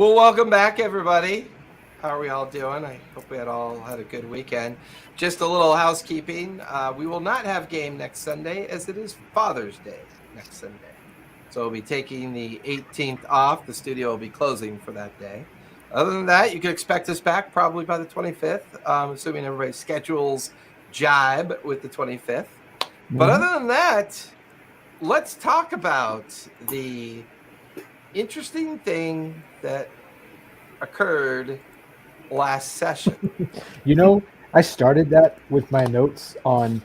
Well, welcome back, everybody. How are we all doing? I hope we all had a good weekend. Just a little housekeeping. We will not have game next Sunday as it is Father's Day next Sunday. So we'll be taking the 18th off. The studio will be closing for that day. Other than that, you can expect us back probably by the 25th, assuming everybody's schedules jibe with the 25th. But other than that, let's talk about the interesting thing that occurred last session. I started that with my notes on,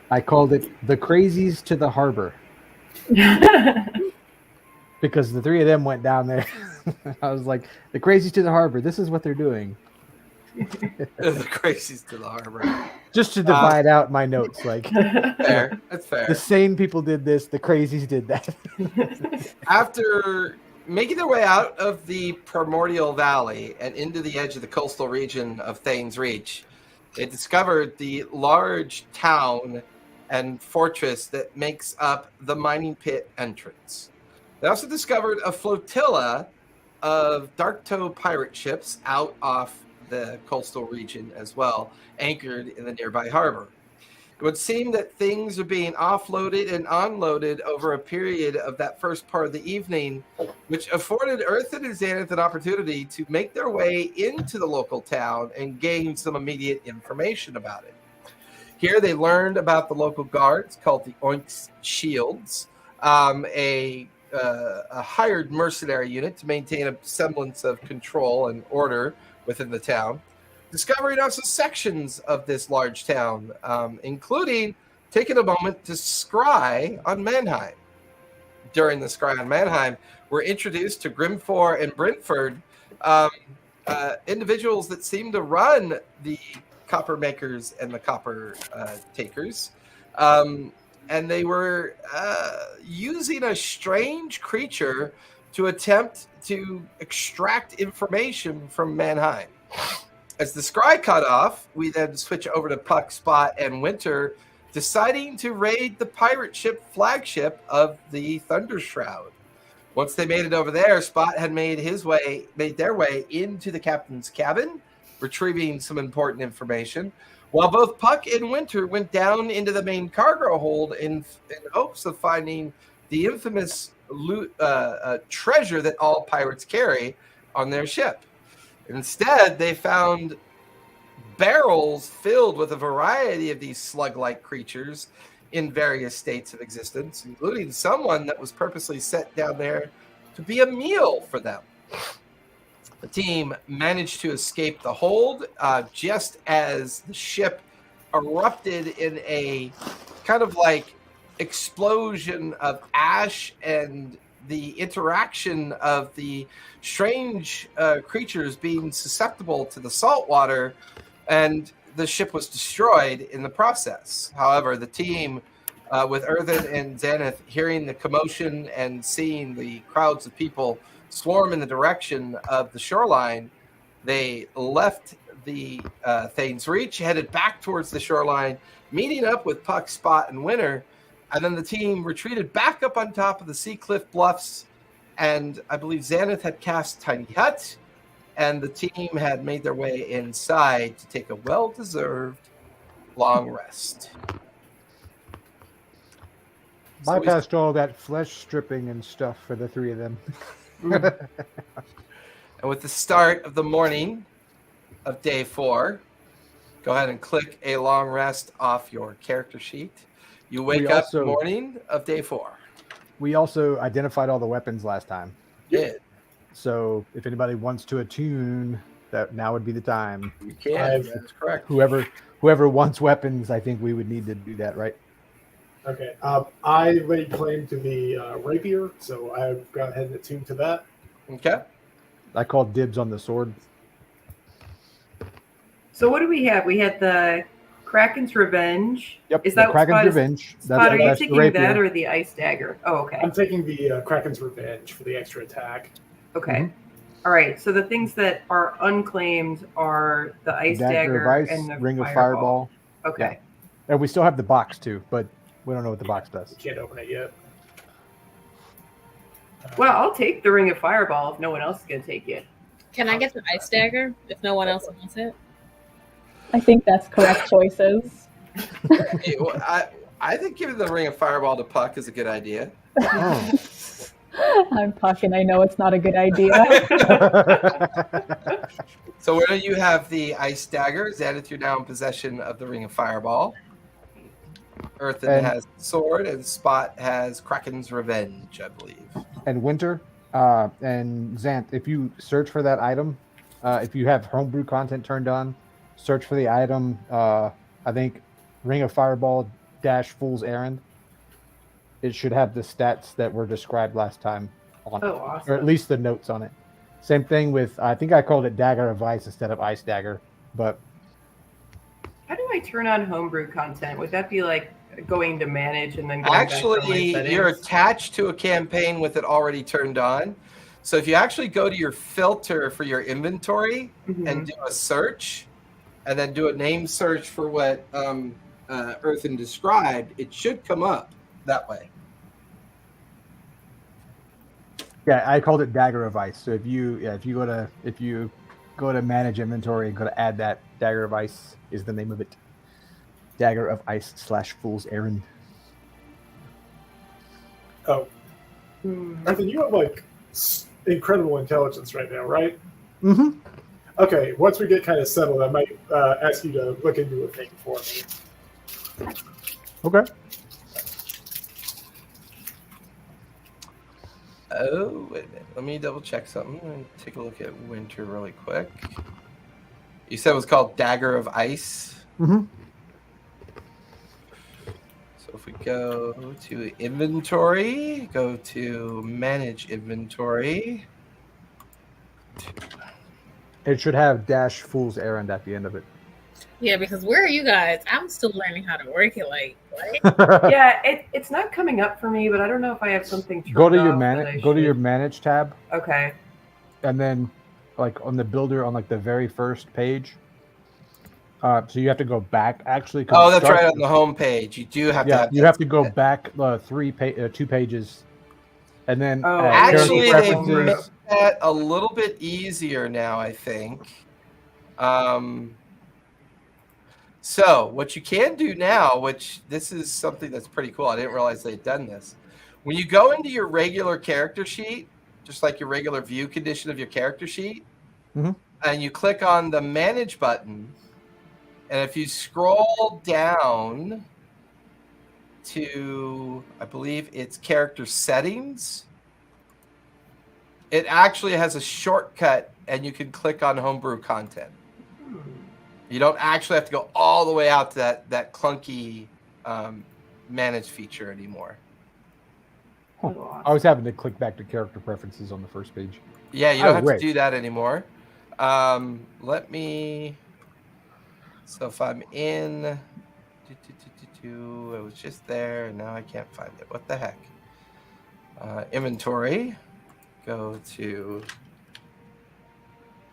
I called it the crazies to the harbor. Because the three of them went down there. I was like, the crazies to the harbor, this is what they're doing. The crazies to the harbor. Just to divide out my notes. Like, fair. That's fair. The sane people did this, the crazies did that. After making their way out of the Primordial Valley and into the edge of the coastal region of Thane's Reach, they discovered the large town and fortress that makes up the mining pit entrance. They also discovered a flotilla of Dark-Toe pirate ships out off the coastal region as well, anchored in the nearby harbor. It would seem that things are being offloaded and unloaded over a period of that first part of the evening, which afforded Earthen and Xanath an opportunity to make their way into the local town and gain some immediate information about it. Here they learned about the local guards called the Oinks Shields, a hired mercenary unit to maintain a semblance of control and order within the town. Discovering also sections of this large town, including taking a moment to scry on Mannheim. During the scry on Mannheim, we're introduced to Grimfor and Brentford, individuals that seem to run the copper makers and the copper takers. And they were using a strange creature to attempt to extract information from Mannheim. As the scry cut off, we then switch over to Puck, Spot, and Winter, deciding to raid the pirate ship flagship of the Thundershroud. Once they made it over there, Spot had made their way into the captain's cabin, retrieving some important information, while both Puck and Winter went down into the main cargo hold in hopes of finding the infamous treasure that all pirates carry on their ship. Instead, they found barrels filled with a variety of these slug-like creatures in various states of existence, including someone that was purposely set down there to be a meal for them. The team managed to escape the hold just as the ship erupted in a kind of like explosion of ash and the interaction of the strange creatures being susceptible to the salt water, and the ship was destroyed in the process. However, the team, with Earthen and Xanath, hearing the commotion and seeing the crowds of people swarm in the direction of the shoreline, they left the Thane's Reach, headed back towards the shoreline, meeting up with Puck, Spot, and Winter. And then the team retreated back up on top of the Sea Cliff Bluffs, and I believe Xanath had cast Tiny Hut, and the team had made their way inside to take a well-deserved long rest. Bypassed all that flesh stripping and stuff for the three of them. And with the start of the morning of day 4, go ahead and click a long rest off your character sheet. You wake up the morning of day 4. We also identified all the weapons last time. Did. So if anybody wants to attune, that now would be the time. You can. That's correct. Whoever wants weapons, I think we would need to do that, right? Okay. I laid claim to the rapier, so I've gone ahead and attuned to that. Okay. I called dibs on the sword. So what do we have? We had the Kraken's Revenge. Yep. Is that Kraken's Revenge? Spot, are you taking that or the Ice Dagger? Oh, okay. I'm taking the Kraken's Revenge for the extra attack. Okay. Mm-hmm. All right. So the things that are unclaimed are the Ice Dagger of Ice, and the Ring of Fireball. Okay. Yeah. And we still have the box too, but we don't know what the box does. We can't open it yet. Well, I'll take the Ring of Fireball if no one else is going to take it. Can I get the ice dagger if no one else wants it? I think that's correct choices. Hey, well, I think giving the ring of fireball to Puck is a good idea. I'm Puck, and I know it's not a good idea. So where you have the ice dagger, Xaneth, you're now in possession of the ring of fireball. Earthen has sword, and Spot has Kraken's revenge, I believe. And Winter, and Xanth, if you search for that item, if you have homebrew content turned on, search for the item, I think Ring of Fireball - Fool's Errand. It should have the stats that were described last time on it, awesome. or at least the notes on it. Same thing with, I think I called it Dagger of Ice instead of Ice Dagger, but... How do I turn on homebrew content? Would that be like going to manage and then going Actually, back to my settings? you're attached to a campaign with it already turned on. So if you actually go to your filter for your inventory and do a search, and then do a name search for what Earthen described, it should come up that way. Yeah, I called it Dagger of Ice. So if you go to manage inventory and go to add that, Dagger of Ice is the name of it. Dagger of Ice / Fool's Errand. Oh, Earthen, you have like incredible intelligence right now, right? Mm-hmm. Okay, once we get kind of settled, I might ask you to look into a thing for me. Okay. Oh, wait a minute. Let me double check something. Let me take a look at Winter really quick. You said it was called Dagger of Ice? Mm-hmm. So if we go to inventory, go to manage inventory. It should have - Fool's Errand at the end of it. Yeah, because where are you guys? I'm still learning how to work it. Like, what? Yeah, it's not coming up for me, but I don't know if I have something turned Go to your off that I Go to your should. manage tab, Okay. and then like on the builder on like the very first page. So you have to go back actually. 'Cause Oh, it that's starts- right on the home page. You do have to have you that have to go set. back 2 pages, and then Actually, character they've made preferences. that a little bit easier now, I think. So what you can do now, which this is something that's pretty cool. I didn't realize they'd done this. When you go into your regular character sheet, just like your regular view condition of your character sheet, and you click on the manage button, and if you scroll down to, I believe it's character settings, it actually has a shortcut, and you can click on homebrew content. You don't actually have to go all the way out to that clunky manage feature anymore. I was having to click back to character preferences on the first page. Yeah, you don't have to do that anymore. Let me. So if I'm in, it was just there, and now I can't find it. What the heck? Inventory. Go to.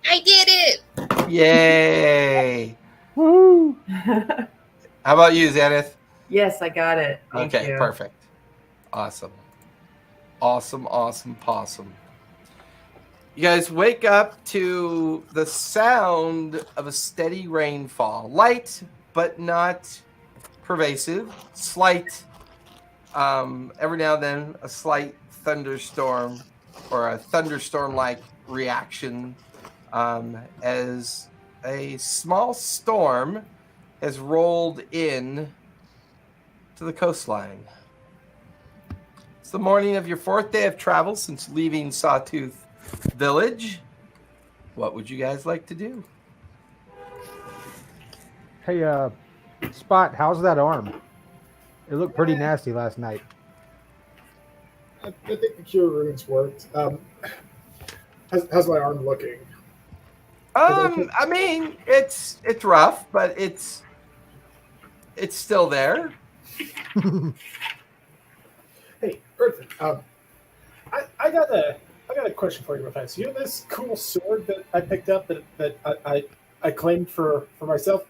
I did it! Yay! Woo! How about you, Xaneth? Yes, I got it. Thank Okay, you. perfect. Awesome. Awesome, possum. You guys wake up to the sound of a steady rainfall. Light, but not pervasive. Slight, every now and then, a slight thunderstorm or a thunderstorm-like reaction as a small storm has rolled in to the coastline. It's the morning of your 4th day of travel since leaving Sawtooth Village. What would you guys like to do? Hey, Spot, how's that arm? It looked pretty nasty last night. I think the cure runes worked. How's my arm looking? I mean, it's rough, but it's still there. Hey, Earthen, I got a question for you real fast. You know this cool sword that I picked up that I claimed for myself?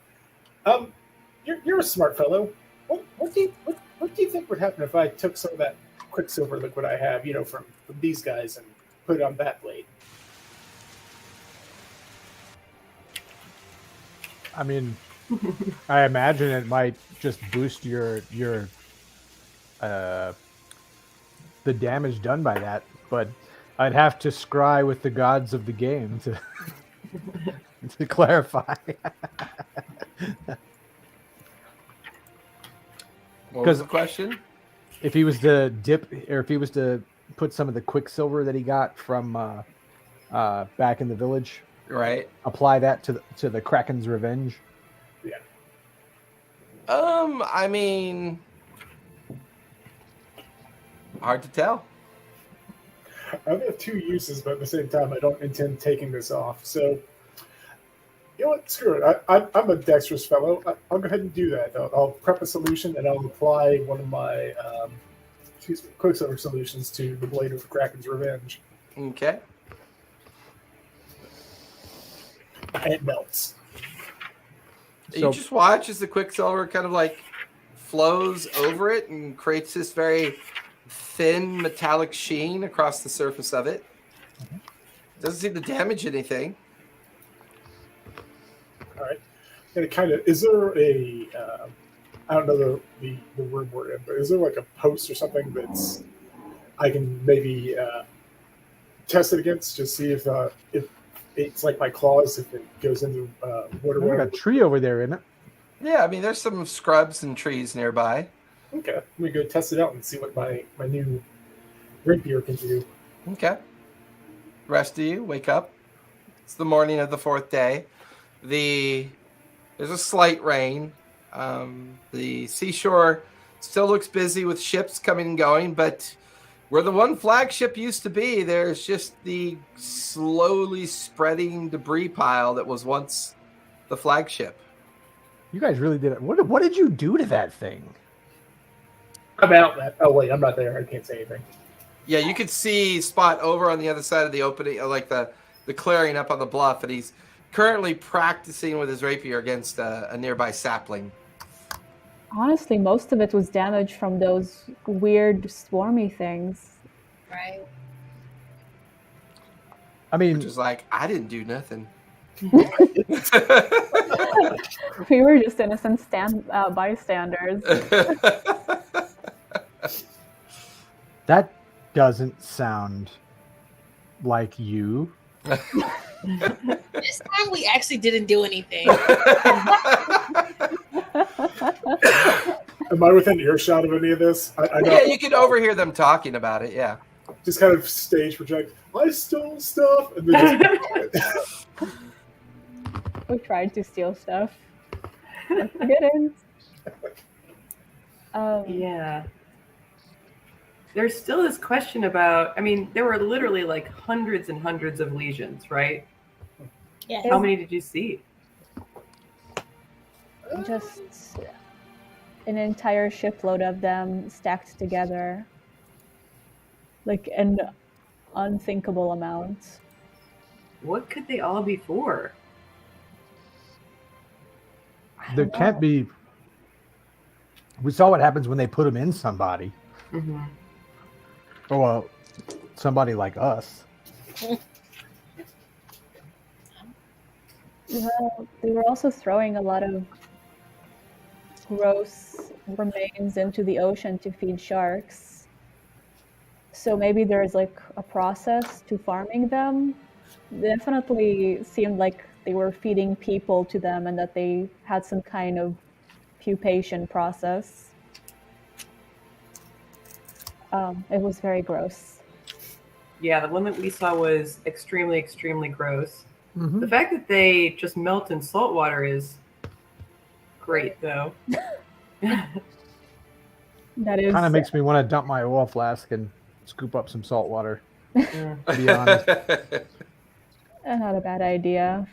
You're a smart fellow. What do you think would happen if I took some of that Quicksilver liquid I have, from these guys and put it on that blade? I mean, I imagine it might just boost the damage done by that, but I'd have to scry with the gods of the game to to clarify. What was the question? If he was to dip, or if he was to put some of the quicksilver that he got from back in the village, Right. apply that to the Kraken's revenge. Yeah. I mean, hard to tell. I only have 2 uses, but at the same time, I don't intend taking this off. So, you know what? Screw it. I'm a dexterous fellow. I'll go ahead and do that. I'll prep a solution, and I'll apply one of my Quicksilver solutions to the blade of Kraken's Revenge. Okay. And it melts. You just watch as the Quicksilver kind of like flows over it and creates this very thin metallic sheen across the surface of it. Doesn't seem to damage anything. All right. And it kind of, is there a, I don't know the room we're in, but is there like a post or something that's I can maybe test it against, just see if it's like my claws, if it goes into water. There's a tree over there, isn't it? Yeah, I mean, there's some scrubs and trees nearby. Okay, let me go test it out and see what my new rapier can do. Okay. The rest of you wake up. It's the morning of the 4th day. There's a slight rain. The seashore still looks busy with ships coming and going, but where the one flagship used to be, there's just the slowly spreading debris pile that was once the flagship. You guys really did it. What did you do to that thing? About that. Oh wait, I'm not there. I can't say anything. Yeah, you could see Spot over on the other side of the opening, like the clearing up on the bluff, and he's currently practicing with his rapier against a nearby sapling. Honestly, most of it was damage from those weird swarmy things. Right. I mean, Which is like, I didn't do nothing. We were just innocent bystanders. that doesn't sound like you. This time we actually didn't do anything. Am I within earshot of any of this? I know. Yeah, you can overhear them talking about it, yeah. Just kind of stage project. I stole stuff, and then just We tried to steal stuff. We didn't. Yeah. There's still this question about, I mean, there were literally like hundreds and hundreds of legions, right? Yeah. How many did you see? Just an entire shipload of them stacked together. Like an unthinkable amount. What could they all be for? There can't be. We saw what happens when they put them in somebody. Mm-hmm. Oh, well, somebody like us. Well, they were also throwing a lot of gross remains into the ocean to feed sharks. So maybe there's like a process to farming them. They definitely seemed like they were feeding people to them and that they had some kind of pupation process. It was very gross. Yeah, the one that we saw was extremely, extremely gross. Mm-hmm. The fact that they just melt in salt water is great, though. That is Kind of makes me want to dump my oil flask and scoop up some salt water. Yeah. To be honest. not a bad idea.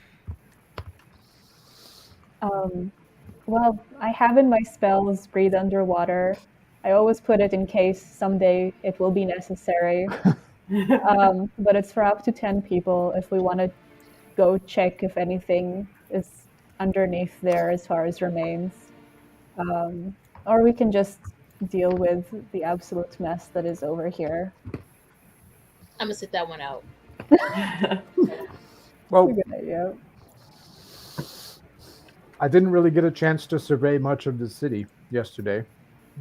Well, I have in my spells breathe underwater. I always put it in case someday it will be necessary. But it's for up to 10 people if we want to go check if anything is underneath there as far as remains. Or we can just deal with the absolute mess that is over here. I'm gonna sit that one out. Well, That's a good idea. I didn't really get a chance to survey much of the city yesterday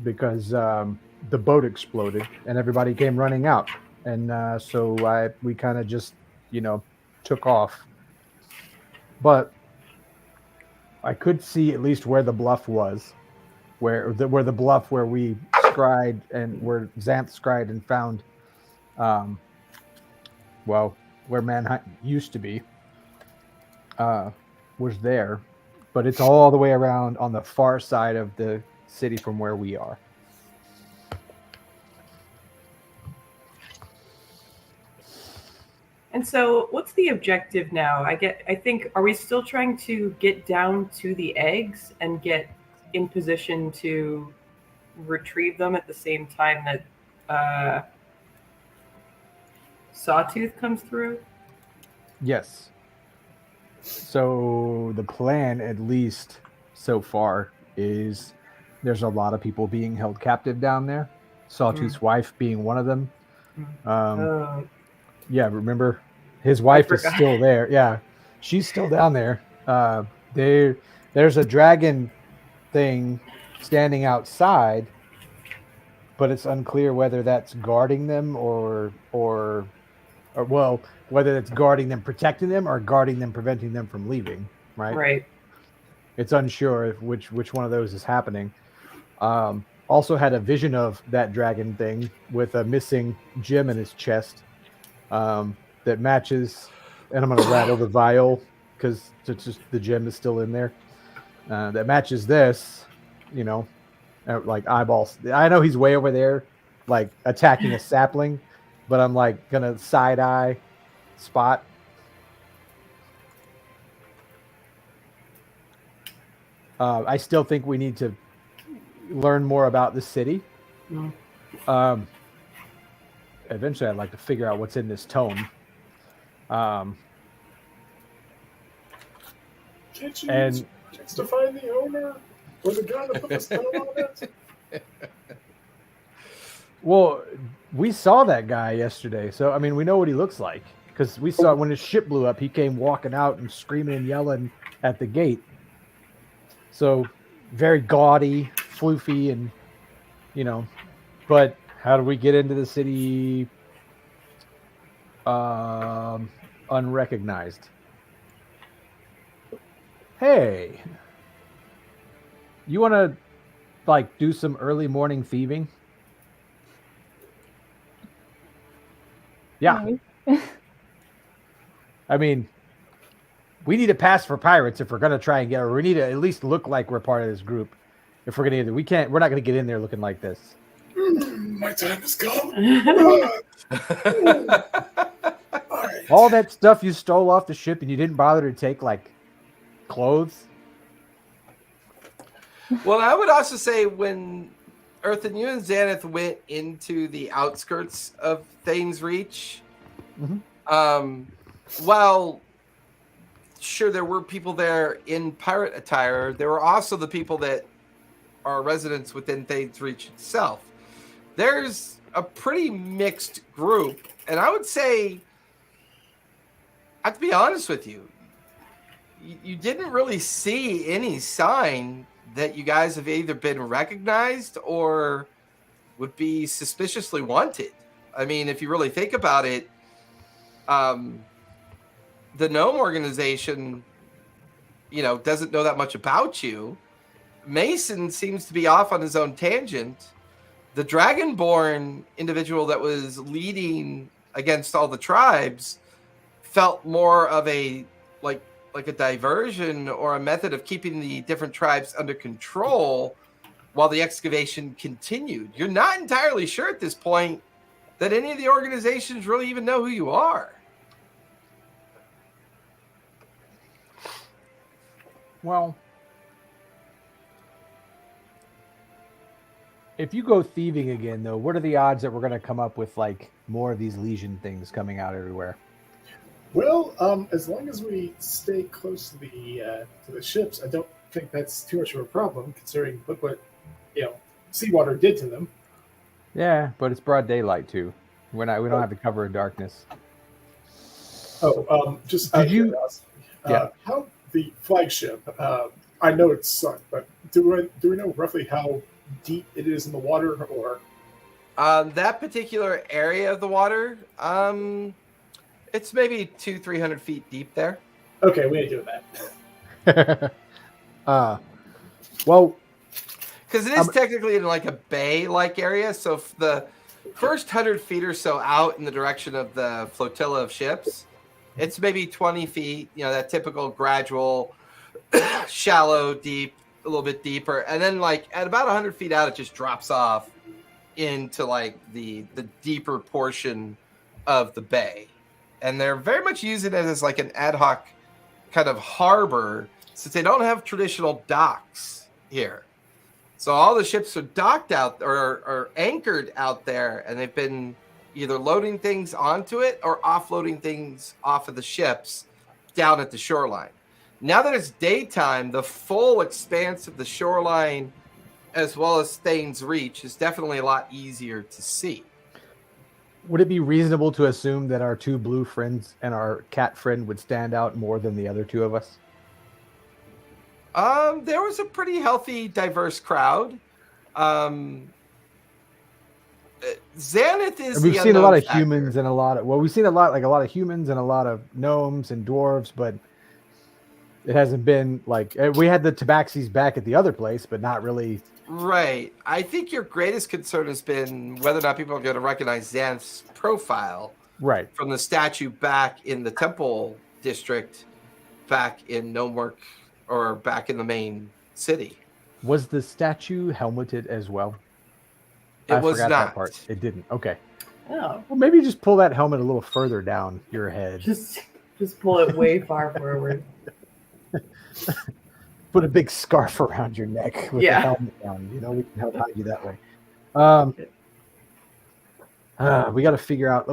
because the boat exploded and everybody came running out, and so we kind of just took off. But I could see at least where the bluff was, where the bluff where we scried and where Xanth scried and found, where Manhunt used to be, was there, but it's all the way around on the far side of the city from where we are. And so, what's the objective now? I think, are we still trying to get down to the eggs and get in position to retrieve them at the same time that Sawtooth comes through? Yes. So the plan, at least so far, is there's a lot of people being held captive down there. Sawtooth's wife being one of them. Yeah, remember? His wife is still there. Yeah, she's still down there. There's a dragon thing standing outside, but it's unclear whether that's guarding them or whether it's guarding them, protecting them, or guarding them, preventing them from leaving. Right. It's unsure which one of those is happening. Also had a vision of that dragon thing with a missing gem in his chest. That matches, and I'm going to rattle the vial because the gem is still in there. That matches this, like eyeballs. I know he's way over there, like attacking a sapling, but I'm like gonna side eye spot. I still think we need to learn more about the city. Eventually, I'd like to figure out what's in this tome. Can't you use checks to find the owner or the guy that put the spell on it? Well, we saw that guy yesterday, so I mean, we know what he looks like because we saw when his ship blew up. He came walking out and screaming and yelling at the gate. So very gaudy, floofy, and But how do we get into the city unrecognized? Hey, you want to do some early morning thieving? Yeah. I mean, we need a pass for pirates if we're going to try and we need to at least look like we're part of this group. If we're going to we're not going to get in there looking like this. My time has come. All right. All that stuff you stole off the ship and you didn't bother to take clothes. Well, I would also say when Earth and you and Xanth went into the outskirts of Thane's Reach, while sure there were people there in pirate attire, there were also the people that are residents within Thane's Reach itself. There's a pretty mixed group, and I would say, I have to be honest with you, you didn't really see any sign that you guys have either been recognized or would be suspiciously wanted. I mean, if you really think about it, the Gnome organization, doesn't know that much about you. Mason seems to be off on his own tangent. The Dragonborn individual that was leading against all the tribes felt more of a like a diversion or a method of keeping the different tribes under control while the excavation continued. You're not entirely sure at this point that any of the organizations really even know who you are. Well, if you go thieving again, though, what are the odds that we're going to come up with more of these Legion things coming out everywhere? Well, as long as we stay close to the ships, I don't think that's too much of a problem. Considering look what seawater did to them. Yeah, but it's broad daylight too. We don't have the cover of darkness. Oh, just did you? How the flagship I know it's sunk, but do we know roughly how deep it is in the water, or? That particular area of the water, it's maybe 200-300 feet deep there. Okay, we ain't doing that. Well, because it is technically in like a bay-like area. So if the first 100 feet or so out in the direction of the flotilla of ships, it's maybe 20 feet. You know, that typical gradual, shallow, deep, a little bit deeper, and then like at about 100 feet out, it just drops off into like the deeper portion of the bay. And they're very much using it as like an ad hoc kind of harbor, since they don't have traditional docks here. So all the ships are docked out or anchored out there, and they've been either loading things onto it or offloading things off of the ships down at the shoreline. Now that it's daytime, the full expanse of the shoreline as well as Thane's Reach is definitely a lot easier to see. Would it be reasonable to assume that our two blue friends and our cat friend would stand out more than the other two of us? There was a pretty healthy, diverse crowd. Xanath is. We've seen a lot of humans and a lot of we've seen a lot of humans and a lot of gnomes and dwarves, but it hasn't been like we had the tabaxis back at the other place, but not really. Right. I think your greatest concern has been whether or not people are going to recognize Xanath's profile. Right. From the statue back in the temple district, back in Gnomework, or back in the main city. Was the statue helmeted as well? It was not. That part. It didn't. Okay. Oh. Well, maybe just pull that helmet a little further down your head. Just pull it way far forward. Put a big scarf around your neck with the helmet down. You know, we can help hide you that way. We got to figure out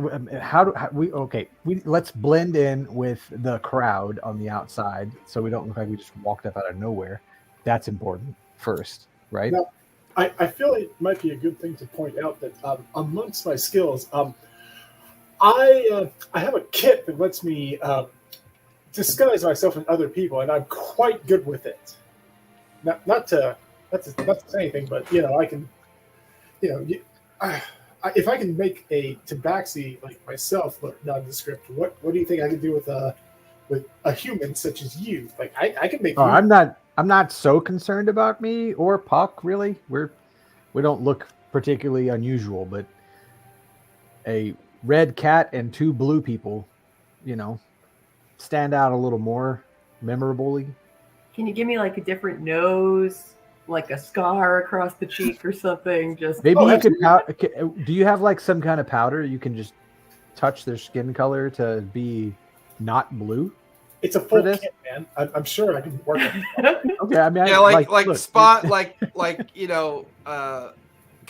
let's blend in with the crowd on the outside so we don't look like we just walked up out of nowhere. That's important first, right? Now, I feel it might be a good thing to point out that amongst my skills, I have a kit that lets me disguise myself in other people, and I'm quite good with it. Not to say anything, but I can, if I can make a tabaxi like myself look nondescript, what do you think I can do with a human such as you? Like I can make. Oh, I'm not so concerned about me or Puck really. We don't look particularly unusual, but a red cat and two blue people, stand out a little more memorably. Can you give me like a different nose, like a scar across the cheek or something? Just maybe you could. Do you have like some kind of powder you can just touch their skin color to be not blue? It's a full kit, man. I'm sure I can work it. Okay, I mean, look, Spot, kind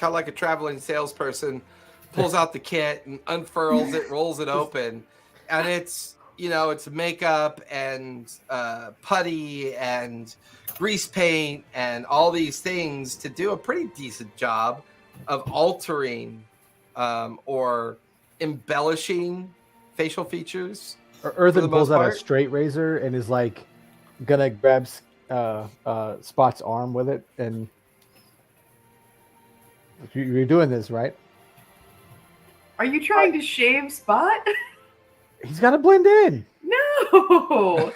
of like a traveling salesperson, pulls out the kit and unfurls it, rolls it open, and it's makeup and putty and grease paint and all these things to do a pretty decent job of altering or embellishing facial features. Earthen pulls out a straight razor and is like gonna grab Spot's arm with it, and you're doing this right. Are you trying to shave Spot? He's got to blend in. No.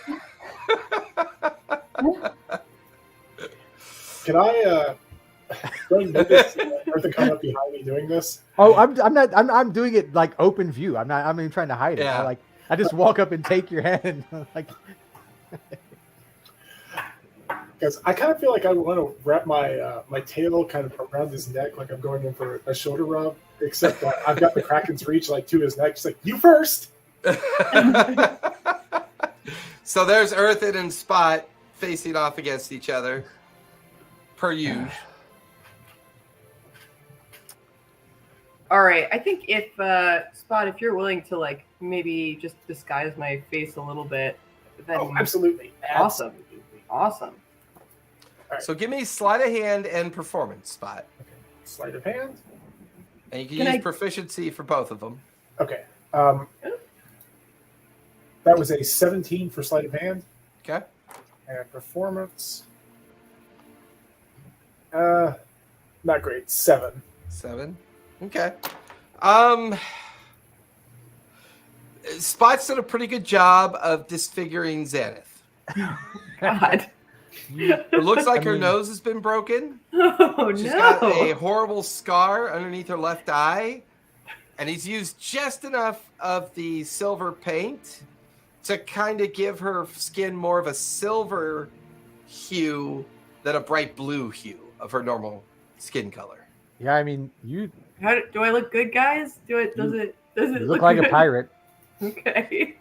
Can I don't notice Earthen come up behind me doing this? Oh, I'm not. I'm doing it like open view. I'm even trying to hide it. I just walk up and take your hand. Like, because I kind of feel like I want to wrap my tail kind of around his neck, like I'm going in for a shoulder rub. Except I've got the Kraken's reach like to his neck. He's like, "You first." So there's Earthen and Spot facing off against each other, per usual. All right, I think if Spot, if you're willing to like maybe just disguise my face a little bit, then absolutely, awesome. All right. So give me sleight of hand and performance, Spot. Okay. Sleight of hand, and you can use proficiency for both of them. Okay. That was a 17 for sleight of hand. Okay. And performance Not great. 7. 7. Okay. Spot's done a pretty good job of disfiguring Xanath. God. It looks like her nose has been broken. Oh, She's no. got a horrible scar underneath her left eye. And he's used just enough of the silver paint to kind of give her skin more of a silver hue than a bright blue hue of her normal skin color. Yeah, I mean, you Do I look good, guys? Does it look like good? a pirate. Okay.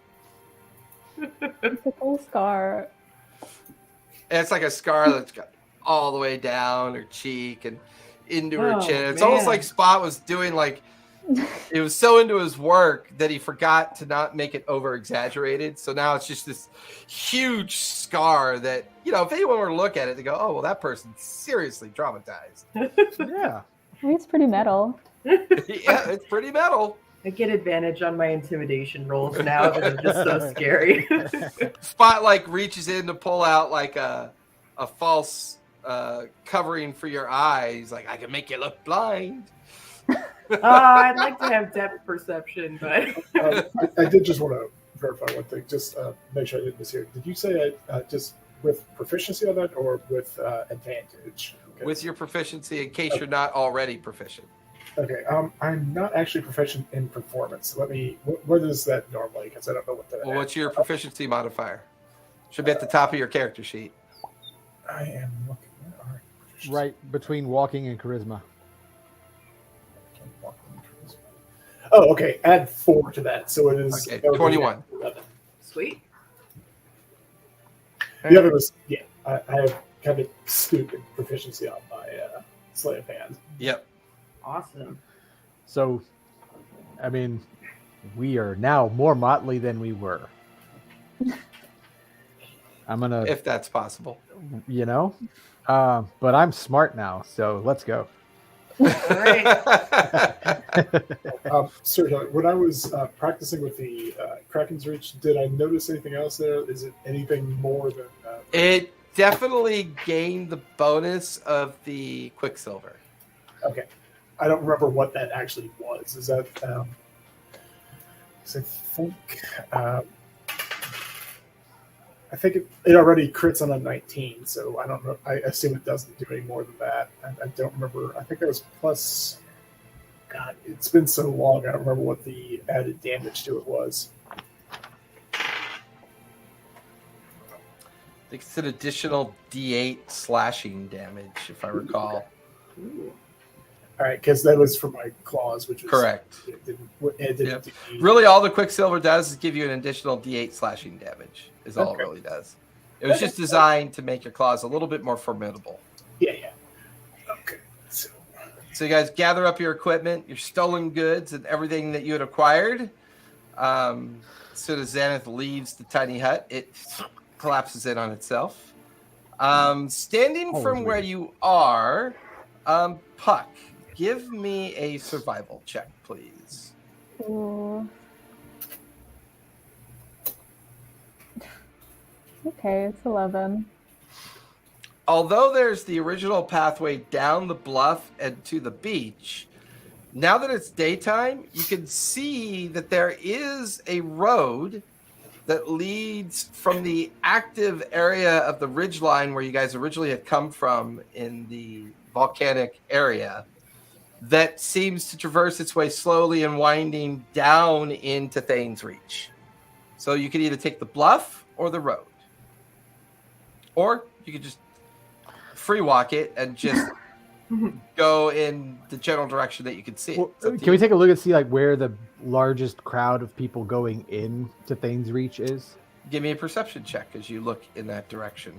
It's a full scar. And it's like a scar that's got all the way down her cheek and into her Oh, chin. It's almost man. like Spot was doing like, it was so into his work that he forgot to not make it over exaggerated. So now it's just this huge scar that, you know, if anyone were to look at it, they go, oh, well, that person's seriously traumatized. Yeah. I mean, it's pretty metal. Yeah, it's pretty metal. I get advantage on my intimidation rolls now that are just so scary. Spot like reaches in to pull out like a false covering for your eyes. Like, I can make you look blind. I'd like to have depth perception, but I did just want to verify one thing. Just make sure I didn't mishear. Did you say just with proficiency on that or with advantage? Okay. With your proficiency, in case you're not already proficient. Okay. I'm not actually proficient in performance. Let me. What is that normally? Because I don't know what that. Well, what's your proficiency modifier? Should be at the top of your character sheet. I am looking at our proficiency. Right between walking and charisma. Oh, okay. Add 4 to that, so it is Okay, 21. 11. sweet. The other was I have kind of stupid proficiency on my sleight of hand. Yep. Awesome. So, I mean, we are now more motley than we were. I'm gonna, If that's possible. you know, but I'm smart now, so let's go. All right. Sir, when I was practicing with the Kraken's Reach, did I notice anything else there? Is it anything more than... It definitely gained the bonus of the Quicksilver. Okay. I don't remember what that actually was. Is that... I think it already crits on a 19, so I don't know. I assume it doesn't do any more than that. I don't remember. I think that was plus... God, it's been so long, I don't remember what the added damage to it was. I think it's an additional D8 slashing damage, if I recall. Ooh. All right, because that was for my claws, which was... Correct. It didn't Yep. do- Really, all the Quicksilver does is give you an additional D8 slashing damage, is all Okay. it really does. It was just designed to make your claws a little bit more formidable. Yeah. Okay. So you guys gather up your equipment, your stolen goods, and everything that you had acquired. As soon as Xanath leaves the tiny hut, it collapses in on itself. Standing from where you are, Puck, give me a survival check, please. Ooh. Okay, it's 11. Although there's the original pathway down the bluff and to the beach, now that it's daytime, you can see that there is a road that leads from the active area of the ridgeline where you guys originally had come from in the volcanic area that seems to traverse its way slowly and winding down into Thane's Reach. So you could either take the bluff or the road. Or you could just free walk it and just go in the general direction that you can see. Well, It's up to can we you. take a look and see like where the largest crowd of people going in to Thane's Reach is? Give me a perception check as you look in that direction.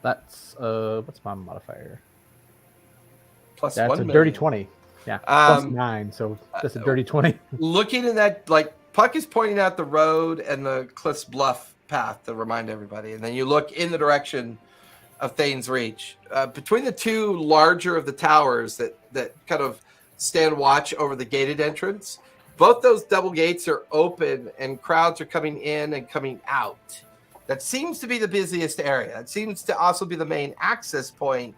That's what's my modifier? Plus That's 1 a million. dirty 20. Yeah, plus 9, so that's a dirty 20. Looking in that, like, Puck is pointing out the road and the Cliff's Bluff path to remind everybody. And then you look in the direction of Thane's Reach. Between the two larger of the towers that kind of stand watch over the gated entrance, both those double gates are open and crowds are coming in and coming out. That seems to be the busiest area. It seems to also be the main access point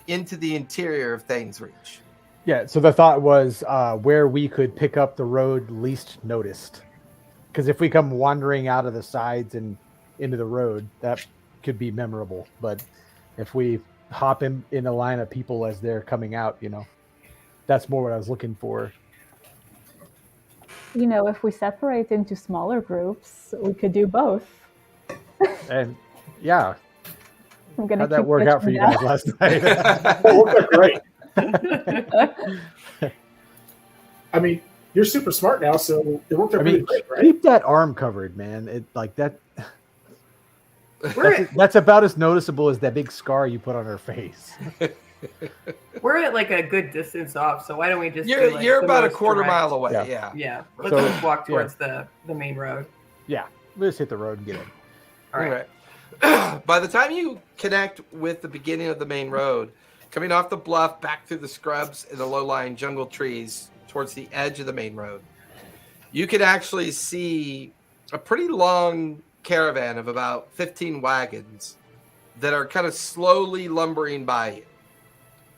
into the interior of Thane's Reach. Yeah, so the thought was where we could pick up the road least noticed. Because if we come wandering out of the sides and into the road, that could be memorable. But if we hop in a line of people as they're coming out, that's more what I was looking for. If we separate into smaller groups, we could do both. And yeah, How'd that work out for you guys last night? It worked out great. I mean, you're super smart now, so it worked out really great, right? Keep that arm covered, man. It like that. That's about as noticeable as that big scar you put on her face. We're at like a good distance off, so why don't we just? You're about a quarter mile away. Yeah. Let's just walk towards the main road. Yeah, let's hit the road and get in. All right. By the time you connect with the beginning of the main road, coming off the bluff back through the scrubs and the low-lying jungle trees towards the edge of the main road, you can actually see a pretty long caravan of about 15 wagons that are kind of slowly lumbering by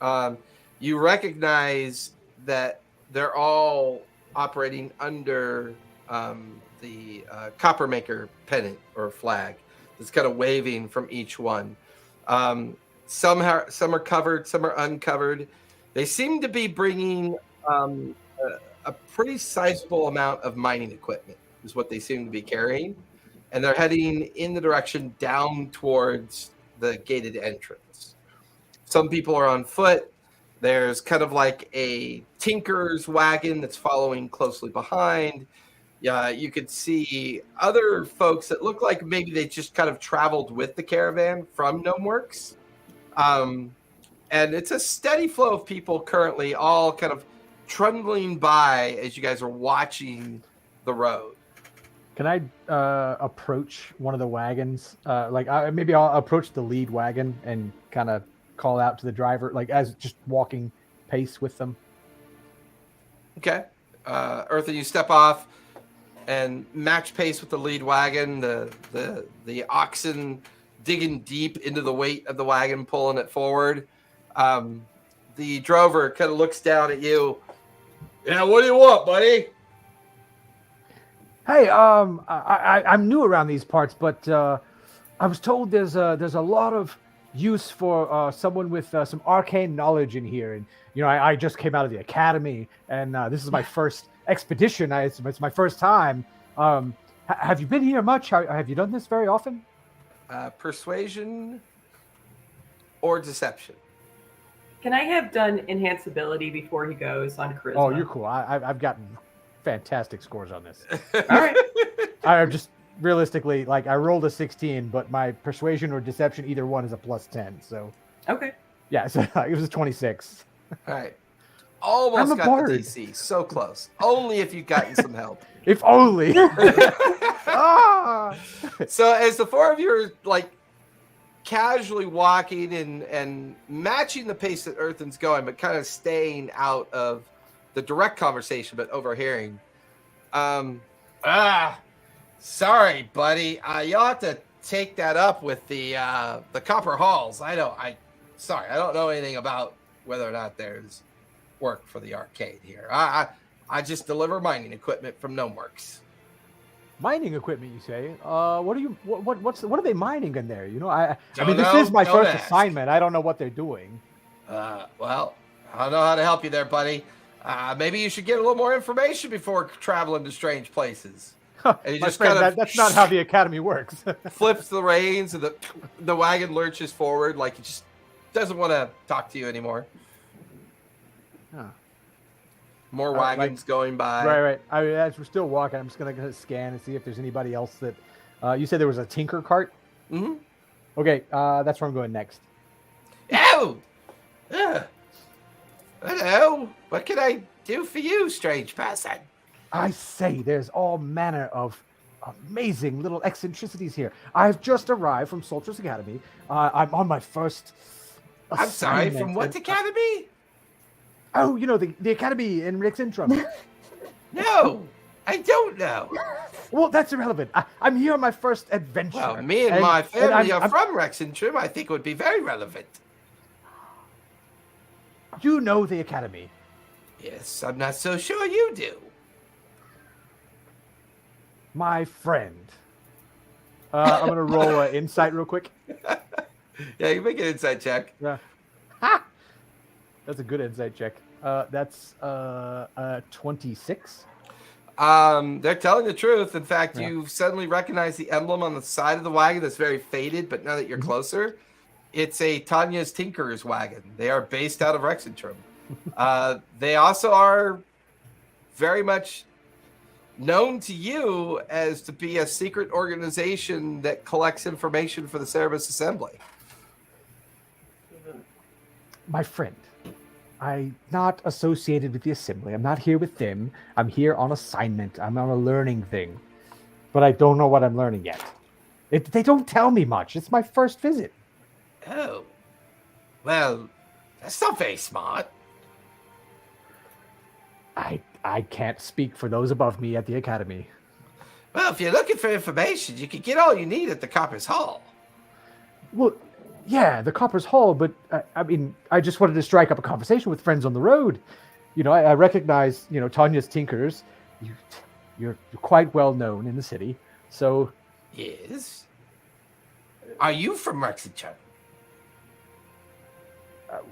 you. You recognize that they're all operating under the Coppermaker pennant or flag that's kind of waving from each one. Some are covered, some are uncovered. They seem to be bringing a pretty sizable amount of mining equipment is what they seem to be carrying. And they're heading in the direction down towards the gated entrance. Some people are on foot. There's kind of like a tinker's wagon that's following closely behind. Yeah, you could see other folks that look like maybe they just kind of traveled with the caravan from Gnomeworks. And it's a steady flow of people currently all kind of trundling by as you guys are watching the road. Can I approach one of the wagons? Maybe I'll approach the lead wagon and kind of call out to the driver, like as just walking pace with them. Okay. Eartha, you step off and match pace with the lead wagon. The oxen digging deep into the weight of the wagon, pulling it forward. The drover kind of looks down at you. Yeah, what do you want, buddy? Hey, I'm new around these parts, but I was told there's a lot of use for someone with some arcane knowledge in here, and I just came out of the academy, and this is my first expedition. It's my first time. Have you been here much? Have you done this very often? Persuasion or deception? Can I have done enhance ability before he goes on charisma? Oh, you're cool. I've gotten fantastic scores on this. All right. I'm just realistically, like, I rolled a 16, but my persuasion or deception, either one is a plus 10. So okay. Yeah, so it was a 26. All right. Almost got bard. The DC. So close. Only if you've gotten some help. If only. So as the four of you are like casually walking and matching the pace that Earthen's going, but kind of staying out of the direct conversation, but overhearing. Sorry, buddy. You'll have to take that up with the Copper Halls. I don't know anything about whether or not there's work for the arcade here. I just deliver mining equipment from Gnomeworks. Mining equipment, you say? What are they mining in there? This is my first assignment. I don't know what they're doing. Well, I don't know how to help you there, buddy. Maybe you should get a little more information before traveling to strange places. And he just that's not how the academy works. Flips the reins and the wagon lurches forward like he just doesn't want to talk to you anymore. Huh. More wagons going by. Right. As we're still walking, I'm just going to scan and see if there's anybody else that... you said there was a tinker cart? Mm-hmm. Okay, that's where I'm going next. Oh! Hello. What can I do for you, strange person? I say, there's all manner of amazing little eccentricities here. I've just arrived from Soltris Academy. I'm on my first assignment. I'm sorry, from what academy? Oh, the academy in Rick's intro. No, I don't know. Well, that's irrelevant. I'm here on my first adventure. Well, me and my family I'm are from Rexentrum. I think it would be very relevant. You know the academy. Yes, I'm not so sure you do. My friend. I'm going to roll an insight real quick. Yeah, you make an insight check. Yeah. Ha! That's a good insight check. That's 26. They're telling the truth. In fact, Yeah. you suddenly recognize the emblem on the side of the wagon that's very faded, but now that you're closer, it's a Tanya's Tinker's wagon. They are based out of Rexentrum. They also are very much known to you as to be a secret organization that collects information for the Cerebus Assembly. My friend, I'm not associated with the assembly. I'm not here with them. I'm here on assignment. I'm on a learning thing. But I don't know what I'm learning yet. They don't tell me much. It's my first visit. Oh. Well, that's not very smart. I can't speak for those above me at the academy. Well, if you're looking for information, you can get all you need at the Copper's Hall. Well, yeah, the Copper's Hall, but I mean, I just wanted to strike up a conversation with friends on the road. You know, I recognize, you know, Tanya's Tinkers. You're quite well known in the city, so... Yes. Are you from Rexentrum?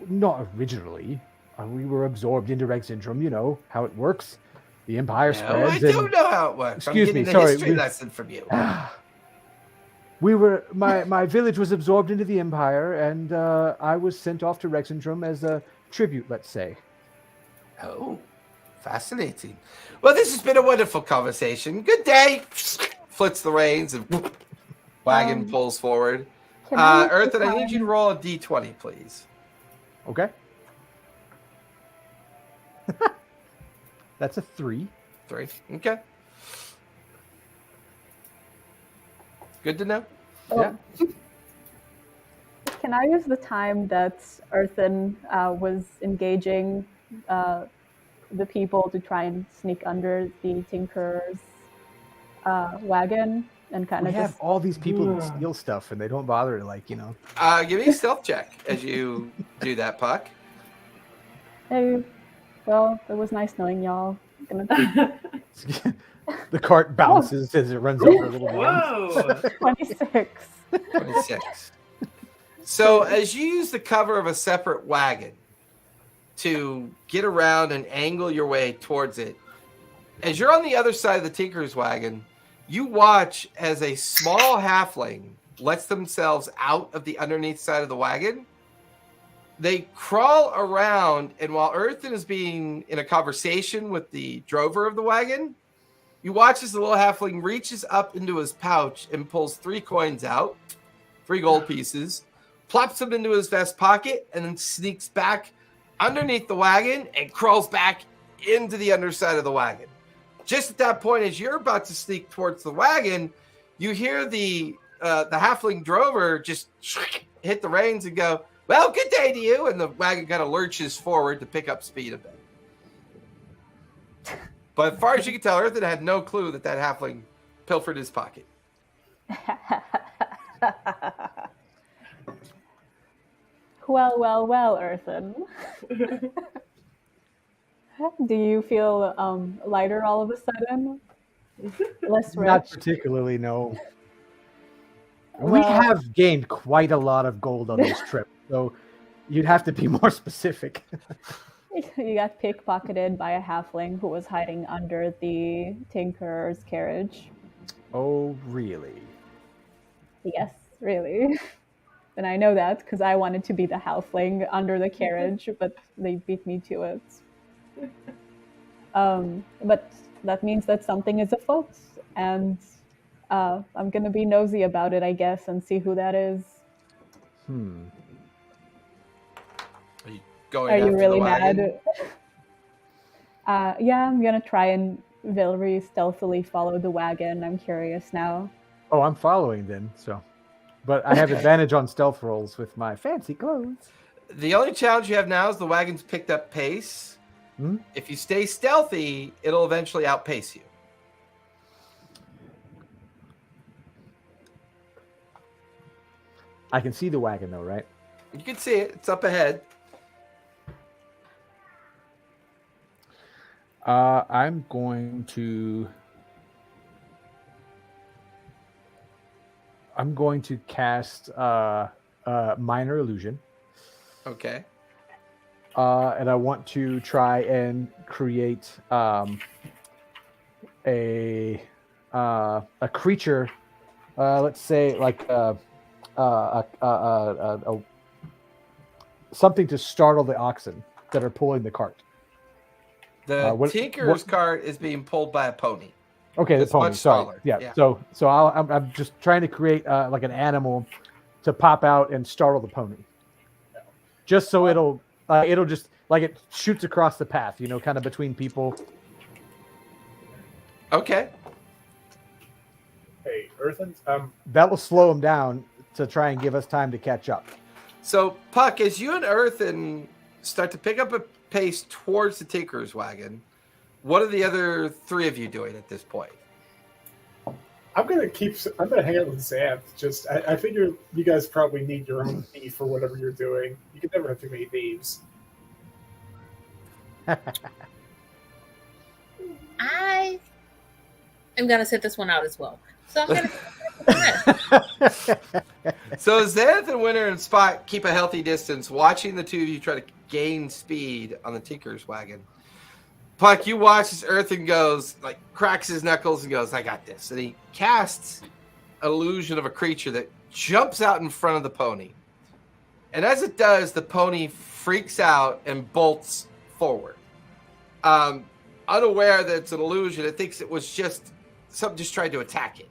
Not originally. We were absorbed into Rexentrum, you know, how it works. The Empire No, I spreads. don't know how it works. Excuse I'm me, getting a sorry, history lesson from you. My village was absorbed into the Empire, and I was sent off to Rexentrum as a tribute, let's say. Oh, fascinating. Well, this has been a wonderful conversation. Good day. Flits the reins and wagon pulls forward. Earthen, I need you to roll a d20, please. Okay. That's a 3. 3. Okay. Good to know. Yeah. Can I use the time that Earthen was engaging the people to try and sneak under the Tinker's wagon and kind We of have just... all these people who steal stuff, and they don't bother to, like, you know... Give me a stealth check as you do that, Puck. Hey, well, it was nice knowing y'all. The cart bounces as it runs over a little bit. Whoa! 26. 26. So as you use the cover of a separate wagon to get around and angle your way towards it, as you're on the other side of the Tinker's wagon, you watch as a small halfling lets themselves out of the underneath side of the wagon. They crawl around, and while Earthen is being in a conversation with the drover of the wagon, you watch as the little halfling reaches up into his pouch and pulls 3 coins out, 3 gold pieces, plops them into his vest pocket, and then sneaks back underneath the wagon and crawls back into the underside of the wagon. Just at that point, as you're about to sneak towards the wagon, you hear the halfling drover just hit the reins and go, "Well, good day to you," and the wagon kind of lurches forward to pick up speed a bit. But as far as you can tell, Earthen had no clue that halfling pilfered his pocket. Well, Earthen. Do you feel lighter all of a sudden? Less rich? Not particularly, no. We Well- have gained quite a lot of gold on this trip, so you'd have to be more specific. You got pickpocketed by a halfling who was hiding under the Tinker's carriage. Oh, really? Yes, really. And I know that because I wanted to be the halfling under the carriage, but they beat me to it. But that means that something is afoot, and I'm gonna be nosy about it, I guess, and see who that is. Are you going Are you after really the wagon? mad? Yeah, I'm gonna try and very stealthily follow the wagon. I'm curious now. Oh, I'm following then, so. But I have advantage on stealth rolls with my fancy clothes. The only challenge you have now is the wagon's picked up pace. Hmm? If you stay stealthy, it'll eventually outpace you. I can see the wagon though, right? You can see it. It's up ahead. I'm going to cast minor illusion. Okay. And I want to try and create a creature. Let's say like something to startle the oxen that are pulling the cart. The tinker's cart is being pulled by a pony. Okay, the It's pony. much Sorry. smaller. Yeah. Yeah. So I'm just trying to create like an animal to pop out and startle the pony, just so it'll just like it shoots across the path, kind of between people. Okay. Hey, Earthens. That will slow them down to try and give us time to catch up. So, Puck, as you and Earthen start to pick up a pace towards the tinker's wagon, what are the other three of you doing at this point? I'm gonna hang out with Xanth. Just, I figure you guys probably need your own thief for whatever you're doing. You can never have too many thieves. I am gonna sit this one out as well. So I'm gonna. So Xanth and Winter and Spot keep a healthy distance, watching the two of you try to gain speed on the tinker's wagon. Puck, you watch as Earthen goes, like cracks his knuckles and goes, I got this. And he casts an illusion of a creature that jumps out in front of the pony. And as it does, the pony freaks out and bolts forward. Unaware that it's an illusion, it thinks it was just something just tried to attack it.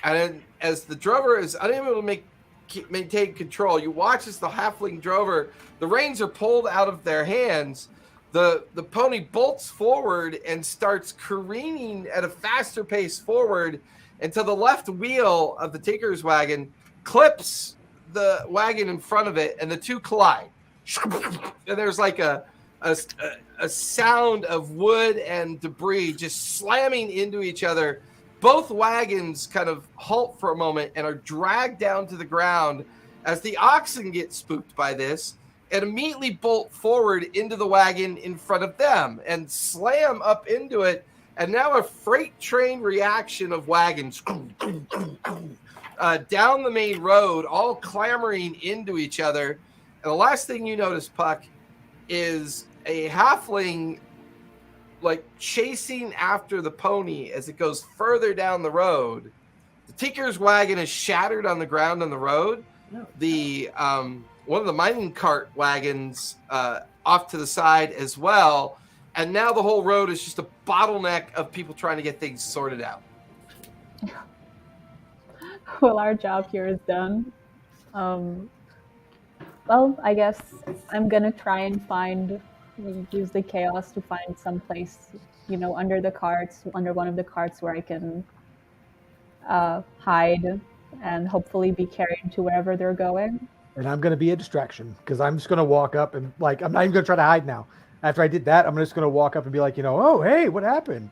And then, as the drover is unable to maintain control, you watch as the halfling drover, the reins are pulled out of their hands. The pony bolts forward and starts careening at a faster pace forward until the left wheel of the tinker's wagon clips the wagon in front of it, and the two collide. And there's like a sound of wood and debris just slamming into each other. Both wagons kind of halt for a moment and are dragged down to the ground as the oxen get spooked by this and immediately bolt forward into the wagon in front of them and slam up into it. And now a freight train reaction of wagons down the main road, all clamoring into each other. And the last thing you notice, Puck, is a halfling like chasing after the pony as it goes further down the road. The tinker's wagon is shattered on the ground on the road. The one of the mining cart wagons off to the side as well. And now the whole road is just a bottleneck of people trying to get things sorted out. Well, our job here is done. Well, I guess I'm gonna try and use the chaos to find some place, under under one of the carts where I can hide and hopefully be carried to wherever they're going. And I'm going to be a distraction because I'm just going to walk up and I'm not even going to try to hide now. After I did that, I'm just going to walk up and be like, oh, hey, what happened?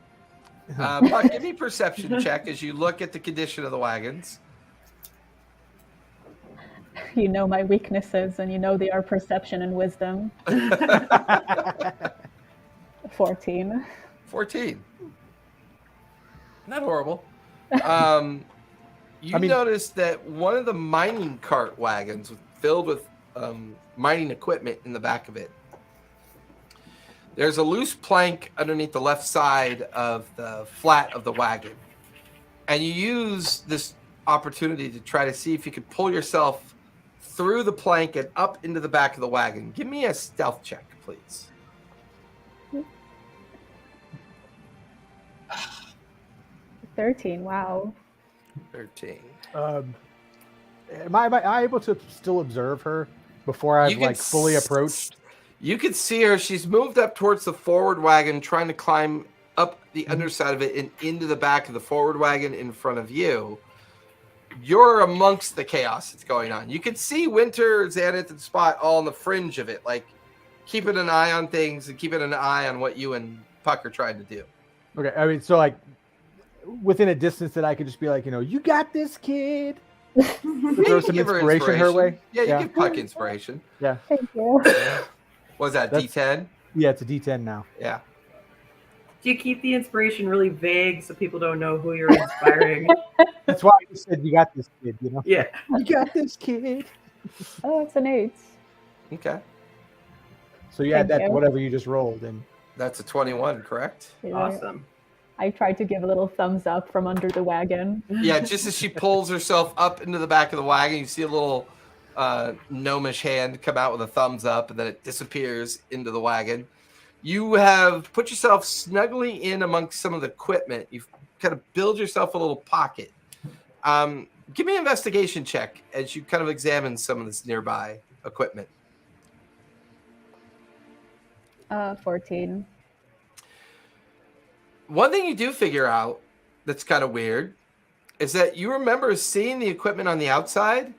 Puck, give me a perception check as you look at the condition of the wagons. You know my weaknesses, and they are perception and wisdom. 14. 14. Not horrible. You notice that one of the mining cart wagons filled with mining equipment in the back of it. There's a loose plank underneath the left side of the flat of the wagon. And you use this opportunity to try to see if you could pull yourself through the plank and up into the back of the wagon. Give me a stealth check, please. 13, wow. 13. Am I able to still observe her before I've fully approached? You can see her. She's moved up towards the forward wagon, trying to climb up the underside of it and into the back of the forward wagon in front of you. You're amongst the chaos that's going on. You can see Winter, Xanath, and Spot all on the fringe of it, like keeping an eye on things and keeping an eye on what you and Puck are trying to do. Okay, so within a distance that I could just be like, you got this, kid. Throw some give her inspiration her way. Yeah, you give Puck inspiration. Yeah. Thank you. What was that, That's- D10? Yeah, it's a D10 now. Yeah. Do you keep the inspiration really vague so people don't know who you're inspiring? That's why I just said you got this kid. You know. Yeah. You got this kid. Oh, it's an 8. Okay. So you add Thank that to you. whatever you just rolled, and That's a 21, correct? Awesome. I tried to give a little thumbs up from under the wagon. Yeah, just as she pulls herself up into the back of the wagon, you see a little gnomish hand come out with a thumbs up, and then it disappears into the wagon. You have put yourself snugly in amongst some of the equipment. You've kind of build yourself a little pocket. Give me an investigation check as you kind of examine some of this nearby equipment. 14. One thing you do figure out that's kind of weird is that you remember seeing the equipment on the outside.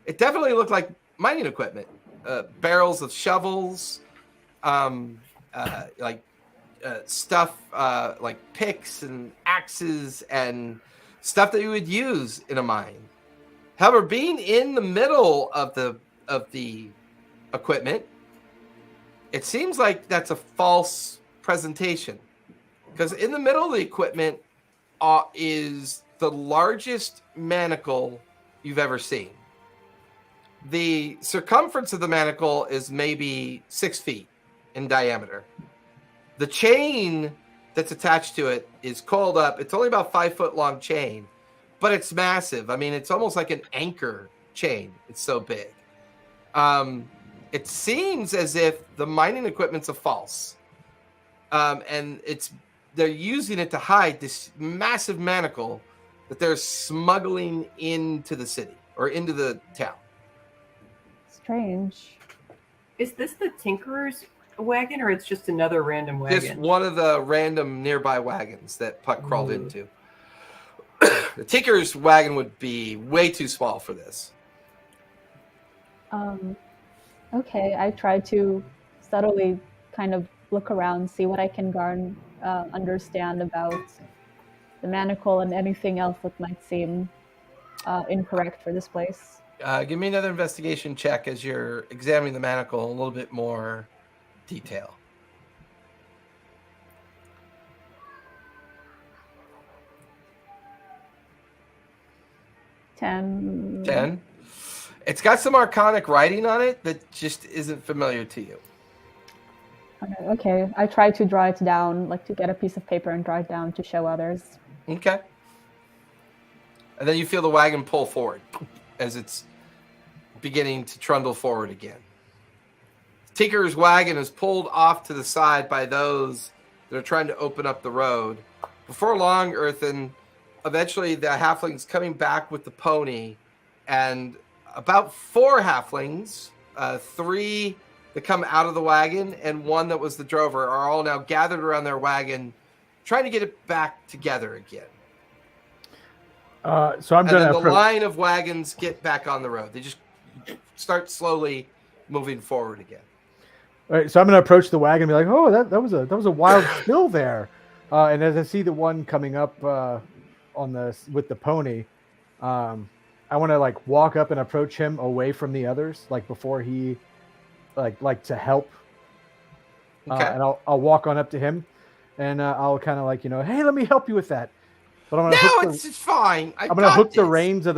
It definitely looked like mining equipment, barrels of shovels, stuff like picks and axes and stuff that you would use in a mine. However, being in the middle of the equipment, it seems like that's a false presentation. Because in the middle of the equipment is the largest manacle you've ever seen. The circumference of the manacle is maybe 6 feet in diameter. The chain that's attached to it is coiled up. It's only about 5 foot long chain, but it's massive. I mean, it's almost like an anchor chain. It's so big. It seems as if the mining equipment's a false. And they're using it to hide this massive manacle that they're smuggling into the city or into the town. Strange. Is this the Tinkerer's wagon, or it's just another random wagon? Just one of the random nearby wagons that Puck crawled into. The Tinker's wagon would be way too small for this. Okay, I try to subtly kind of look around, see what I can understand about the manacle and anything else that might seem incorrect for this place. Give me another investigation check as you're examining the manacle in a little bit more detail. 10. 10. It's got some arcanic writing on it that just isn't familiar to you. Okay, I try to draw it down, like to get a piece of paper and draw it down to show others. Okay. And then you feel the wagon pull forward as it's beginning to trundle forward again. Tinker's wagon is pulled off to the side by those that are trying to open up the road. Before long, Earthen, eventually the halfling's coming back with the pony, and about 4 halflings, 3 that come out of the wagon and 1 that was the drover, are all now gathered around their wagon, trying to get it back together again. So I'm And then gonna the line of wagons get back on the road. They just start slowly moving forward again. All right, so I'm gonna approach the wagon and be like, "Oh, that was a wild spill there." And as I see the one coming up with the pony, I want to like walk up and approach him away from the others, like before he, like to help. Okay. And I'll walk on up to him, and I'll kind of like, hey, let me help you with that. But I'm gonna it's fine. I'm gonna hook the reins of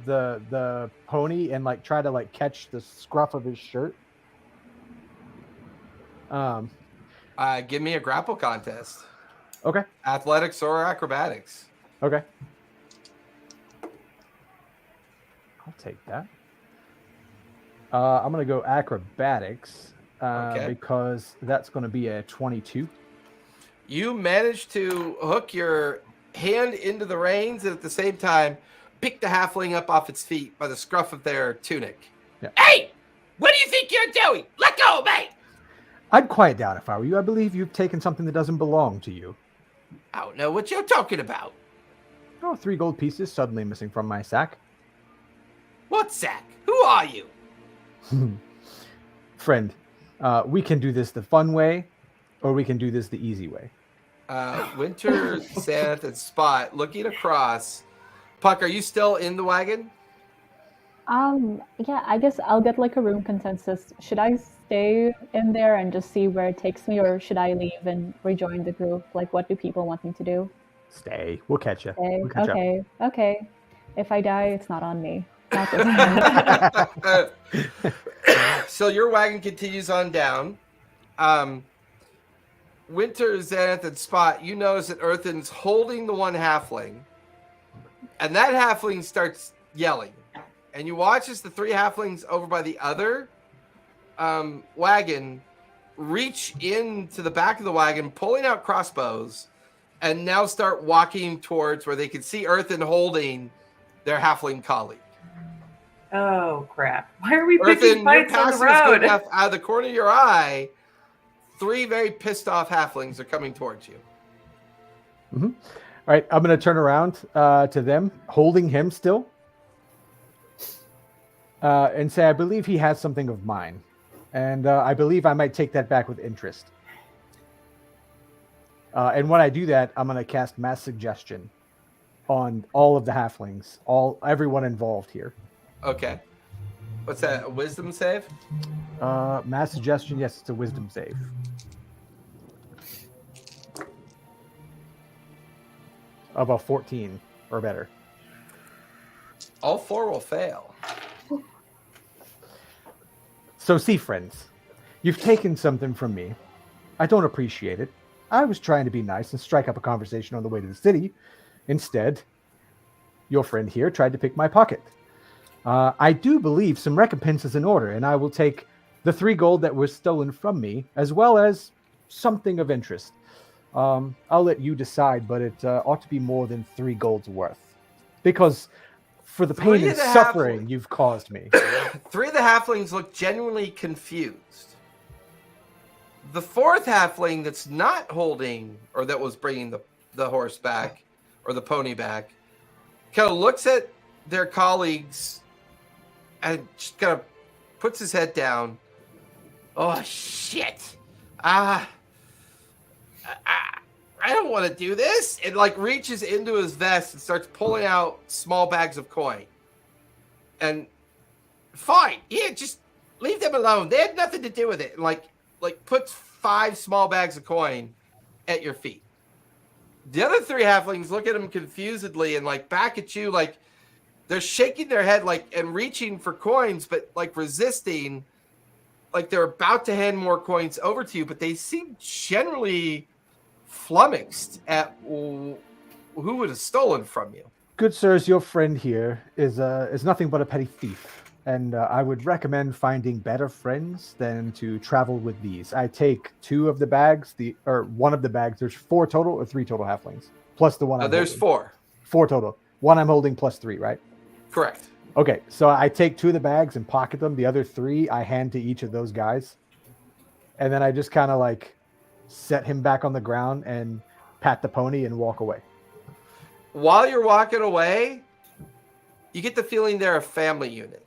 the pony and like try to like catch the scruff of his shirt. Give me a grapple contest. Okay. Athletics or acrobatics. Okay. I'll take that. I'm gonna go acrobatics because that's gonna be a 22. You managed to hook your hand into the reins and at the same time pick the halfling up off its feet by the scruff of their tunic. Yeah. Hey! What do you think you're doing? Let go, mate! I'd quiet down if I were you. I believe you've taken something that doesn't belong to you. I don't know what you're talking about. Oh, 3 gold pieces suddenly missing from my sack. What sack? Who are you? Friend, we can do this the fun way, or we can do this the easy way. Winter, Seth, and Spot looking across. Puck, are you still in the wagon? Yeah, I guess I'll get like a room consensus. Should I stay in there and just see where it takes me, or should I leave and rejoin the group? Like, what do people want me to do? Stay. We'll catch you. Stay. We'll catch up. Okay. If I die, it's not on me. Not this time. So your wagon continues on down. Winter, Xanath, and Spot, you notice that Earthen's holding the one halfling, and that halfling starts yelling. And you watch as the 3 halflings over by the other wagon reach into the back of the wagon, pulling out crossbows, and now start walking towards where they can see Earthen holding their halfling colleague. Oh, crap. Why are we picking Earthen, fights your on the passive is good road? enough. Out of the corner of your eye, 3 very pissed off halflings are coming towards you. Mm-hmm. All right, I'm going to turn around to them, holding him still, and say, I believe he has something of mine. And I believe I might take that back with interest. And when I do that, I'm going to cast Mass Suggestion on all of the halflings, everyone involved here. Okay. What's that, a wisdom save? Mass Suggestion, yes, it's a wisdom save. Of a 14 or better. All 4 will fail. So, see, friends, you've taken something from me. I don't appreciate it. I was trying to be nice and strike up a conversation on the way to the city. Instead, your friend here tried to pick my pocket. I do believe some recompense is in order, and I will take the 3 gold that was stolen from me, as well as something of interest. I'll let you decide, but it ought to be more than 3 gold's worth. Because for the pain and suffering you've caused me. 3 of the halflings look genuinely confused. The 4th halfling that's not holding, or that was bringing the horse back, or the pony back, kind of looks at their colleagues and just kind of puts his head down. Oh, shit. I don't want to do this. And like reaches into his vest and starts pulling out small bags of coin. And fine, yeah, just leave them alone. They had nothing to do with it. And like puts 5 small bags of coin at your feet. The other 3 halflings look at him confusedly and like back at you, like they're shaking their head like and reaching for coins, but like resisting, like they're about to hand more coins over to you, but they seem generally flummoxed at who would have stolen from you. Good sirs, your friend here is nothing but a petty thief, and I would recommend finding better friends than to travel with these. I take 2 of the bags, one of the bags. There's 4 total or 3 total halflings plus the one. There's holding. 4. 4 total. One I'm holding plus 3, right? Correct. Okay, so I take 2 of the bags and pocket them. The other 3 I hand to each of those guys, and then I just kind of like set him back on the ground and pat the pony and walk away. While you're walking away, you get the feeling they're a family unit.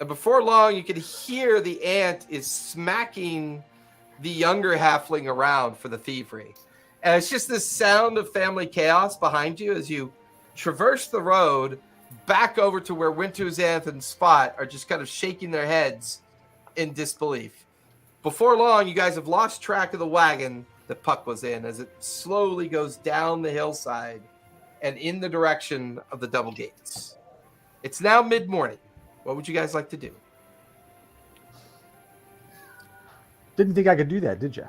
And before long, you can hear the aunt is smacking the younger halfling around for the thievery. And it's just this sound of family chaos behind you as you traverse the road back over to where Winter's Xanath and Spot are just kind of shaking their heads in disbelief. Before long, you guys have lost track of the wagon that Puck was in as it slowly goes down the hillside and in the direction of the double gates. It's now mid-morning. What would you guys like to do? Didn't think I could do that, did you?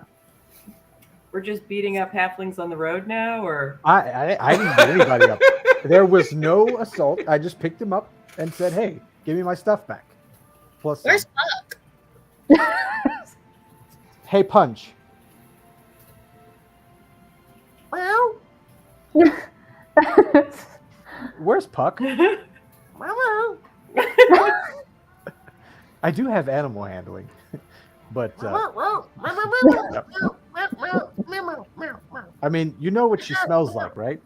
We're just beating up halflings on the road now, or I didn't beat anybody up. There was no assault. I just picked him up and said, "Hey, give me my stuff back." Plus, Where's Puck? Hey, Punch. Where's Puck? I do have animal handling, but I mean, you know what she smells like, right?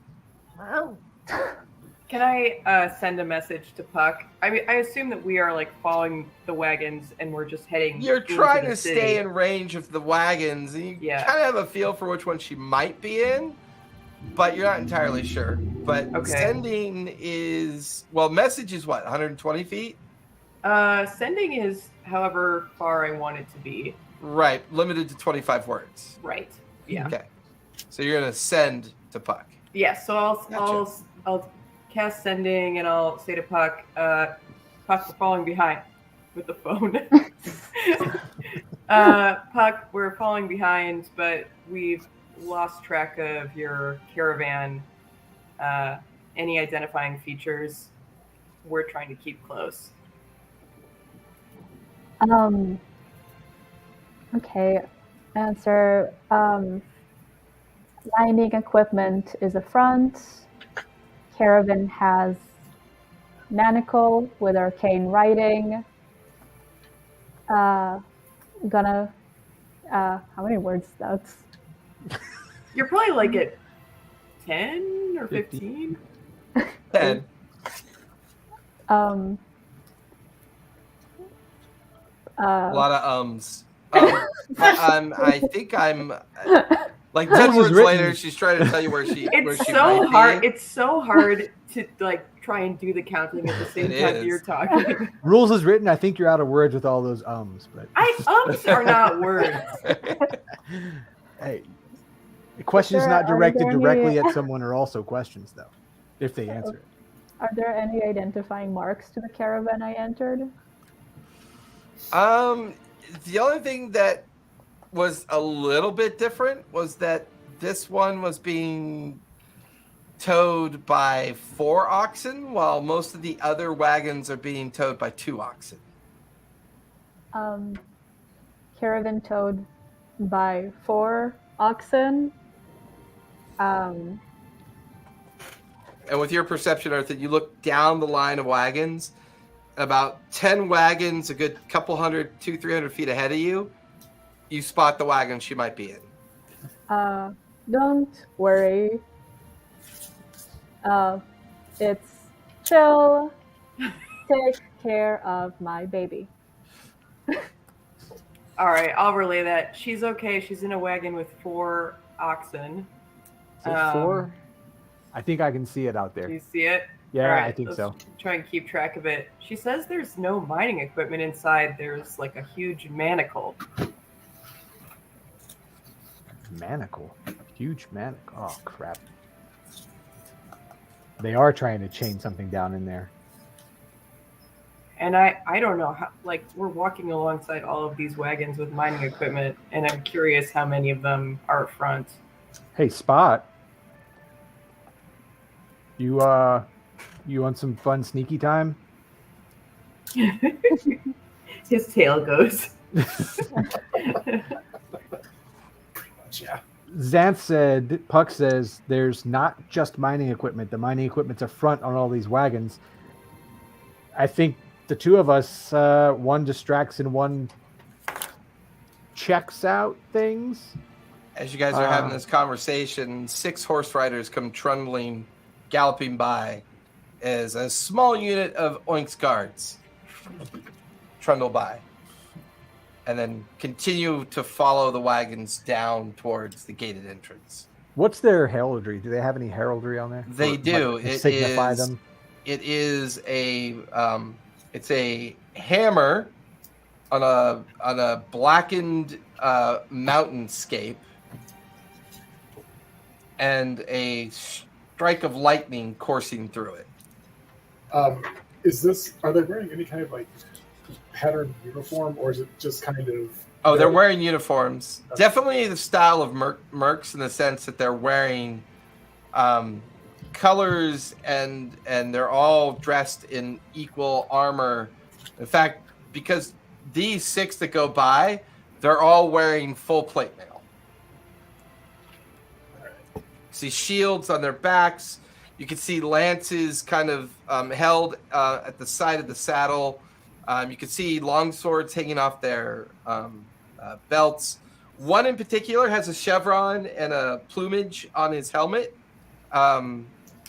can I send a message to Puck? I mean, I assume that we are like following the wagons and we're just heading. You're into trying the to city. stay in range of the wagons, and you kind of have a feel for which one she might be in. but you're not entirely sure. But Okay. sending is, well, message is what, 120 feet? Sending is however far I want it to be. Right, limited to 25 words. Right. Yeah. Okay. So you're gonna send to Puck. Yeah. So I'll cast sending, and I'll say to Puck, Puck, we're falling behind with the phone. Puck, we're falling behind, but we've lost track of your caravan. Any identifying features? We're trying to keep close. Okay. Answer. Mining equipment is a front. Caravan has manacle with arcane writing. How many words that's? You're probably like at 10 or 15. 10. A lot of ums. I think I'm like 10 words later. She's trying to tell you where she. It's where she so might hard. Be. It's so hard to like try and do the counting at the same time that you're talking. Rules is written. I think you're out of words with all those ums, but Ums are not words. Hey, the questions not directed directly at someone are also questions, though, if they answer it. Are there any identifying marks to the caravan I entered? The only thing that was a little bit different was that this one was being towed by 4 oxen, while most of the other wagons are being towed by 2 oxen. Caravan towed by 4 oxen. And with your perception, Earth, you look down the line of wagons, about 10 wagons, a good couple hundred, 200-300 feet ahead of you, you spot the wagon she might be in. Don't worry. It's chill. Take care of my baby. All right, I'll relay that. She's okay. She's in a wagon with 4 oxen. Is it 4? I think I can see it out Do there. you see it? Yeah, All right, I think let's so. try and keep track of it. She says there's no mining equipment inside. There's like a huge manacle. Manacle. Huge manacle. Oh, crap. They are trying to chain something down in there. And I don't know how, like, we're walking alongside all of these wagons with mining equipment, and I'm curious how many of them are front. Hey, Spot. You want some fun sneaky time? His tail goes. Yeah. Xanth said, Puck says, there's not just mining equipment. The mining equipment's a front on all these wagons. I think the two of us, one distracts and one checks out things. As you guys are having this conversation, 6 horse riders come trundling, galloping by as a small unit of Oink's guards trundle by and then continue to follow the wagons down towards the gated entrance. What's their heraldry? Do they have any heraldry on there? They do. To signify them? It is a it's a hammer on a blackened mountainscape and a strike of lightning coursing through it. Are they wearing any kind of like patterned uniform, or is it just kind of? Oh, they're wearing uniforms. Definitely the style of mercs in the sense that they're wearing colors and they're all dressed in equal armor. In fact, because these 6 that go by, they're all wearing full plate mail. See shields on their backs. You can see lances kind of held at the side of the saddle. You can see long swords hanging off their belts. One in particular has a chevron and a plumage on his helmet.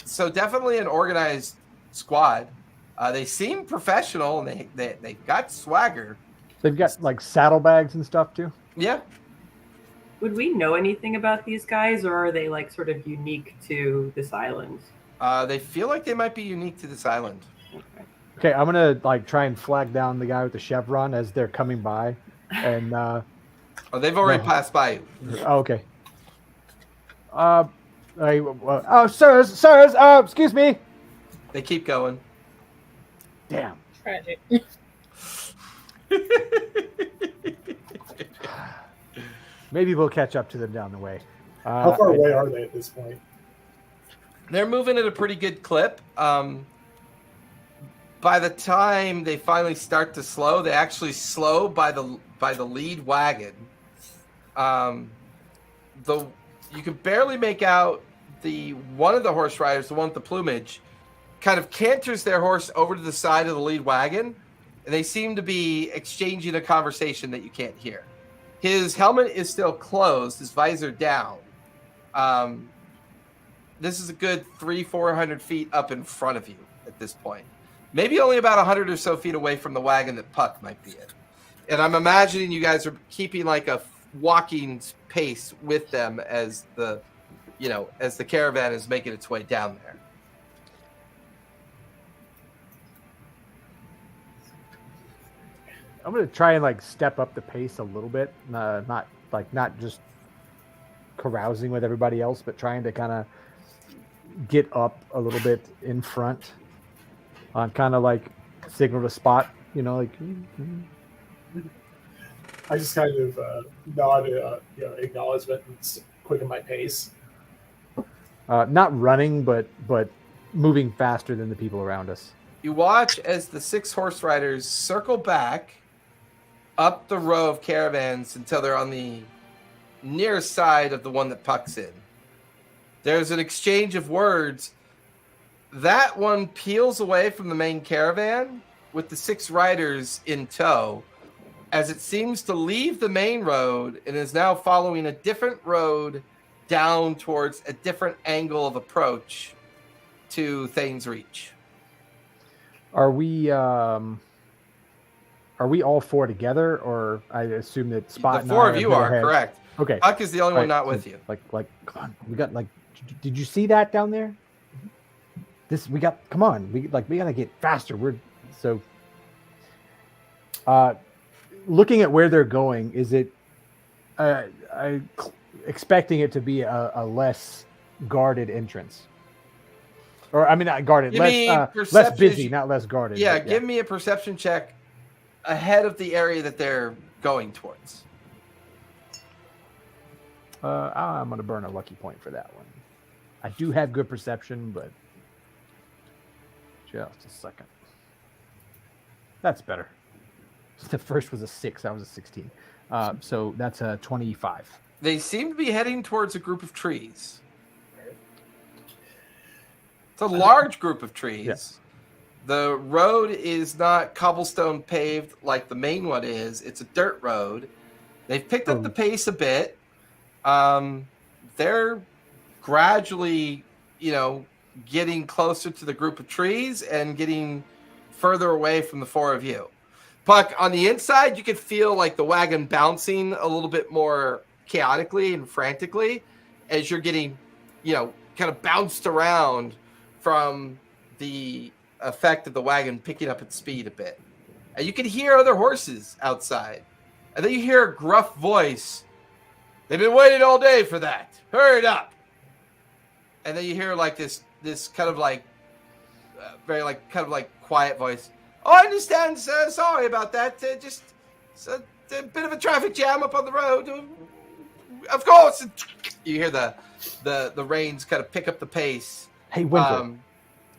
So definitely an organized squad. They seem professional and they got swagger. They've got like saddlebags and stuff too. Yeah. Would we know anything about these guys, or are they like sort of unique to this island? They feel like they might be unique to this island. Okay, I'm gonna like try and flag down the guy with the chevron as they're coming by, and Oh, they've already passed by you. oh, okay. Sirs, excuse me. They keep going. Damn. Tragic. Maybe we'll catch up to them down the way. How far away are they at this point? They're moving at a pretty good clip. By the time they finally start to slow, they actually slow by the lead wagon. You could barely make out one of the horse riders, the one with the plumage, kind of canters their horse over to the side of the lead wagon, and they seem to be exchanging a conversation that you can't hear. His helmet is still closed, his visor down. This is a good 300-400 feet up in front of you at this point. Maybe only about 100 or so feet away from the wagon that Puck might be in. And I'm imagining you guys are keeping like a walking pace with them as the caravan is making its way down there. I'm gonna try and like step up the pace a little bit, not just carousing with everybody else, but trying to kind of get up a little bit in front, on kind of like signal to spot, like. I just kind of nod, acknowledgement and quicken my pace. Not running, but moving faster than the people around us. You watch as the 6 horse riders circle back up the row of caravans until they're on the near side of the one that Puck's in. There's an exchange of words. That one peels away from the main caravan with the 6 riders in tow as it seems to leave the main road and is now following a different road down towards a different angle of approach to Thane's Reach. Are we all 4 together, or I assume that Spot The 4 of you are ahead? correct. Okay. Puck is the only one not with you. Like, come on, we got did you see that down there? Come on, we gotta get faster. Looking at where they're going, is it? Expecting it to be a less guarded entrance, or I mean, not guarded, less busy, not less guarded. Yeah, give me a perception check ahead of the area that they're going towards. I'm gonna burn a lucky point for that one. I do have good perception, but just a second. That's better. The first was a 6. That was a 16. So that's a 25. They seem to be heading towards a group of trees. It's a large group of trees. Yeah. The road is not cobblestone paved like the main one is. It's a dirt road. They've picked up the pace a bit. They're gradually, getting closer to the group of trees and getting further away from the 4 of you. Puck, on the inside, you could feel like the wagon bouncing a little bit more chaotically and frantically as you're getting, kind of bounced around from the effect of the wagon picking up its speed a bit. And you can hear other horses outside. And then you hear a gruff voice. They've been waiting all day for that. Hurry it up. And then you hear like this kind of like very like kind of like quiet voice. Oh, I understand, sir. Sorry about that. Just a bit of a traffic jam up on the road. Of course. You hear the reins kind of pick up the pace. Hey, Winter.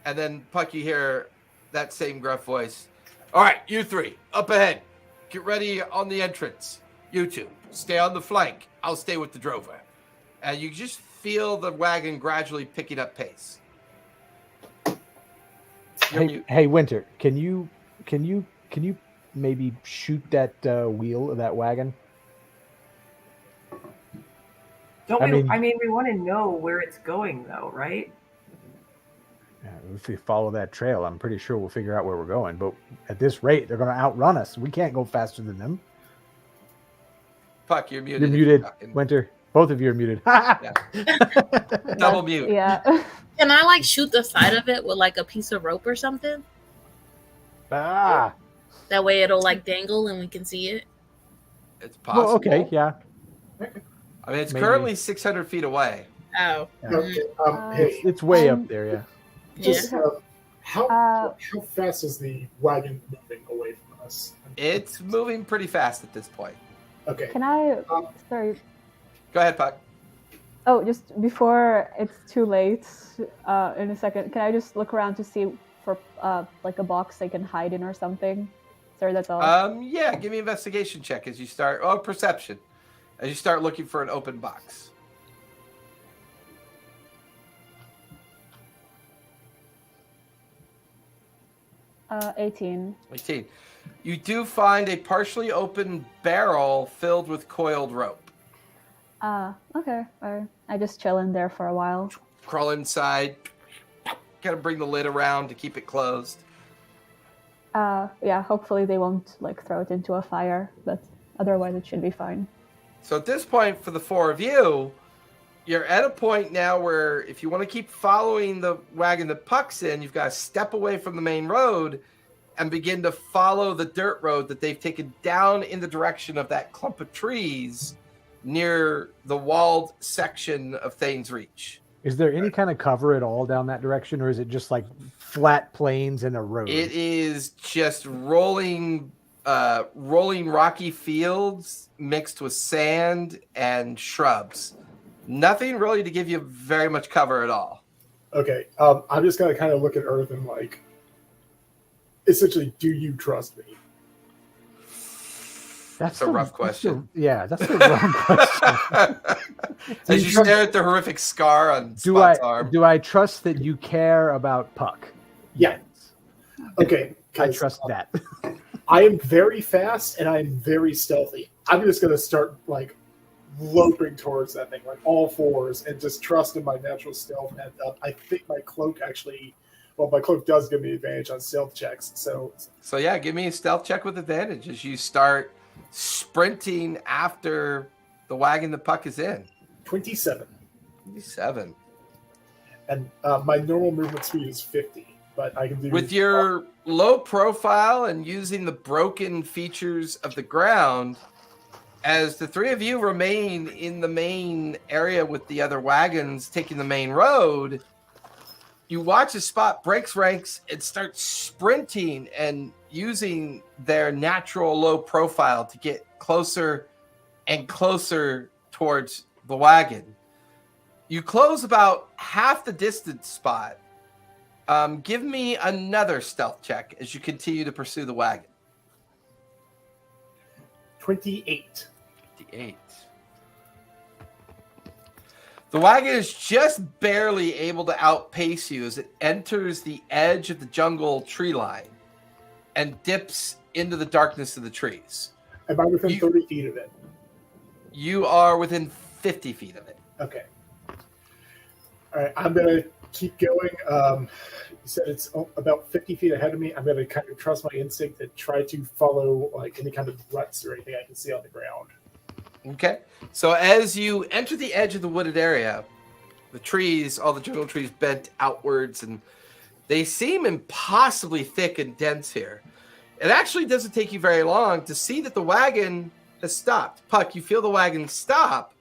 And then, Puck, you hear that same gruff voice. All right, you 3, up ahead. Get ready on the entrance. You 2, stay on the flank. I'll stay with the drover. And you just feel the wagon gradually picking up pace. Hey, Winter, can you maybe shoot that wheel of that wagon? I mean, we want to know where it's going, though, right? Yeah, if we follow that trail, I'm pretty sure we'll figure out where we're going. But at this rate, they're going to outrun us. We can't go faster than them. Puck, you're muted. You're if muted, talking. Winter. Both of you are muted. Double mute. Yeah. Can I like shoot the side of it with like a piece of rope or something? Ah. That way it'll like dangle and we can see it. It's possible. Well, okay, yeah. I mean, it's Maybe. currently 600 feet away. Oh. Okay, Hey, It's way up there, yeah. just how Uh, fast is the wagon moving away from us? It's moving pretty fast at this point. Okay. can I? Sorry. Go ahead, Puck. Oh, just before it's too late. In a second, can I just look around to see for like a box I can hide in or something? Sorry, that's all. Yeah, give me an investigation check as you start. Oh, perception. As you start looking for an open box. 18. 18. You do find a partially open barrel filled with coiled rope. Okay. I just chill in there for a while. Crawl inside. Gotta bring the lid around to keep it closed. Yeah, hopefully they won't like throw it into a fire, but otherwise it should be fine. So at this point, for the four of you, you're at a point now where if you want to keep following the wagon that Puck's in, you've got to step away from the main road and begin to follow the dirt road that they've taken down in the direction of that clump of trees near the walled section of Thane's Reach. Is there any kind of cover at all down that direction, or is it just like flat plains and a road? It is just rolling rocky fields mixed with sand and shrubs. Nothing really to give you very much cover at all. Okay. I'm just gonna kind of look at Earth and like, essentially, do you trust me? That's a rough question. That's a wrong question. As you stare at the horrific scar on Spot's arm. Do I trust that you care about Puck? Yeah. Okay. I trust that. I am very fast and I'm very stealthy. I'm just gonna start like loping towards that thing, like all fours, and just trust in my natural stealth. And I think my cloak my cloak does give me advantage on stealth checks. So yeah, give me a stealth check with advantage as you start sprinting after the wagon the Puck is in. 27. 27. And my normal movement speed is 50, but I can do with your low profile and using the broken features of the ground. As the three of you remain in the main area with the other wagons taking the main road, you watch as Spot breaks ranks and starts sprinting and using their natural low profile to get closer and closer towards the wagon. You close about half the distance, Spot. Give me another stealth check as you continue to pursue the wagon. 28. 58. The wagon is just barely able to outpace you as it enters the edge of the jungle tree line and dips into the darkness of the trees. Am I within 30 feet of it? You are within 50 feet of it. Okay. All right, I'm going to keep going. You said it's about 50 feet ahead of me. I'm going to kind of trust my instinct and try to follow like any kind of ruts or anything I can see on the ground. Okay. So as you enter the edge of the wooded area, the trees, all the jungle trees bent outwards, and they seem impossibly thick and dense here. It actually doesn't take you very long to see that the wagon has stopped. Puck, you feel the wagon stop,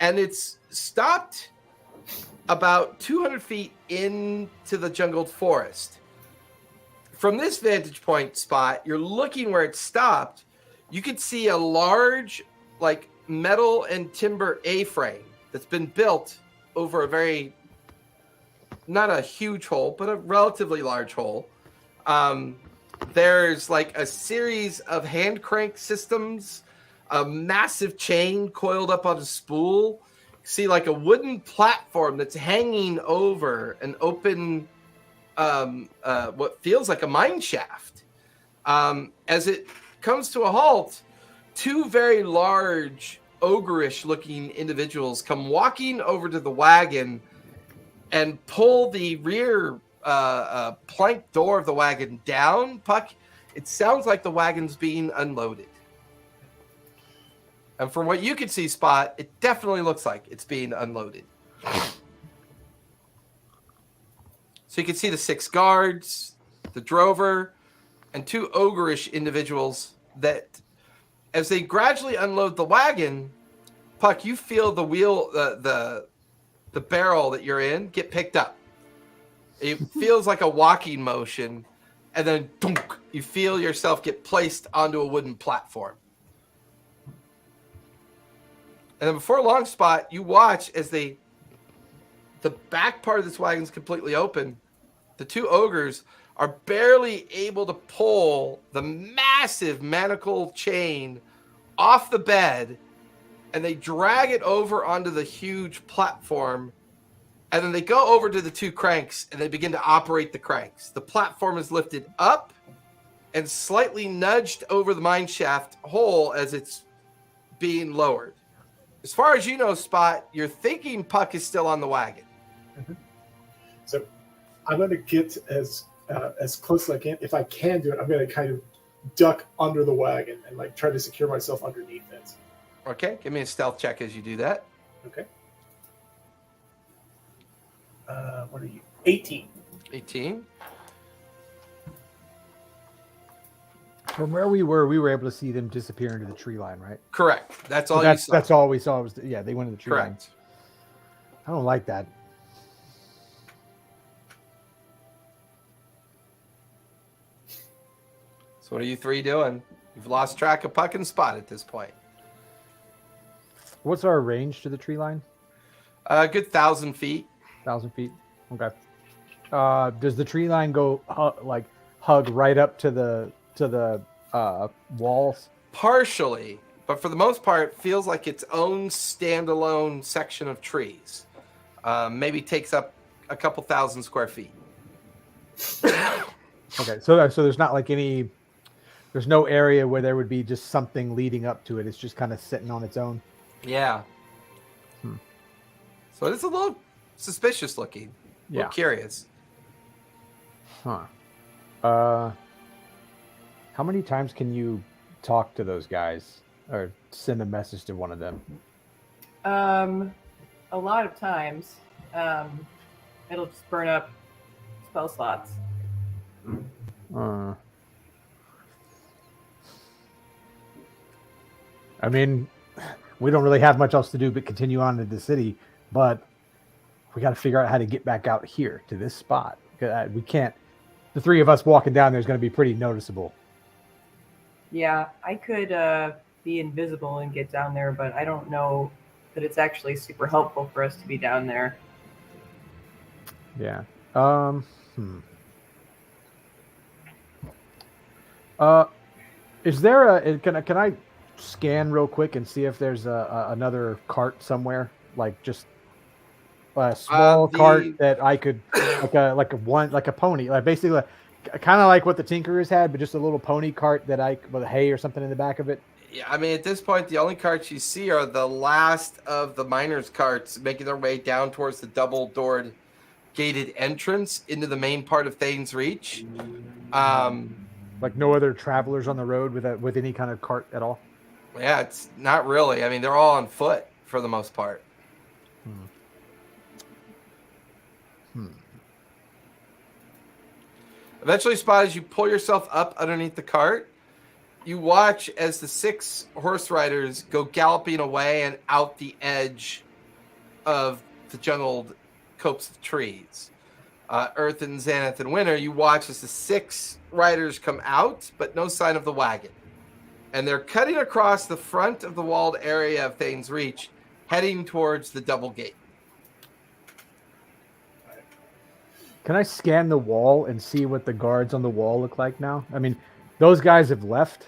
and it's stopped about 200 feet into the jungled forest. From this vantage point, Spot, you're looking where it stopped. You can see a large, like, metal and timber A-frame that's been built over a very, not a huge hole, but a relatively large hole. There's like a series of hand crank systems, a massive chain coiled up on a spool. See like a wooden platform that's hanging over an open, what feels like a mine shaft. As it comes to a halt, two very large, ogreish-looking individuals come walking over to the wagon and pull the rear plank door of the wagon down. Puck, it sounds like the wagon's being unloaded. And from what you can see, Spot, it definitely looks like it's being unloaded. So you can see the 6 guards, the drover, and 2 ogreish individuals that, as they gradually unload the wagon, Puck, you feel the wheel, the barrel that you're in get picked up. It feels like a walking motion, and then dunk, you feel yourself get placed onto a wooden platform. And then before long, Spot, you watch as the back part of this wagon is completely open. The 2 ogres are barely able to pull the massive manacle chain off the bed, and they drag it over onto the huge platform. And then they go over to the 2 cranks, and they begin to operate the cranks. The platform is lifted up and slightly nudged over the mine shaft hole as it's being lowered. As far as you know, Spot, you're thinking Puck is still on the wagon. Mm-hmm. So I'm going to get as close as I can. If I can do it, I'm going to kind of duck under the wagon and like try to secure myself underneath it. Okay, give me a stealth check as you do that. Okay. What are you? 18. 18. From where we were able to see them disappear into the tree line, right? Correct. That's all So you saw. that's all we saw was they went into the tree line. Correct. I don't like that. So what are you 3 doing? You've lost track of Puck and Spot at this point. What's our range to the tree line? A good 1,000 feet. 1,000 feet. Okay. Does the tree line go hug right up to the walls? Partially, but for the most part, feels like its own standalone section of trees. Maybe takes up a couple thousand square feet. Okay, so there's not like there's no area where there would be just something leading up to it. It's just kind of sitting on its own. Yeah. So it's a little suspicious looking. A little curious. Huh. How many times can you talk to those guys or send a message to one of them? A lot of times. It'll just burn up spell slots. I mean, we don't really have much else to do but continue on to the city, but we got to figure out how to get back out here to this spot. We can't. The 3 of us walking down there is going to be pretty noticeable. Yeah, I could be invisible and get down there, but I don't know that it's actually super helpful for us to be down there. Yeah. Is there can I scan real quick and see if there's another cart somewhere, like just a small cart that I could like a pony, like basically kind of like what the Tinkerers had, but just a little pony cart with hay or something in the back of it. Yeah, I mean, at this point, the only carts you see are the last of the miners' carts making their way down towards the double-doored gated entrance into the main part of Thane's Reach. Like no other travelers on the road with any kind of cart at all? Yeah, it's not really. I mean, they're all on foot for the most part. Eventually, Spot, as you pull yourself up underneath the cart, you watch as the 6 horse riders go galloping away and out the edge of the jungled copse of trees. Earth and Xanath and Winter, you watch as the 6 riders come out, but no sign of the wagon. And they're cutting across the front of the walled area of Thane's Reach, heading towards the double gate. Can I scan the wall and see what the guards on the wall look like now? I mean, those guys have left.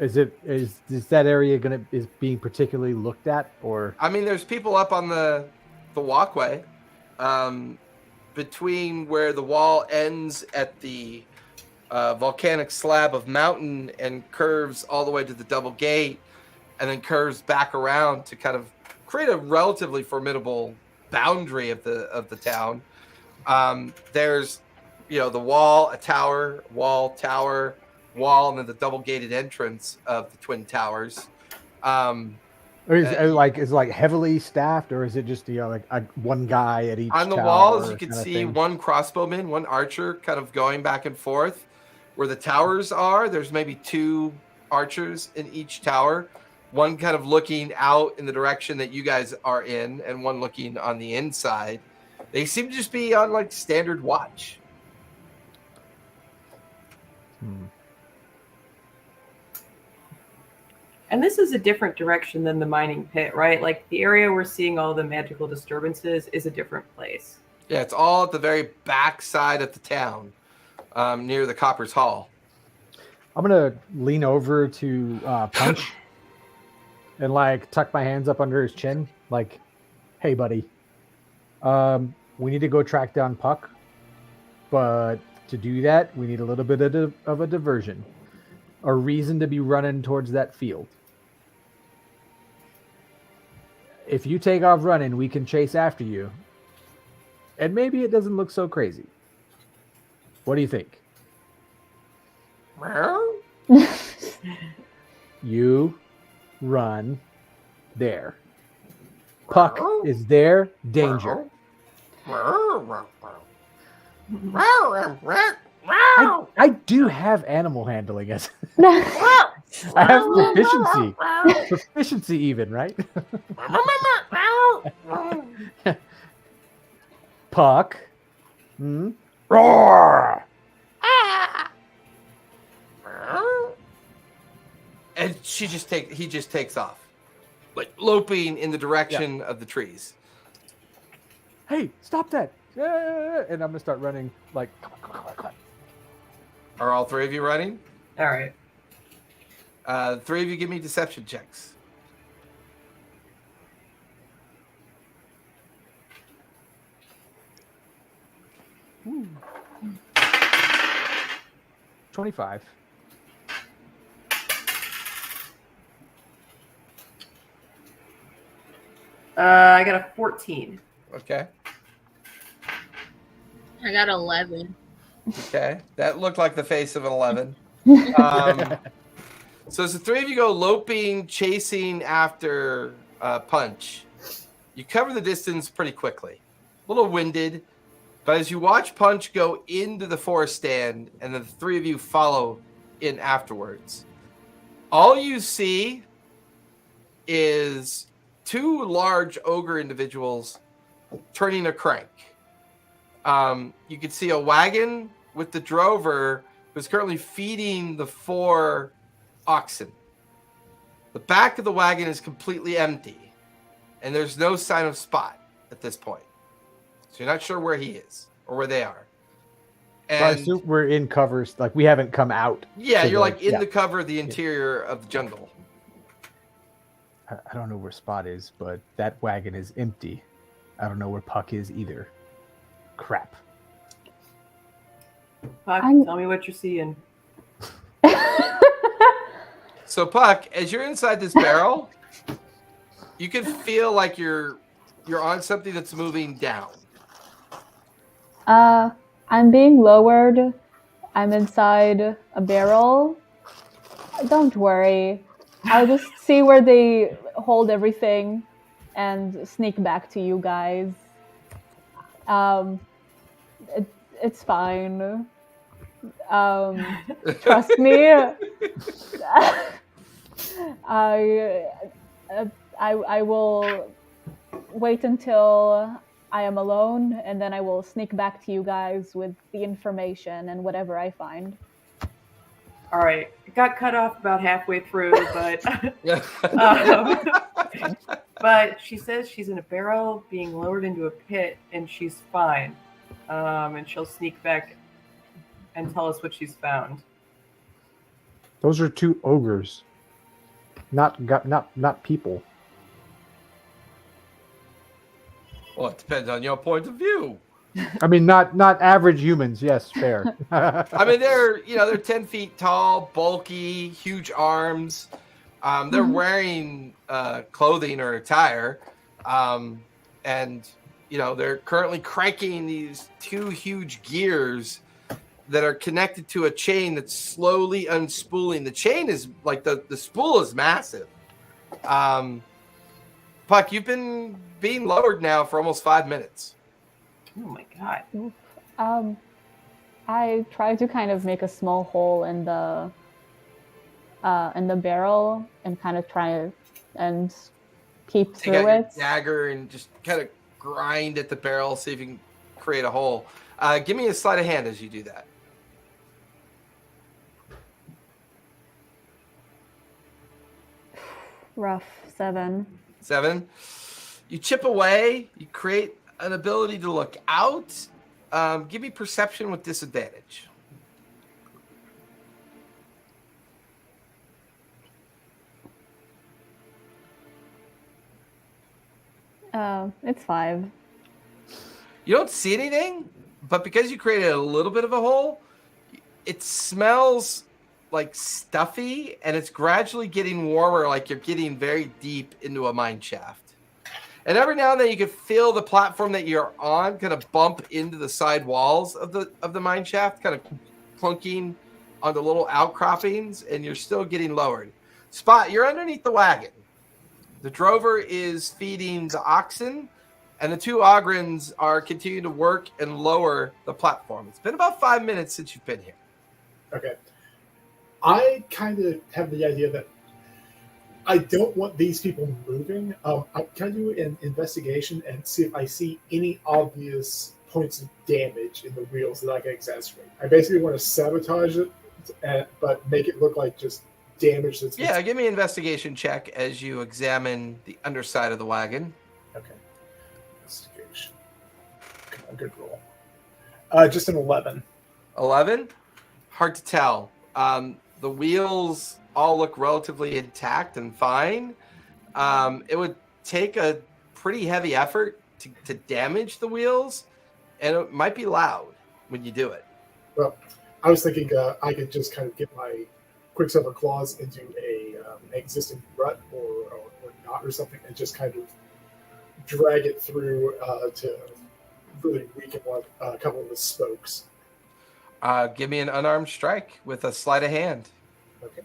Is that area is being particularly looked at, or? I mean, there's people up on the walkway, between where the wall ends at the volcanic slab of mountain and curves all the way to the double gate, and then curves back around to kind of create a relatively formidable boundary of the town. There's, the wall, a tower, wall, tower, wall, and then the double gated entrance of the twin towers. Or is it like heavily staffed, or is it just like one guy at each on the tower walls? You can kind of see thing? one crossbowman, one archer, kind of going back and forth. Where the towers are, there's maybe 2 archers in each tower. One kind of looking out in the direction that you guys are in, and one looking on the inside. They seem to just be on like standard watch. And this is a different direction than the mining pit, right? Like the area we're seeing all the magical disturbances is a different place. Yeah, it's all at the very back side of the town, near the Copper's Hall. I'm gonna lean over to Punch and like tuck my hands up under his chin, like, "Hey, buddy, we need to go track down Puck, but to do that, we need a little bit of a diversion, a reason to be running towards that field. If you take off running, we can chase after you, and maybe it doesn't look so crazy. What do you think?" You run there. Puck is there. Danger. I do have animal handling. As I have proficiency even, right? Puck. Roar. And he just takes off, like loping in the direction of the trees. Hey, stop that! And I'm gonna start running like. Are all 3 of you running? All right. 3 of you give me deception checks. Ooh. 25. I got a 14. Okay. I got 11. Okay. That looked like the face of an 11. So as the 3 of you go loping, chasing after Punch, you cover the distance pretty quickly. A little winded, but as you watch Punch go into the forest stand and the 3 of you follow in afterwards, all you see is 2 large ogre individuals turning a crank. You can see a wagon with the drover who's currently feeding the 4 oxen. The back of the wagon is completely empty, and there's no sign of Spot at this point. So you're not sure where he is or where they are. And so I assume we're in covers, like we haven't come out. Yeah, you're like in the cover of the interior of the jungle. I don't know where Spot is, but that wagon is empty. I don't know where Puck is either. Crap. Puck, tell me what you're seeing. So Puck, as you're inside this barrel, you can feel like you're on something that's moving down. I'm being lowered. I'm inside a barrel. Don't worry. I'll just see where they hold everything and sneak back to you guys. It's fine. Trust me. I will wait until I am alone, and then I will sneak back to you guys with the information and whatever I find. All right. It got cut off about halfway through, but but she says she's in a barrel being lowered into a pit, and she's fine. And she'll sneak back and tell us what she's found. Those are 2 ogres, not people. Well, it depends on your point of view. I mean, not average humans. Yes, fair. I mean, they're 10 feet tall, bulky, huge arms. They're wearing clothing or attire, and they're currently cranking these 2 huge gears that are connected to a chain that's slowly unspooling. The chain is like the spool is massive, Puck, you've been being lowered now for almost 5 minutes. Oh my god. I try to kind of make a small hole in the barrel and kind of try and peep Take out through your it. dagger and just kind of grind at the barrel, see if you can create a hole. Give me a sleight of hand as you do that. Rough 7. 7. You chip away. You create an ability to look out. Give me perception with disadvantage. It's 5. You don't see anything, but because you created a little bit of a hole, it smells like stuffy, and it's gradually getting warmer, like you're getting very deep into a mine shaft. And every now and then you can feel the platform that you're on kind of bump into the side walls of the mine shaft, kind of clunking onto little outcroppings, and you're still getting lowered. Spot, you're underneath the wagon. The drover is feeding the oxen, and the 2 ogrins are continuing to work and lower the platform. It's been about 5 minutes since you've been here. Okay. I kind of have the idea that I don't want these people moving. I'm going to do an investigation and see if I see any obvious points of damage in the wheels that I can exacerbate. I basically want to sabotage it, but make it look like just damage that's... Yeah, give me an investigation check as you examine the underside of the wagon. Okay. Investigation. Come on, good roll. Just an 11. 11? Hard to tell. The wheels all look relatively intact and fine. It would take a pretty heavy effort to damage the wheels, and it might be loud when you do it. Well, I was thinking I could just kind of get my Quicksilver claws into an existing rut or knot or something and just kind of drag it through to really weaken a couple of the spokes. Give me an unarmed strike with a sleight of hand. Okay.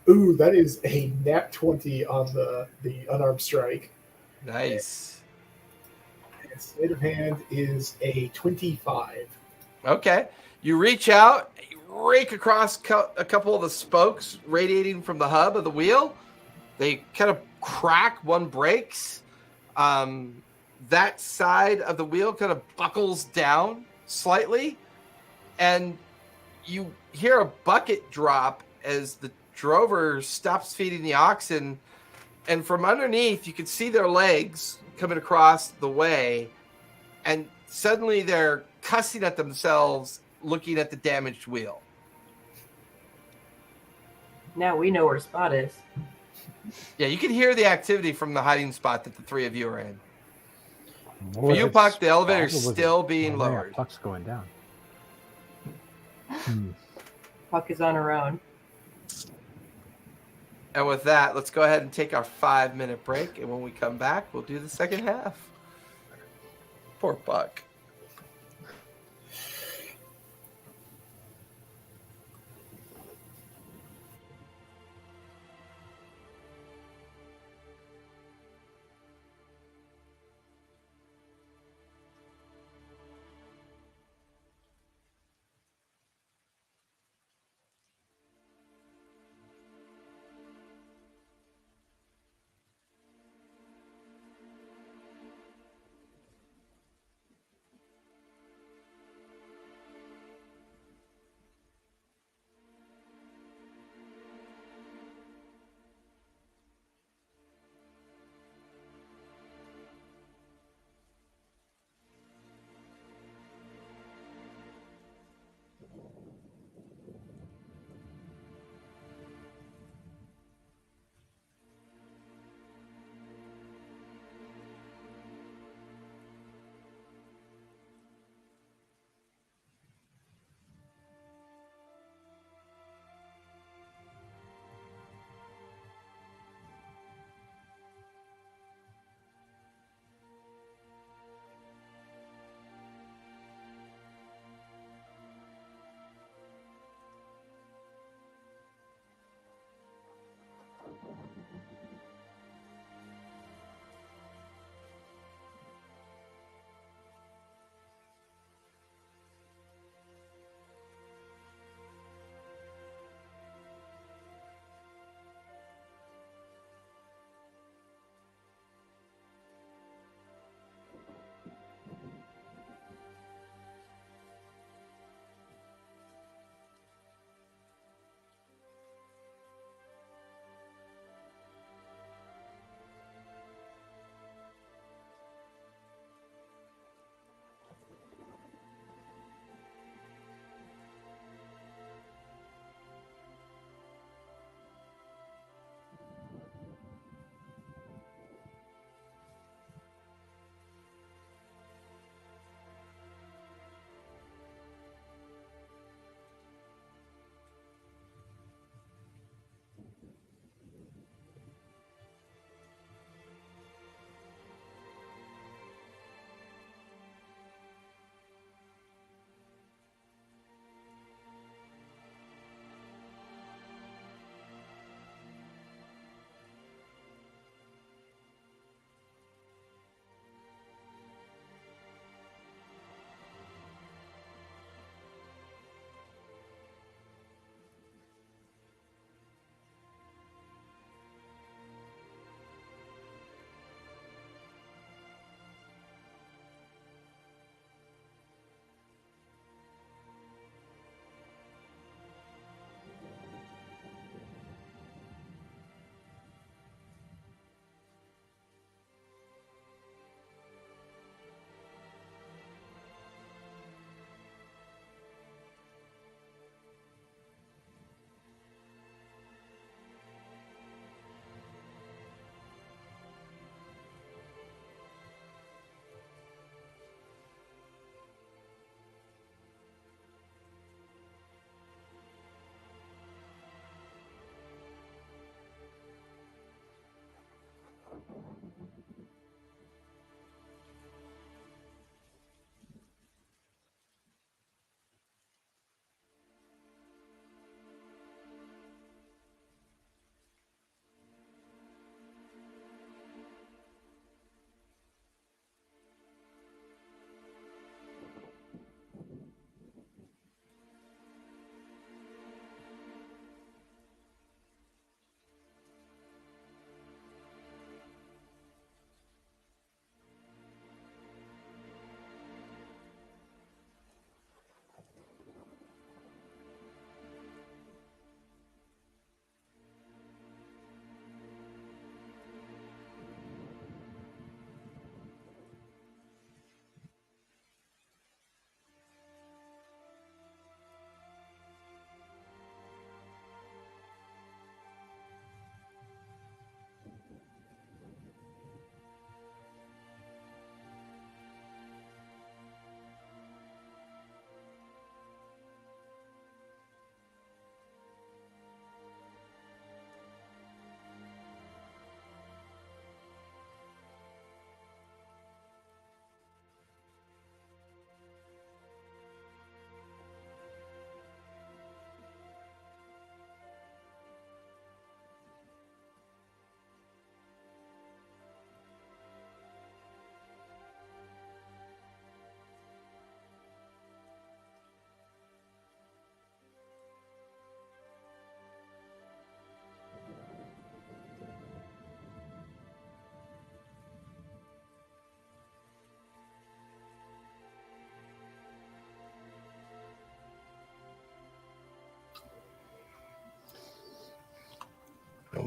Ooh, that is a nat 20 on the unarmed strike. Nice. And sleight of hand is a 25. Okay. You reach out, you rake across a couple of the spokes radiating from the hub of the wheel. They kind of crack, one breaks. That side of the wheel kind of buckles down slightly, and you hear a bucket drop as the drover stops feeding the oxen, and from underneath you can see their legs coming across the way, and suddenly they're cussing at themselves looking at the damaged wheel. Now we know where Spot is. Yeah, you can hear the activity from the hiding spot that the 3 of you are in. Boy, For you, it's Puck, the elevator's possible still that- being oh, yeah, lowered. Puck's going down. Puck is on her own. And with that, let's go ahead and take our 5-minute break. And when we come back, we'll do the second half. Poor Puck.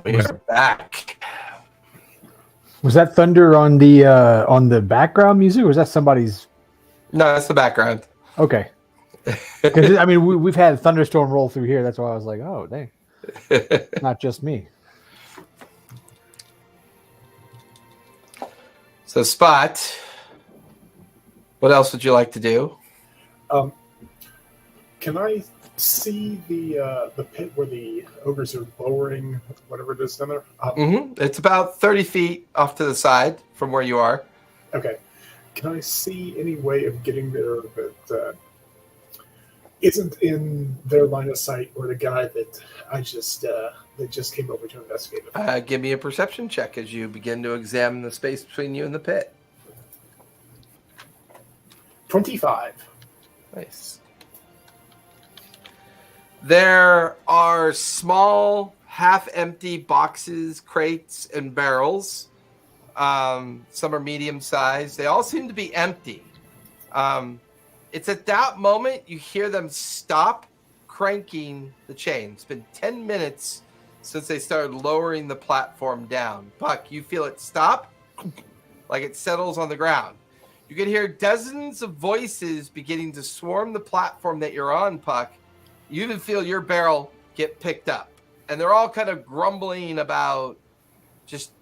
We are back. Was that thunder on the background music, or was that somebody's? No, that's the background. Okay. Because I mean, we've had a thunderstorm roll through here. That's why I was like, oh, dang, not just me. So, Spot, what else would you like to do? Can I see the pit where the ogres are lowering whatever it is down there? It's about 30 feet off to the side from where you are. Okay. Can I see any way of getting there that isn't in their line of sight, or the guy that just came over to investigate it? Give me a perception check as you begin to examine the space between you and the pit. 25. Nice. There are small, half-empty boxes, crates, and barrels. Some are medium-sized. They all seem to be empty. It's at that moment you hear them stop cranking the chain. It's been 10 minutes since they started lowering the platform down. Puck, you feel it stop, like it settles on the ground. You can hear dozens of voices beginning to swarm the platform that you're on, Puck. You even feel your barrel get picked up. And they're all kind of grumbling about just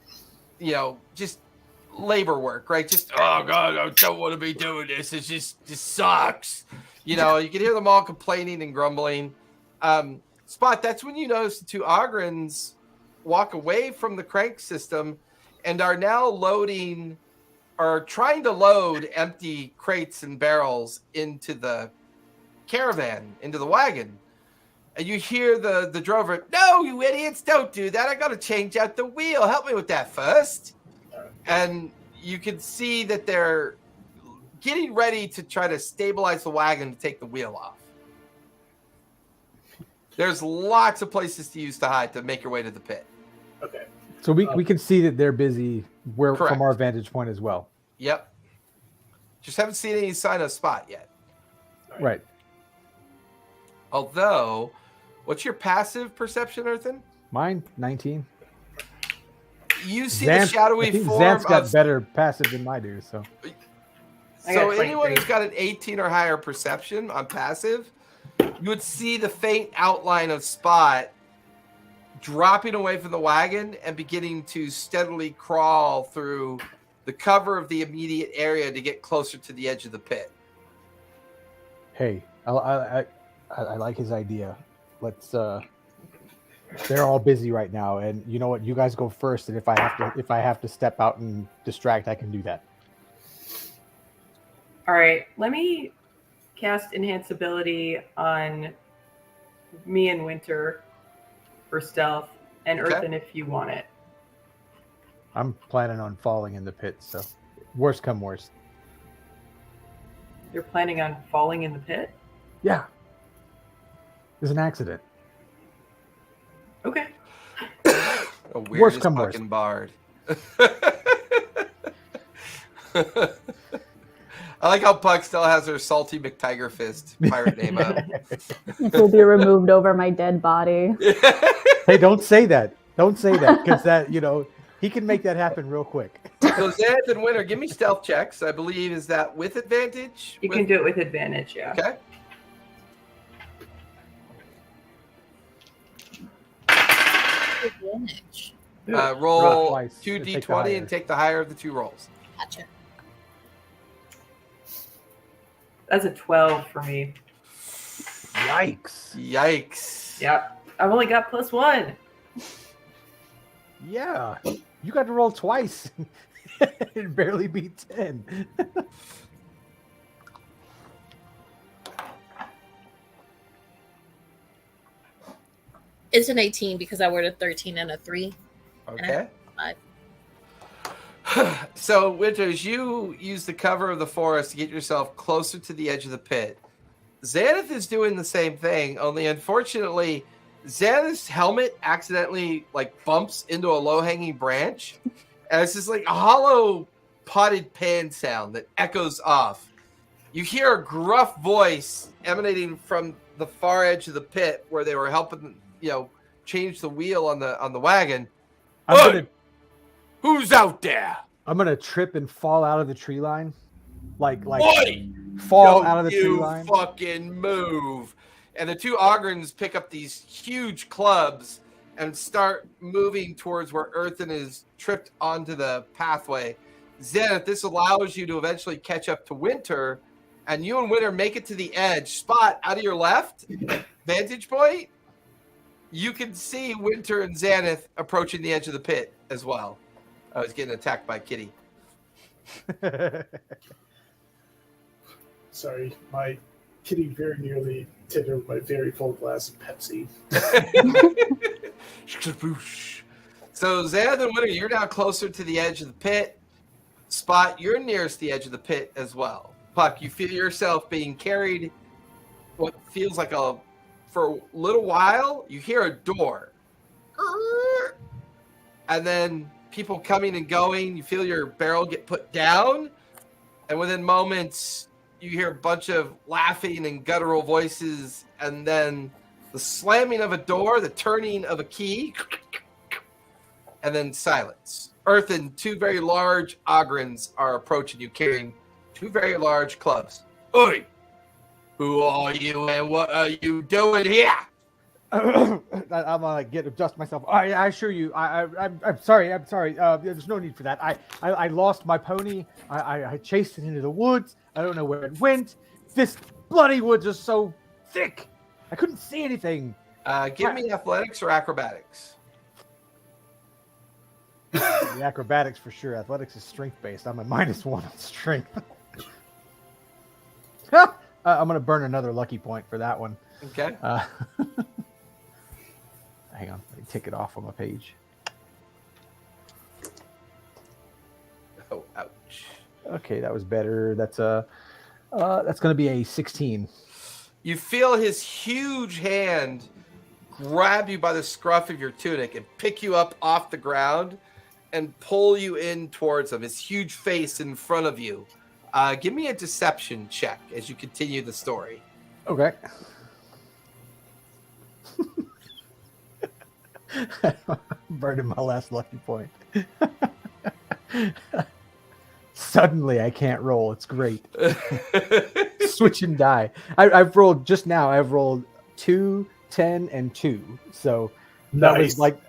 labor work, right? Just, oh, God, I don't want to be doing this. It just sucks. You can hear them all complaining and grumbling. Spot, that's when you notice the two Ogrins walk away from the crank system and are now loading or trying to load empty crates and barrels into the caravan, into the wagon. And you hear the drover, no, you idiots, don't do that. I got to change out the wheel. Help me with that first. And you can see that they're getting ready to try to stabilize the wagon to take the wheel off. There's lots of places to use to hide to make your way to the pit. Okay. So we can see that they're busy Correct. From our vantage point as well. Yep. Just haven't seen any sign of Spot yet. Right. Although, what's your passive perception, Earthen? Mine, 19. You see the shadowy form Xanth's got of... better passive than I do, so. So anyone who's got an 18 or higher perception on passive, you would see the faint outline of Spot dropping away from the wagon and beginning to steadily crawl through the cover of the immediate area to get closer to the edge of the pit. Hey, I like his idea. Let's they're all busy right now, and you know what? You guys go first, and if I have to step out and distract, I can do that. All right, let me cast Enhance Ability on me and Winter for stealth, and Earthen if you want it. I'm planning on falling in the pit, so worst come worst. You're planning on falling in the pit? Yeah. It's an accident. Okay. A weirdest fucking bard. I like how Puck still has her Salty McTigerfist pirate name up. It will be removed over my dead body. Hey, don't say that. Don't say that, because that, he can make that happen real quick. So Xanth and Winter, give me stealth checks. I believe, is that with advantage? You can do it with advantage, yeah. Okay. Advantage. Roll twice. 2d20 and take the higher of the two rolls. Gotcha. That's a 12 for me. Yikes. Yep. I've only got +1. Yeah. You got to roll twice and barely beat 10. It's an 18 because I rolled a 13 and a 3. Okay. And So, Winters, you use the cover of the forest to get yourself closer to the edge of the pit. Xanath is doing the same thing, only unfortunately, Xanath's helmet accidentally bumps into a low-hanging branch, and it's just like a hollow potted pan sound that echoes off. You hear a gruff voice emanating from the far edge of the pit where they were helping, change the wheel on the wagon. Who's out there? I'm gonna trip and fall out of the tree line, like Oi! fall out of the tree line. Fucking move! And the two Ogrins pick up these huge clubs and start moving towards where Earthen is tripped onto the pathway. Zenith, this allows you to eventually catch up to Winter, and you and Winter make it to the edge. Spot, out of your left vantage point, you can see Winter and Xanath approaching the edge of the pit as well. I was getting attacked by Kitty. Sorry, my kitty very nearly tipped over my very full glass of Pepsi. So Xanath and Winter, you're now closer to the edge of the pit. Spot, you're nearest the edge of the pit as well. Puck, you feel yourself being carried what feels like for a little while, you hear a door. And then people coming and going. You feel your barrel get put down. And within moments, you hear a bunch of laughing and guttural voices. And then the slamming of a door, the turning of a key. And then silence. Earthen, two very large Ogrins are approaching you carrying two very large clubs. Oi! Who are you and what are you doing here? I'm gonna adjust myself. I assure you, I'm sorry. There's no need for that. I lost my pony. I chased it into the woods. I don't know where it went. This bloody woods is so thick. I couldn't see anything. Give me athletics or acrobatics. The acrobatics for sure. Athletics is strength based. I'm a -1 on strength. I'm gonna burn another lucky point for that one. Okay. Hang on, let me take it off on my page. Oh, ouch. Okay, that was better. That's gonna be a 16. You feel his huge hand grab you by the scruff of your tunic and pick you up off the ground and pull you in towards him. His huge face in front of you. Give me a deception check as you continue the story. Okay. Burning my last lucky point. Suddenly I can't roll. It's great. Switching die. I've rolled just now. I've rolled 2, 10, and 2. So that was like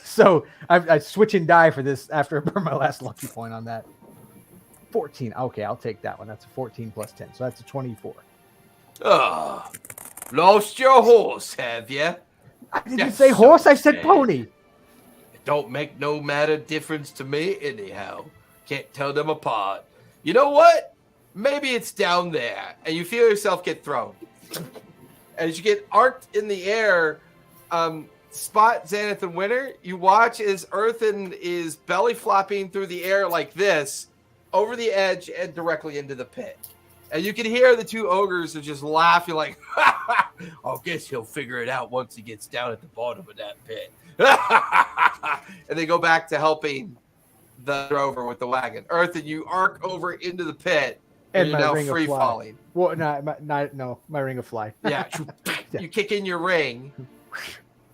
so. I switching die for this after I burn my last lucky point on that. 14. Okay, I'll take that one. That's a 14 plus 10. So that's a 24. Oh, lost your horse, have you? I didn't say horse. I said pony. It don't make no matter difference to me anyhow. Can't tell them apart. You know what? Maybe it's down there. And you feel yourself get thrown. As you get arced in the air, Spot, Xanath, and Winter, you watch as Earthen is belly flopping through the air like this, over the edge and directly into the pit. And you can hear the two ogres are just laughing like, I guess he'll figure it out once he gets down at the bottom of that pit. And they go back to helping the drover with the wagon. Earthen, you arc over into the pit, and you're now free falling. Well, no, my ring of fly. Yeah. You kick in your ring,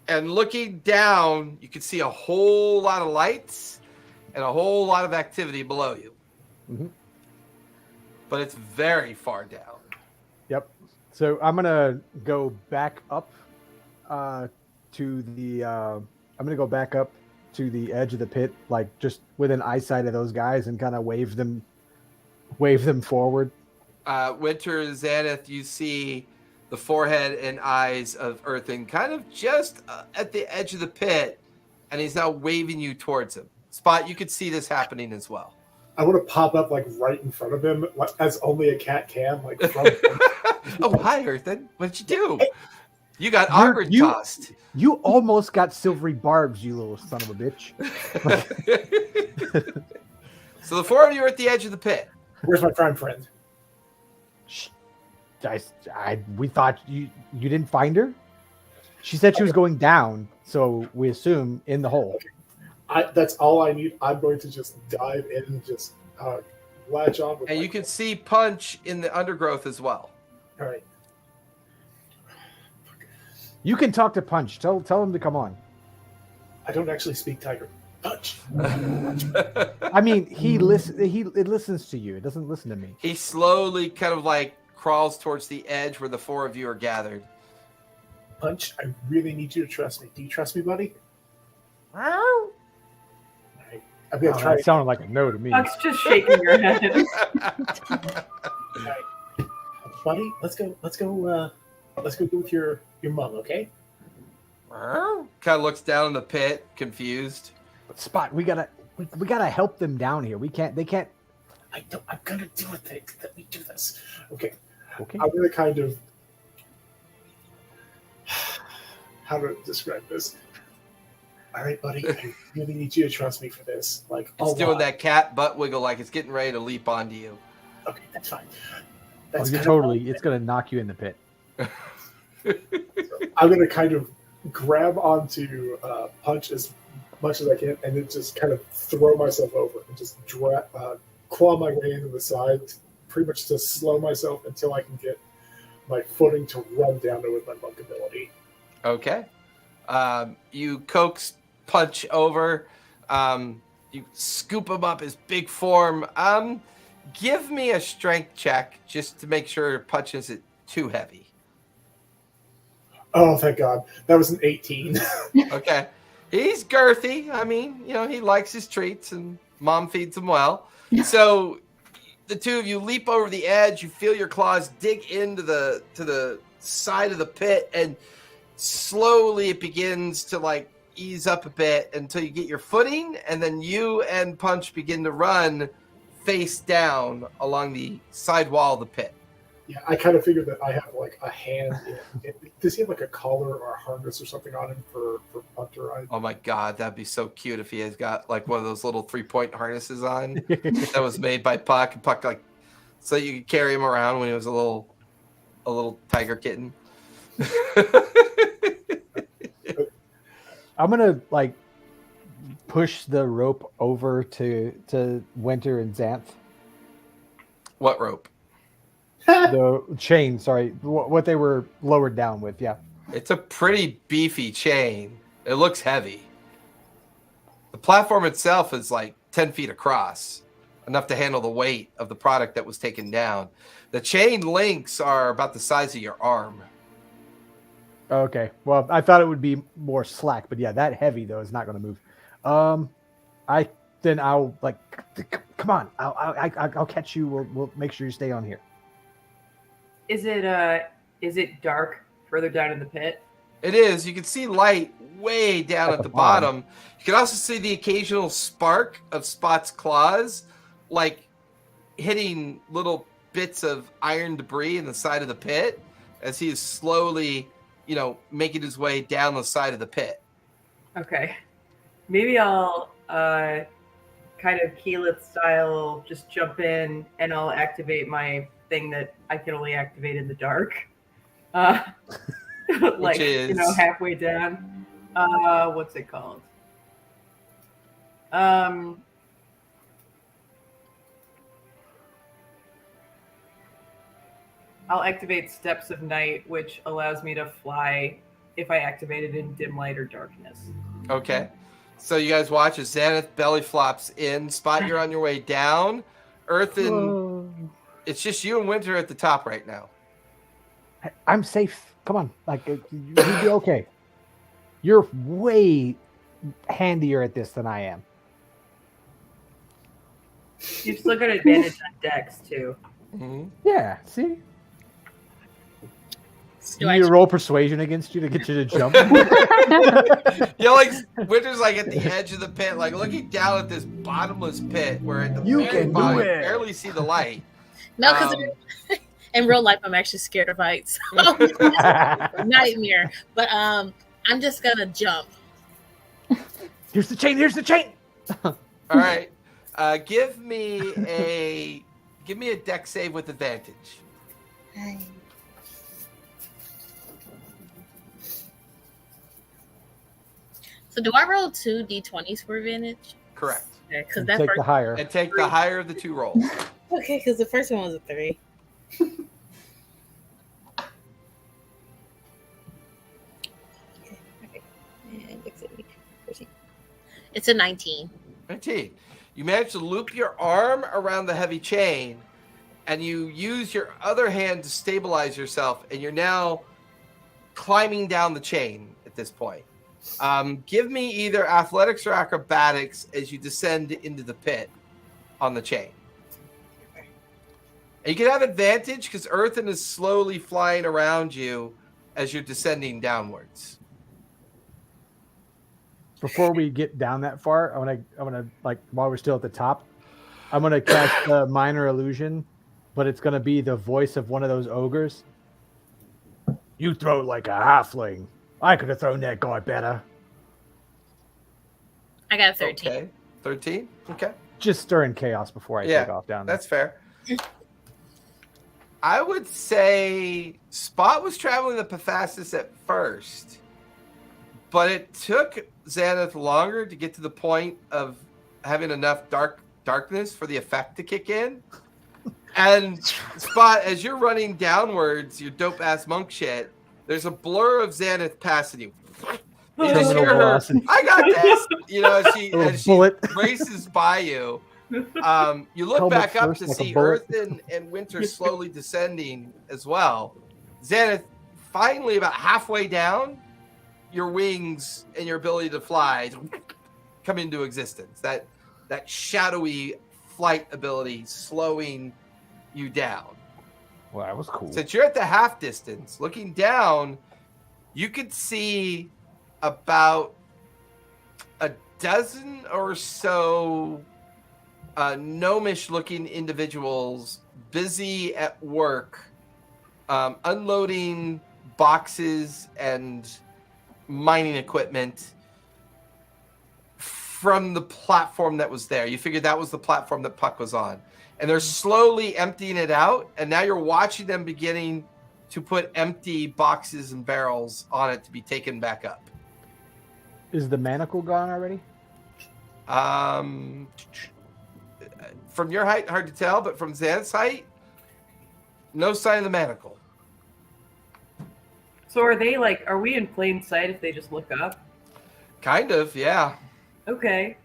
and looking down, you can see a whole lot of lights and a whole lot of activity below you. Mm-hmm. But it's very far down. Yep. So I'm gonna go back up to the. I'm gonna go back up to the edge of the pit, like just within eyesight of those guys, and kind of wave them forward. Winter, Xanath, you see the forehead and eyes of Earthen kind of just at the edge of the pit, and he's now waving you towards him. Spot, you could see this happening as well. I want to pop up like right in front of him, like, as only a cat can. Like, from oh, hi, Earthen. What'd you do? You got awkward tossed. You almost got silvery barbs, you little son of a bitch. So the four of you are at the edge of the pit. Where's my prime friend? We thought you didn't find her. She said she was going down, so we assume in the hole. Okay. That's all I need. I'm going to just dive in and just latch on. And you can see Punch in the undergrowth as well. All right. You can talk to Punch. Tell him to come on. I don't actually speak tiger. Punch. I mean, it listens to you. It doesn't listen to me. He slowly kind of like crawls towards the edge where the four of you are gathered. Punch, I really need you to trust me. Do you trust me, buddy? All right. I'm gonna try. That sounded like a no to me. Buck's just shaking your head. All right. Buddy, let's go go with your mom, okay? Kind of looks down in the pit, confused. Spot, we gotta help them down here. They can't. I'm gonna do it. Let me do this. Okay. Okay. I'm gonna kind of how to describe this. All right, buddy. I really need you to trust me for this. Like, It's doing that cat butt wiggle like it's getting ready to leap onto you. Okay, that's fine. It's gonna knock you in the pit. I'm gonna kind of grab onto Punch as much as I can, and then just kind of throw myself over and just claw my way into the side, pretty much to slow myself until I can get my footing to run down there with my monk ability. Okay. You coax Punch over. You scoop him up his big form. Give me a strength check just to make sure Punch isn't too heavy. Oh, thank God. That was an 18. Okay. He's girthy. I mean, he likes his treats and mom feeds him well. So the two of you leap over the edge. You feel your claws dig into the side of the pit, and slowly it begins to like ease up a bit until you get your footing, and then you and Punch begin to run face down along the side wall of the pit. Yeah, I kind of figured that I have like a hand in. Does he have like a collar or a harness or something on him for Punch to ride? Oh my God, that'd be so cute if he has got like one of those little 3-point harnesses on that was made by Puck. And Puck like so you could carry him around when he was a little tiger kitten. I'm gonna like push the rope over to Winter and Xanth. What rope? The chain, sorry, what they were lowered down with. Yeah, It's a pretty beefy chain. It looks heavy. The platform itself is like 10 feet across, enough to handle the weight of the product that was taken down. The chain links are about the size of your arm. okay. Well, I thought it would be more slack, but yeah, that heavy though is not going to move. I'll like, come on, I'll catch you. We'll make sure you stay on here. Is it dark further down in the pit? It is. You can see light way down at the bottom. You can also see the occasional spark of Spot's claws, like hitting little bits of iron debris in the side of the pit as he is slowly, making his way down the side of the pit. Okay. Maybe I'll kind of Keyleth style just jump in and I'll activate my thing that I can only activate in the dark. Like, halfway down. What's it called? I'll activate Steps of Night, which allows me to fly if I activate it in dim light or darkness. Okay. So you guys watch as Xanth belly flops in. Spot, you're on your way down. Earthen, it's just you and Winter at the top right now. I'm safe. Come on, like you'll be okay. You're way handier at this than I am. You've still got advantage on Dex too. Mm-hmm. Yeah. See. Do You I need to roll persuasion against you to get you to jump. Like Winter's like at the edge of the pit, like looking down at this bottomless pit where at the You very can do bottom, it. you barely see the light. No, because in real life, I'm actually scared of heights. Nightmare. But I'm just gonna jump. Here's the chain. Here's the chain. All right, give me a dex save with advantage. So do I roll 2 d20s for advantage? Correct. Okay, because Take the higher. And take the higher of the two rolls. Okay, because the first one was a 3. Okay. And dexterity, 13. It's a 19. 19. You manage to loop your arm around the heavy chain, and you use your other hand to stabilize yourself, and you're now climbing down the chain at this point. Give me either athletics or acrobatics as you descend into the pit on the chain. And you can have advantage because Earthen is slowly flying around you as you're descending downwards. Before we get down that far, I wanna like while we're still at the top, I'm gonna cast a minor illusion, but it's gonna be the voice of one of those ogres. You throw like a halfling. I could have thrown that guy better. I got a 13. Okay. 13? Okay. Just stirring chaos before I take off down there. That's fair. I would say Spot was traveling the fastest at first, but it took Xanath longer to get to the point of having enough darkness for the effect to kick in. And Spot, as you're running downwards, your dope ass monk shit, there's a blur of Xanath passing you. You just hear her, I got this. You know, as she races by you. You look back up to see Earthen and Winter slowly descending as well. Xanath, finally about halfway down, your wings and your ability to fly come into existence. That shadowy flight ability slowing you down. Well, that was cool. Since you're at the half distance, looking down, you could see about a dozen or so gnomish-looking individuals busy at work, unloading boxes and mining equipment from the platform that was there. You figured that was the platform that Puck was on. And they're slowly emptying it out, and now you're watching them beginning to put empty boxes and barrels on it to be taken back up. Is the manacle gone already? From your height, hard to tell, but from Xanth's height, no sign of the manacle. So are we in plain sight if they just look up? Kind of, yeah. Okay.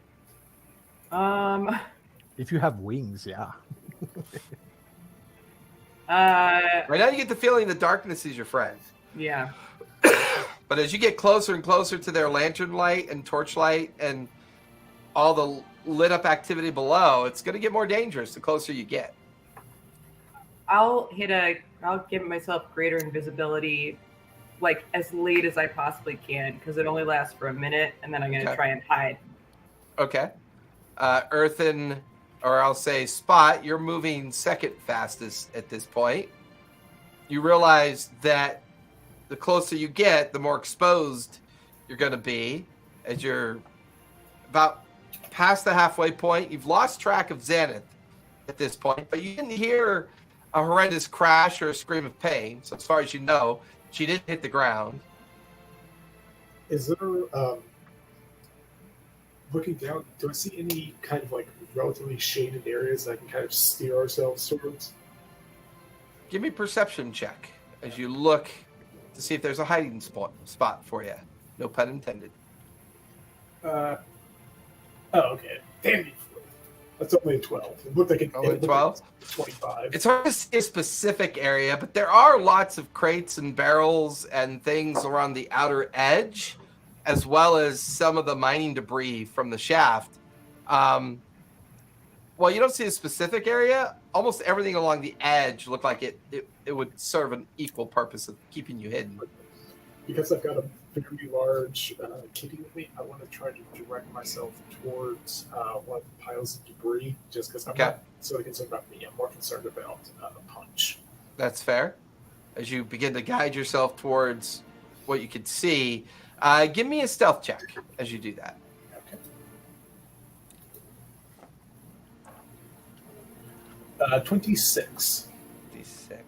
If you have wings, yeah. Right now you get the feeling the darkness is your friend. Yeah. But as you get closer and closer to their lantern light and torchlight and all the lit up activity below, it's going to get more dangerous the closer you get. I'll give myself greater invisibility, like as late as I possibly can, because it only lasts for a minute, and then I'm going to try and hide. Okay. Earthen, or I'll say Spot, you're moving second fastest at this point. You realize that the closer you get, the more exposed you're going to be. As you're about past the halfway point, you've lost track of Xanath at this point, but you didn't hear a horrendous crash or a scream of pain. So as far as you know, she didn't hit the ground. Is there, looking down, do I see any kind of like relatively shaded areas that I can kind of steer ourselves towards? Give me a perception check as you look to see if there's a hiding spot for you. No pun intended. Oh, okay. Damn it. That's only a 12. It looked like it. Only 12? 25. It's hard to see a specific area, but there are lots of crates and barrels and things around the outer edge, as well as some of the mining debris from the shaft. Well, you don't see a specific area. Almost everything along the edge looked like it would serve an equal purpose of keeping you hidden. Because I've got a very large kitty with me, I want to try to direct myself towards one of the piles of debris, just because I'm not so concerned about me. I'm more concerned about Punch. That's fair. As you begin to guide yourself towards what you could see, give me a stealth check as you do that. Okay. 26. 26.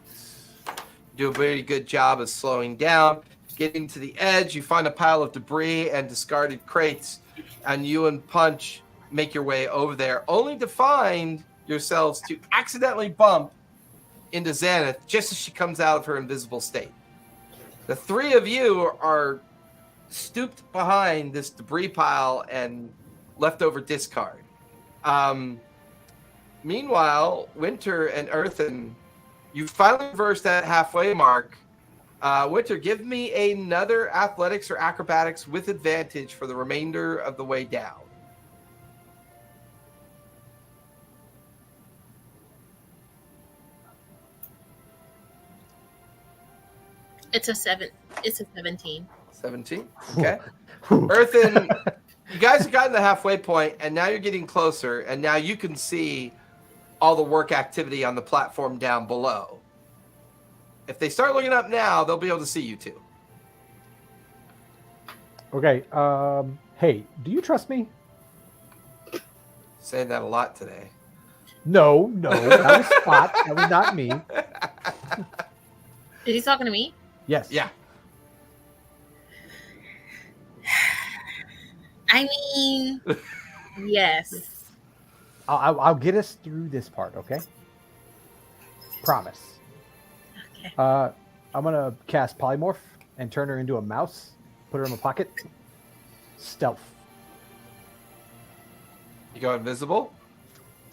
Do a very good job of slowing down. Getting to the edge, you find a pile of debris and discarded crates, and you and Punch make your way over there, only to find yourselves to accidentally bump into Xanath just as she comes out of her invisible state. The three of you are stooped behind this debris pile and leftover discard. Meanwhile, Winter and Earthen, you finally reversed that halfway mark. Winter, give me another athletics or acrobatics with advantage for the remainder of the way down. It's a 17. 17. Okay. Earthen, you guys have gotten the halfway point, and now you're getting closer, and now you can see all the work activity on the platform down below. If they start looking up now, they'll be able to see you too. Okay. Hey, do you trust me? Saying that a lot today. No, that was Spot. That was not me. Is he talking to me? Yes. Yeah. I mean, yes. I'll get us through this part, okay? Promise. Okay. I'm gonna cast Polymorph and turn her into a mouse. Put her in my pocket. Stealth. You go invisible?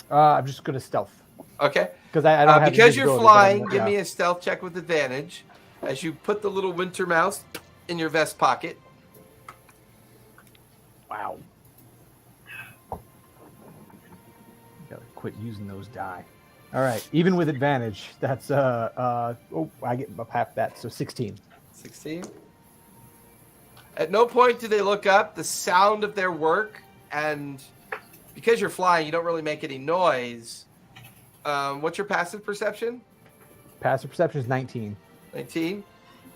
I'm just gonna stealth Okay. because I don't have because you're invisibility, but flying, I'm- give yeah. me a stealth check with advantage as you put the little winter mouse in your vest pocket. Wow. Gotta quit using those die. All right, even with advantage, that's I get half that, so 16. 16. At no point do they look up. The sound of their work, and because you're flying, you don't really make any noise. What's your passive perception? Passive perception is 19. 19.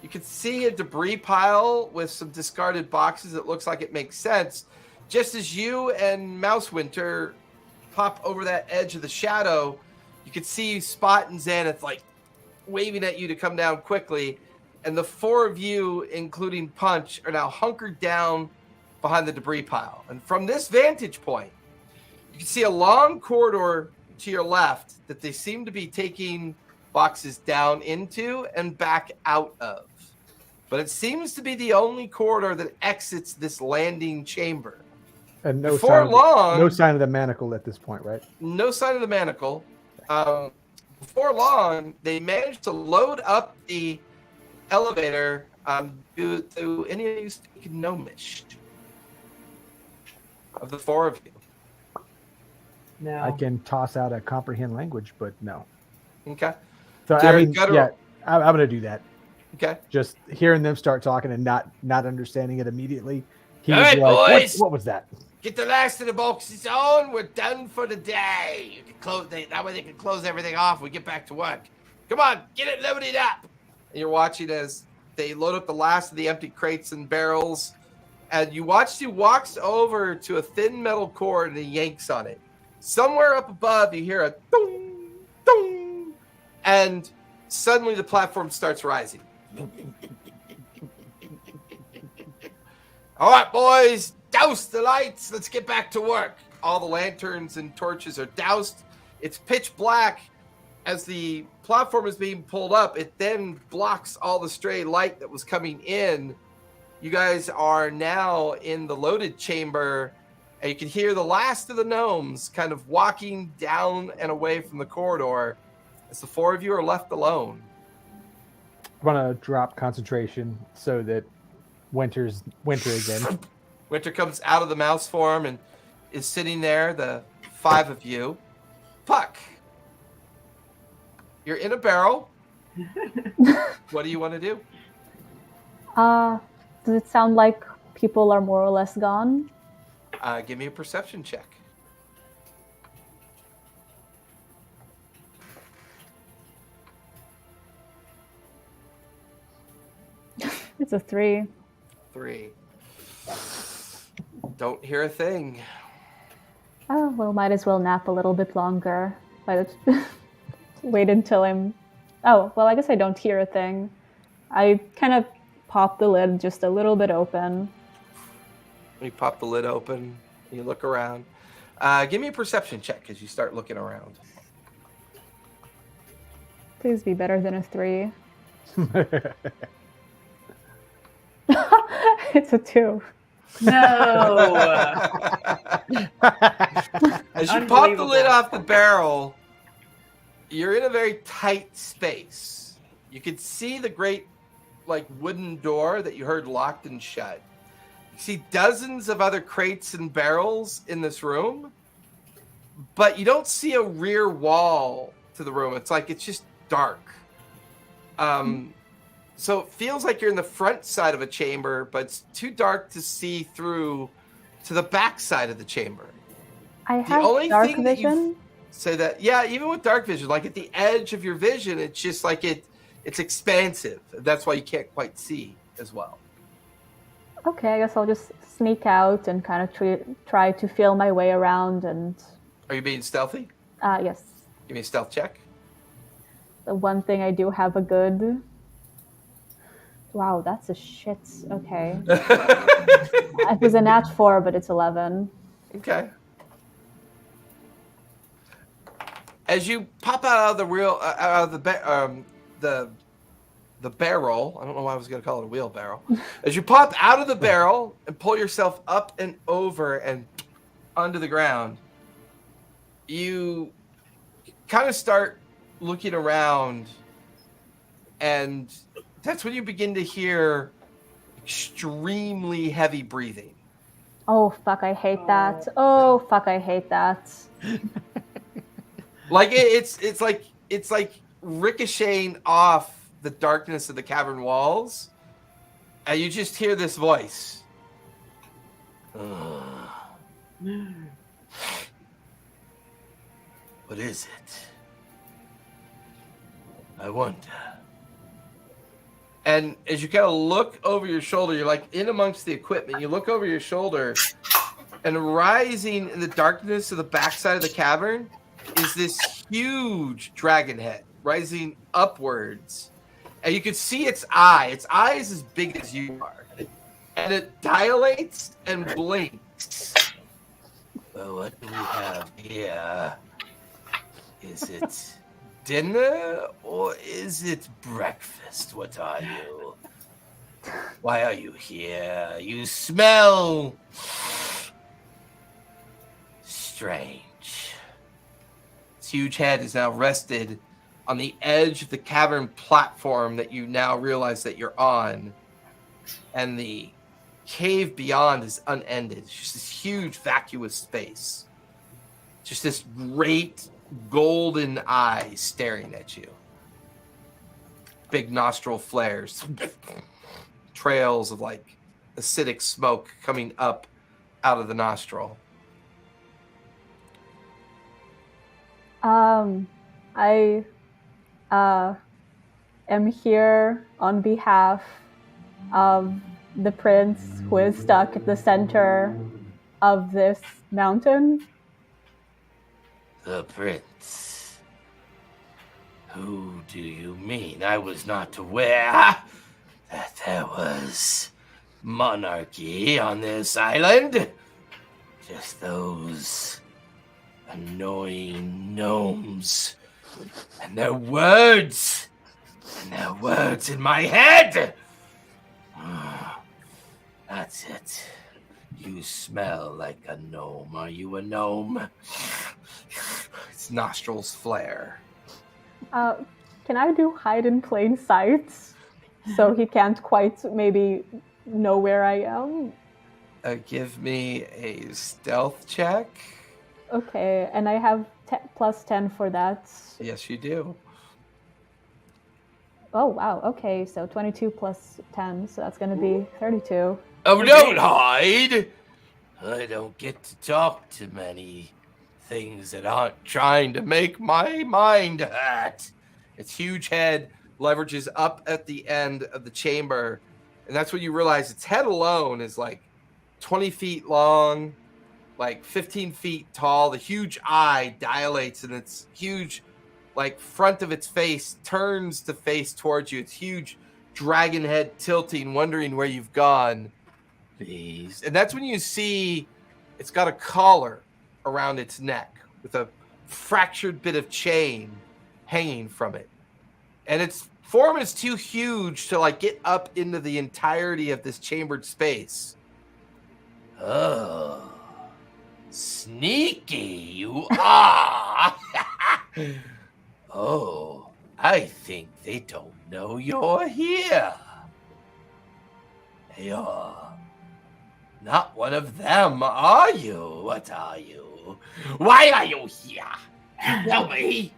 You can see a debris pile with some discarded boxes. It looks like it makes sense. Just as you and Mouse Winter pop over that edge of the shadow, you can see Spot and Xanath like waving at you to come down quickly. And the four of you, including Punch, are now hunkered down behind the debris pile. And from this vantage point, you can see a long corridor to your left that they seem to be taking boxes down into and back out of. But it seems to be the only corridor that exits this landing chamber. And no sign of the manacle at this point, right? No sign of the manacle. Before long, they managed to load up the elevator. Do any of you speak Gnomish? Of the four of you. No. I can toss out a comprehend language, but no. Okay. So Jared, I'm going to do that. Okay. Just hearing them start talking and not understanding it immediately. He All was right, like, boys. What was that? Get the last of the boxes on. We're done for the day. You can close. That way they can close everything off. We get back to work. Come on, get it loaded up. And you're watching as they load up the last of the empty crates and barrels. And you watch he walks over to a thin metal cord and he yanks on it. Somewhere up above, you hear a dong, dong. And suddenly the platform starts rising. All right, boys, douse the lights. Let's get back to work. All the lanterns and torches are doused. It's pitch black. As the platform is being pulled up, it then blocks all the stray light that was coming in. You guys are now in the loaded chamber, and you can hear the last of the gnomes kind of walking down and away from the corridor as the four of you are left alone. I'm going to drop concentration so that winter again. Winter comes out of the mouse form and is sitting there, the five of you. Puck, you're in a barrel. What do you want to do? Does it sound like people are more or less gone? Give me a perception check. It's a 3. 3. Don't hear a thing. Oh, well, might as well nap a little bit longer. Wait until I'm... Oh, well, I guess I don't hear a thing. I kind of pop the lid just a little bit open. You pop the lid open. You look around. Give me a perception check as you start looking around. Please be better than a 3. It's a 2. No. As you pop the lid off the barrel, you're in a very tight space. You can see the great, wooden door that you heard locked and shut. You see dozens of other crates and barrels in this room, but you don't see a rear wall to the room. It's just dark. So it feels like you're in the front side of a chamber, but it's too dark to see through to the back side of the chamber. I have dark vision. Say that, yeah, even with dark vision, at the edge of your vision, it's just it's expansive. That's why you can't quite see as well. Okay, I guess I'll just sneak out and kind of try to feel my way around. And are you being stealthy? Yes. Give me a stealth check. The one thing I do have a good. Wow, that's a shit. Okay. It was a nat 4, but it's 11. Okay. As you pop out of the the barrel, I don't know why I was going to call it a wheelbarrow. As you pop out of the barrel and pull yourself up and over and onto the ground, you kind of start looking around, and that's when you begin to hear extremely heavy breathing. Oh, fuck, I hate that. Oh, fuck, I hate that. It's like ricocheting off the darkness of the cavern walls, and you just hear this voice. What is it? I wonder. And as you kind of look over your shoulder, you're in amongst the equipment. You look over your shoulder, and rising in the darkness of the backside of the cavern is this huge dragon head rising upwards. And you can see its eye. Its eye is as big as you are. And it dilates and blinks. Well, what do we have here? Is it dinner or is it breakfast? What are you? Why are you here? You smell strange. Its huge head is now rested on the edge of the cavern platform that you now realize that you're on. And the cave beyond is unended. It's just this huge vacuous space. Just this great golden eye staring at you. Big nostril flares. Trails of acidic smoke coming up out of the nostril. I am here on behalf of the prince who is stuck at the center of this mountain. The prince? Who do you mean? I was not aware that there was monarchy on this island. Just those annoying gnomes and their words in my head. That's it. You smell like a gnome. Are you a gnome? Its nostrils flare. Can I do hide in plain sight so he can't quite maybe know where I am? Give me a stealth check. Okay, and I have plus 10 for that. Yes, you do. Oh, wow. Okay, so 22 plus 10, so that's going to be 32. Oh, don't hide! I don't get to talk to many things that aren't trying to make my mind hurt. Its huge head leverages up at the end of the chamber, and that's when you realize its head alone is 20 feet long, 15 feet tall. The huge eye dilates, and its huge front of its face turns to face towards you. Its huge dragon head tilting, wondering where you've gone. Please. And that's when you see it's got a collar around its neck with a fractured bit of chain hanging from it. And its form is too huge to get up into the entirety of this chambered space. Oh, sneaky you are. Oh, I think they don't know you're here. You're not one of them, are you? What are you? Why are you here? Tell me.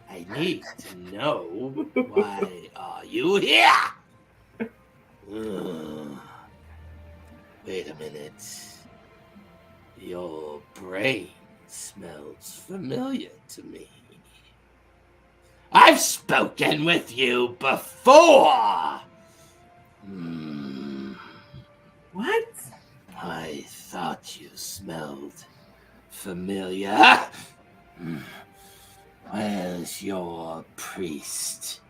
I need to know, why are you here? Wait a minute. Your brain smells familiar to me. I've spoken with you before! What? I thought you smelled familiar. Where's your priest?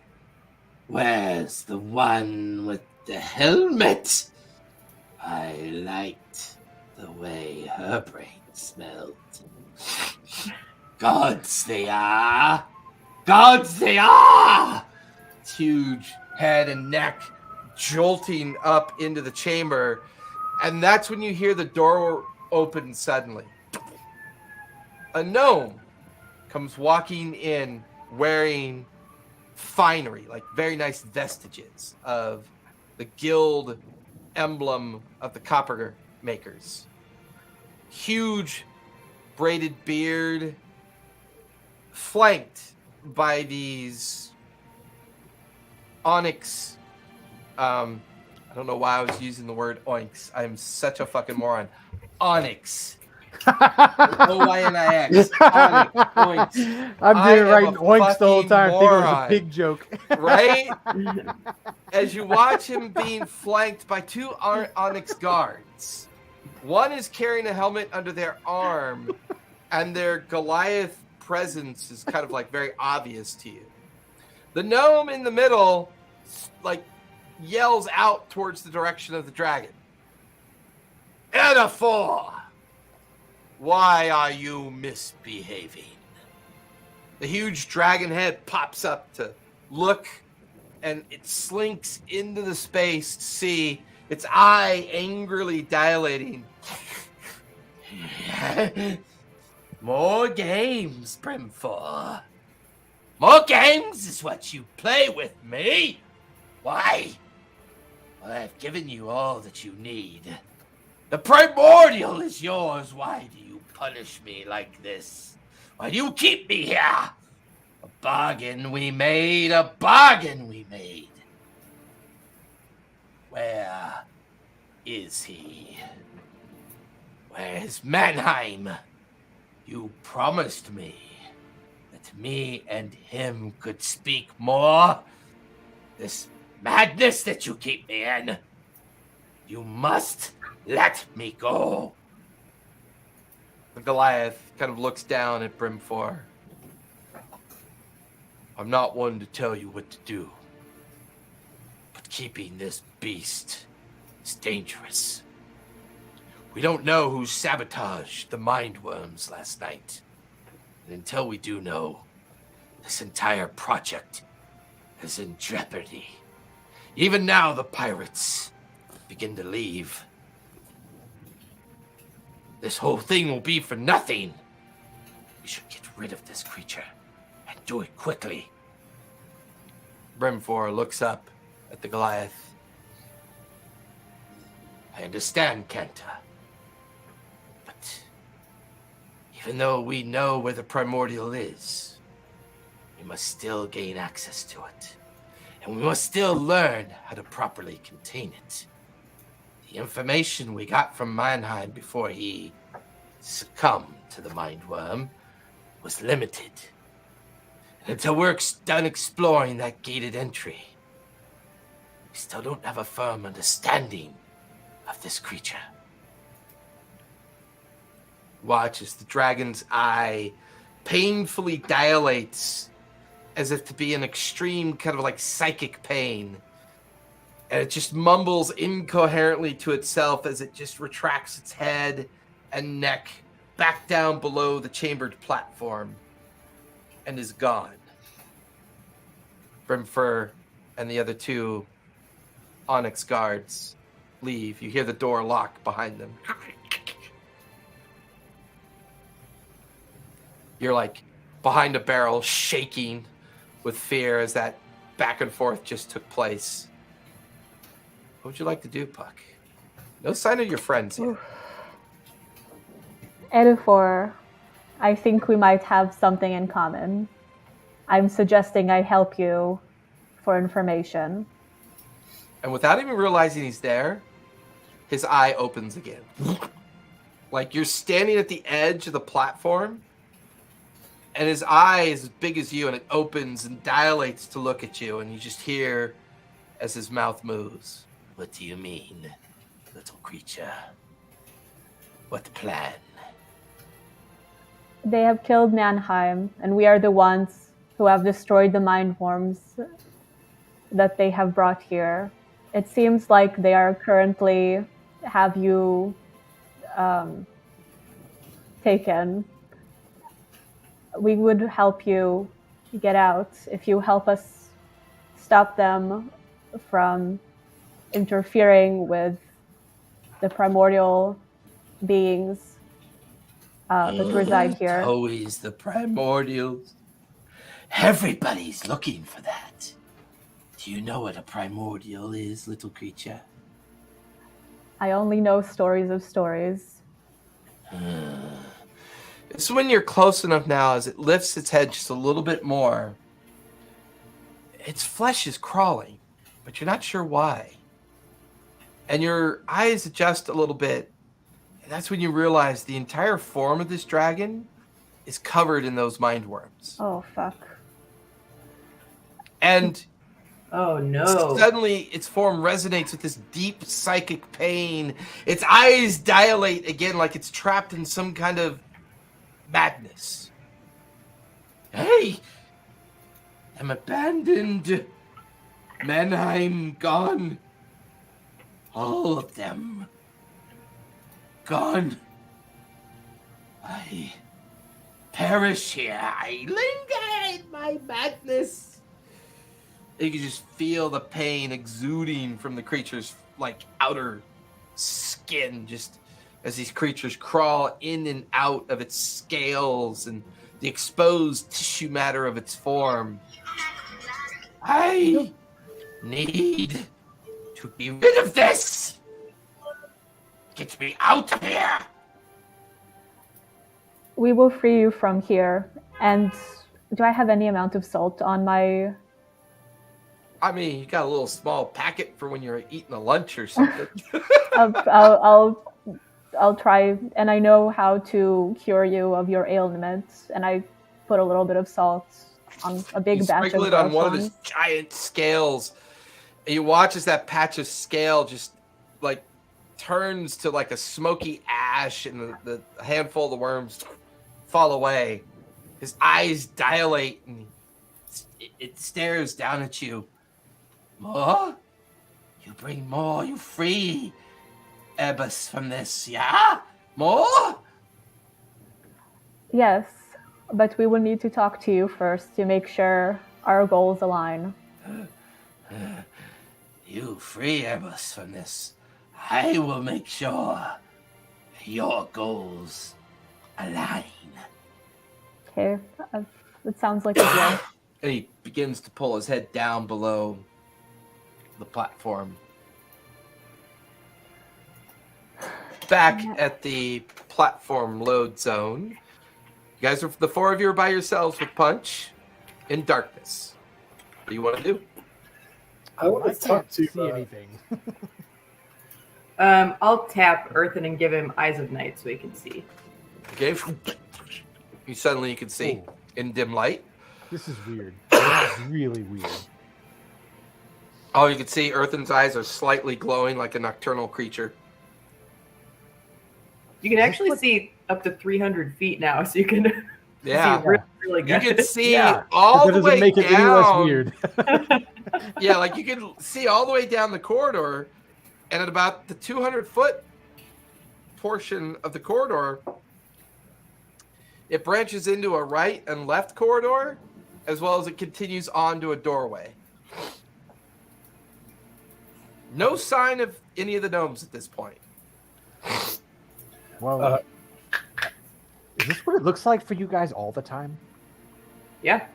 Where's the one with the helmet? I liked the way her brain smelled. Gods they are! Gods they are! It's huge head and neck jolting up into the chamber, and that's when you hear the door open suddenly. A gnome comes walking in wearing finery, like very nice vestiges of the guild emblem of the copper makers. Huge braided beard, flanked by these onyx, I don't know why I was using the word oinks. I'm such a fucking moron. Onyx. O-Y-N-I-X. Onyx. Oinks. I'm doing writing oinks the whole time. Thinking it was a pig joke. Right? As you watch him being flanked by two onyx guards. One is carrying a helmet under their arm, and their Goliath presence is kind of like very obvious to you. The gnome in the middle, like, yells out towards the direction of the dragon. Edifor! Why are you misbehaving? The huge dragon head pops up to look, and it slinks into the space to see its eye angrily dilating. More games, Brimfor. More games is what you play with me. Why? Well, I've given you all that you need. The primordial is yours. Why do you punish me like this? Why do you keep me here? A bargain we made, a bargain we made. Where is he? Where's Mannheim? You promised me that me and him could speak more. This madness that you keep me in. You must let me go. The Goliath kind of looks down at Brimfor. I'm not one to tell you what to do, but keeping this beast is dangerous. We don't know who sabotaged the mind worms last night. And until we do know, this entire project is in jeopardy. Even now, the pirates begin to leave. This whole thing will be for nothing. We should get rid of this creature and do it quickly. Brimfor looks up at the Goliath. I understand, Kenta. But even though we know where the primordial is, we must still gain access to it. And we must still learn how to properly contain it. The information we got from Mannheim before he succumbed to the mindworm was limited. And until we're done exploring that gated entry, we still don't have a firm understanding of this creature. Watch as the dragon's eye painfully dilates as if to be an extreme kind of like psychic pain. And it just mumbles incoherently to itself as it just retracts its head and neck back down below the chambered platform and is gone. Brimfor and the other two Onyx guards leave. You hear the door lock behind them. You're like behind a barrel, shaking with fear as that back and forth just took place. What would you like to do, Puck? No sign of your friends yet. Edifor, I think we might have something in common. I'm suggesting I help you for information. And without even realizing he's there, his eye opens again. Like you're standing at the edge of the platform, and his eye is as big as you, and it opens and dilates to look at you, and you just hear as his mouth moves. What do you mean, little creature? What plan? They have killed Mannheim, and we are the ones who have destroyed the mind worms that they have brought here. It seems like they are currently have you taken. We would help you get out if you help us stop them from interfering with the primordial beings that reside here. Always the primordials. Everybody's looking for that. Do you know what a primordial is, little creature? I only know stories of stories. It's when you're close enough now as it lifts its head just a little bit more. Its flesh is crawling, but you're not sure why. And your eyes adjust a little bit. And that's when you realize the entire form of this dragon is covered in those mind worms. Oh, fuck. And Oh no. suddenly its form resonates with this deep psychic pain. Its eyes dilate again like it's trapped in some kind of madness. Hey! I'm abandoned. Mannheim gone. All of them gone. I perish here. I linger in my madness. You can just feel the pain exuding from the creature's like outer skin, just as these creatures crawl in and out of its scales and the exposed tissue matter of its form. I need to be rid of this. Get me out of here. We will free you from here. And do I have any amount of salt on my... I mean, you got a little small packet for when you're eating a lunch or something. I'll try, and I know how to cure you of your ailments, and I put a little bit of salt on a big batch of sprinkle it on one of his giant scales, and you watch as that patch of scale just like turns to like a smoky ash, and the handful of the worms fall away. His eyes dilate, and it stares down at you. More? You bring more, you free Erebus from this, yeah? More? Yes, but we will need to talk to you first to make sure our goals align. You free Erebus from this. I will make sure your goals align. Okay, that sounds like a deal. And he begins to pull his head down below the platform. Back at the platform load zone, you guys are, the four of you are by yourselves with Punch in darkness. What do you want to do? I want to talk to see anything. I'll tap Earthen and give him Eyes of Night so he can see. Okay. You suddenly can see in dim light. This is weird. This is really weird. Oh, you can see Earthen's eyes are slightly glowing like a nocturnal creature. You can actually see up to 300 feet now, so you can see really You good. can see all That the doesn't way make it any down. less weird. Yeah, like you can see all the way down the corridor, and at about the 200-foot portion of the corridor, it branches into a right and left corridor, as well as it continues on to a doorway. No sign of any of the gnomes at this point. Well, Is this what it looks like for you guys all the time? Yeah.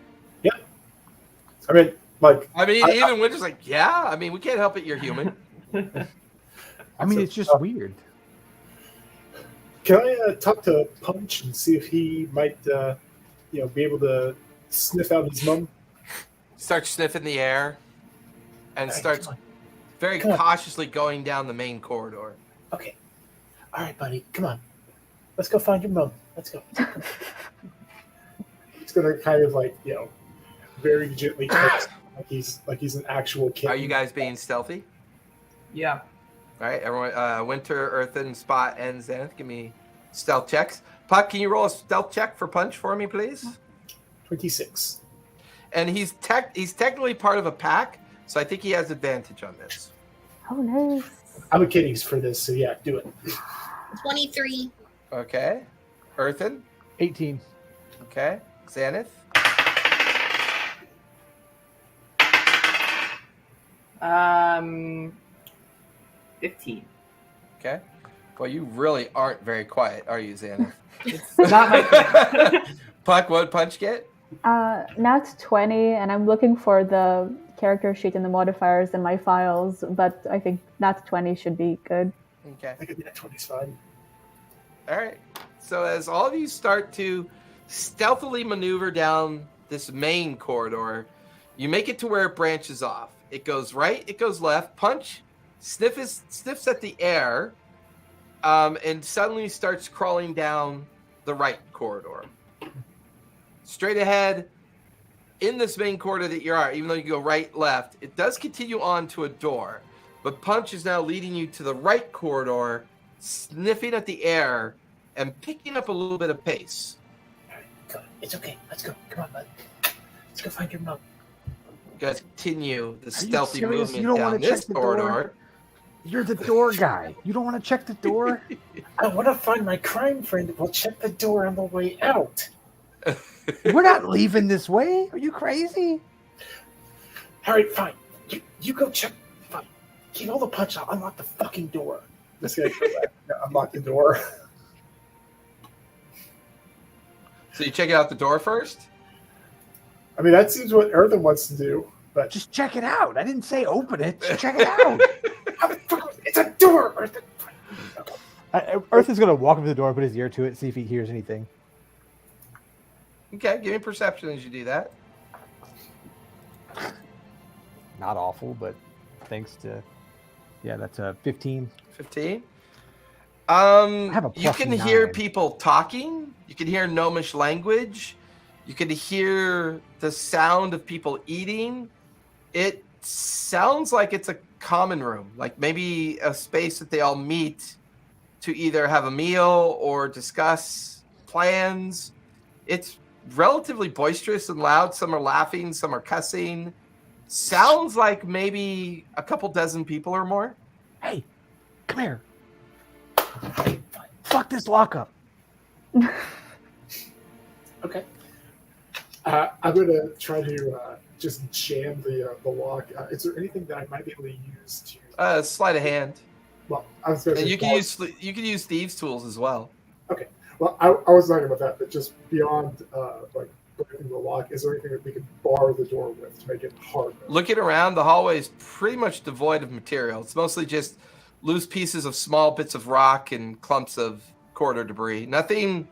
I mean, like, even Winter's like, yeah. I mean, we can't help it. You're human. I mean, it's just weird. can I talk to Punch and see if he might, be able to sniff out his mum? Starts sniffing the air and starts very cautiously going down the main corridor. Okay. All right, buddy. Come on. Let's go find your mum. Let's go. He's gonna kind of very gently touch, like he's an actual kid. Are you guys being stealthy? Yeah. All right, everyone. Winter, Earthen, Spot, and Zenith, give me stealth checks. Puck, can you roll a stealth check for Punch for me, please? 26. And he's technically part of a pack, so I think he has advantage on this. Oh, nice. I'm a kiddies for this, so yeah, do it. 23. Okay. Earthen. 18. Okay. Xanith. 15. Okay. Well, you really aren't very quiet, are you, Xanith? It's not my thing. Puck, what did Punch get? Nat 20, and I'm looking for the character sheet and the modifiers in my files, but I think Nat 20 should be good. Okay. I think that 20's fine. All right. So as all of you start to stealthily maneuver down this main corridor, you make it to where it branches off. It goes right, it goes left. Punch sniffs at the air, and suddenly starts crawling down the right corridor. Straight ahead, in this main corridor that you are, even though you go right, left, it does continue on to a door. But Punch is now leading you to the right corridor, sniffing at the air, and picking up a little bit of pace. All right, come on. It's okay. Let's go. Come on, bud. Let's go find your mom. You guys continue the stealthy serious? movement You don't down wanna this check the corridor. door? You're the door guy. You don't want to check the door? I want to find my crime friend. We'll check the door on the way out. We're not leaving this way. Are you crazy? All right, fine. You go check. Fine. Keep all the punch. I'll unlock the fucking door. This guy unlock the door. So you check out the door first? I mean, that seems what Earthen wants to do, but Just check it out. I didn't say open it. Just check it out. it's a door, Earthen. Earth is going to walk up to the door, put his ear to it, see if he hears anything. Okay, give me perception as you do that. Not awful, but thanks to... Yeah, that's a 15. 15. have a You plus can hear 9. people talking. You can hear gnomish language. You can hear the sound of people eating. It sounds like it's a common room, like maybe a space that they all meet to either have a meal or discuss plans. It's relatively boisterous and loud. Some are laughing, some are cussing. Sounds like maybe a couple dozen people or more. Hey, come here. Fuck this lockup. Okay. I'm going to try to just jam the lock. Is there anything that I might be able to use to... Sleight of hand. Well, I was going to And say... you can use thieves' tools as well. Okay. Well, I was talking about that, but just beyond breaking the lock, is there anything that we could bar the door with to make it harder? Looking around, the hallway is pretty much devoid of material. It's mostly just loose pieces of small bits of rock and clumps of corridor debris. Nothing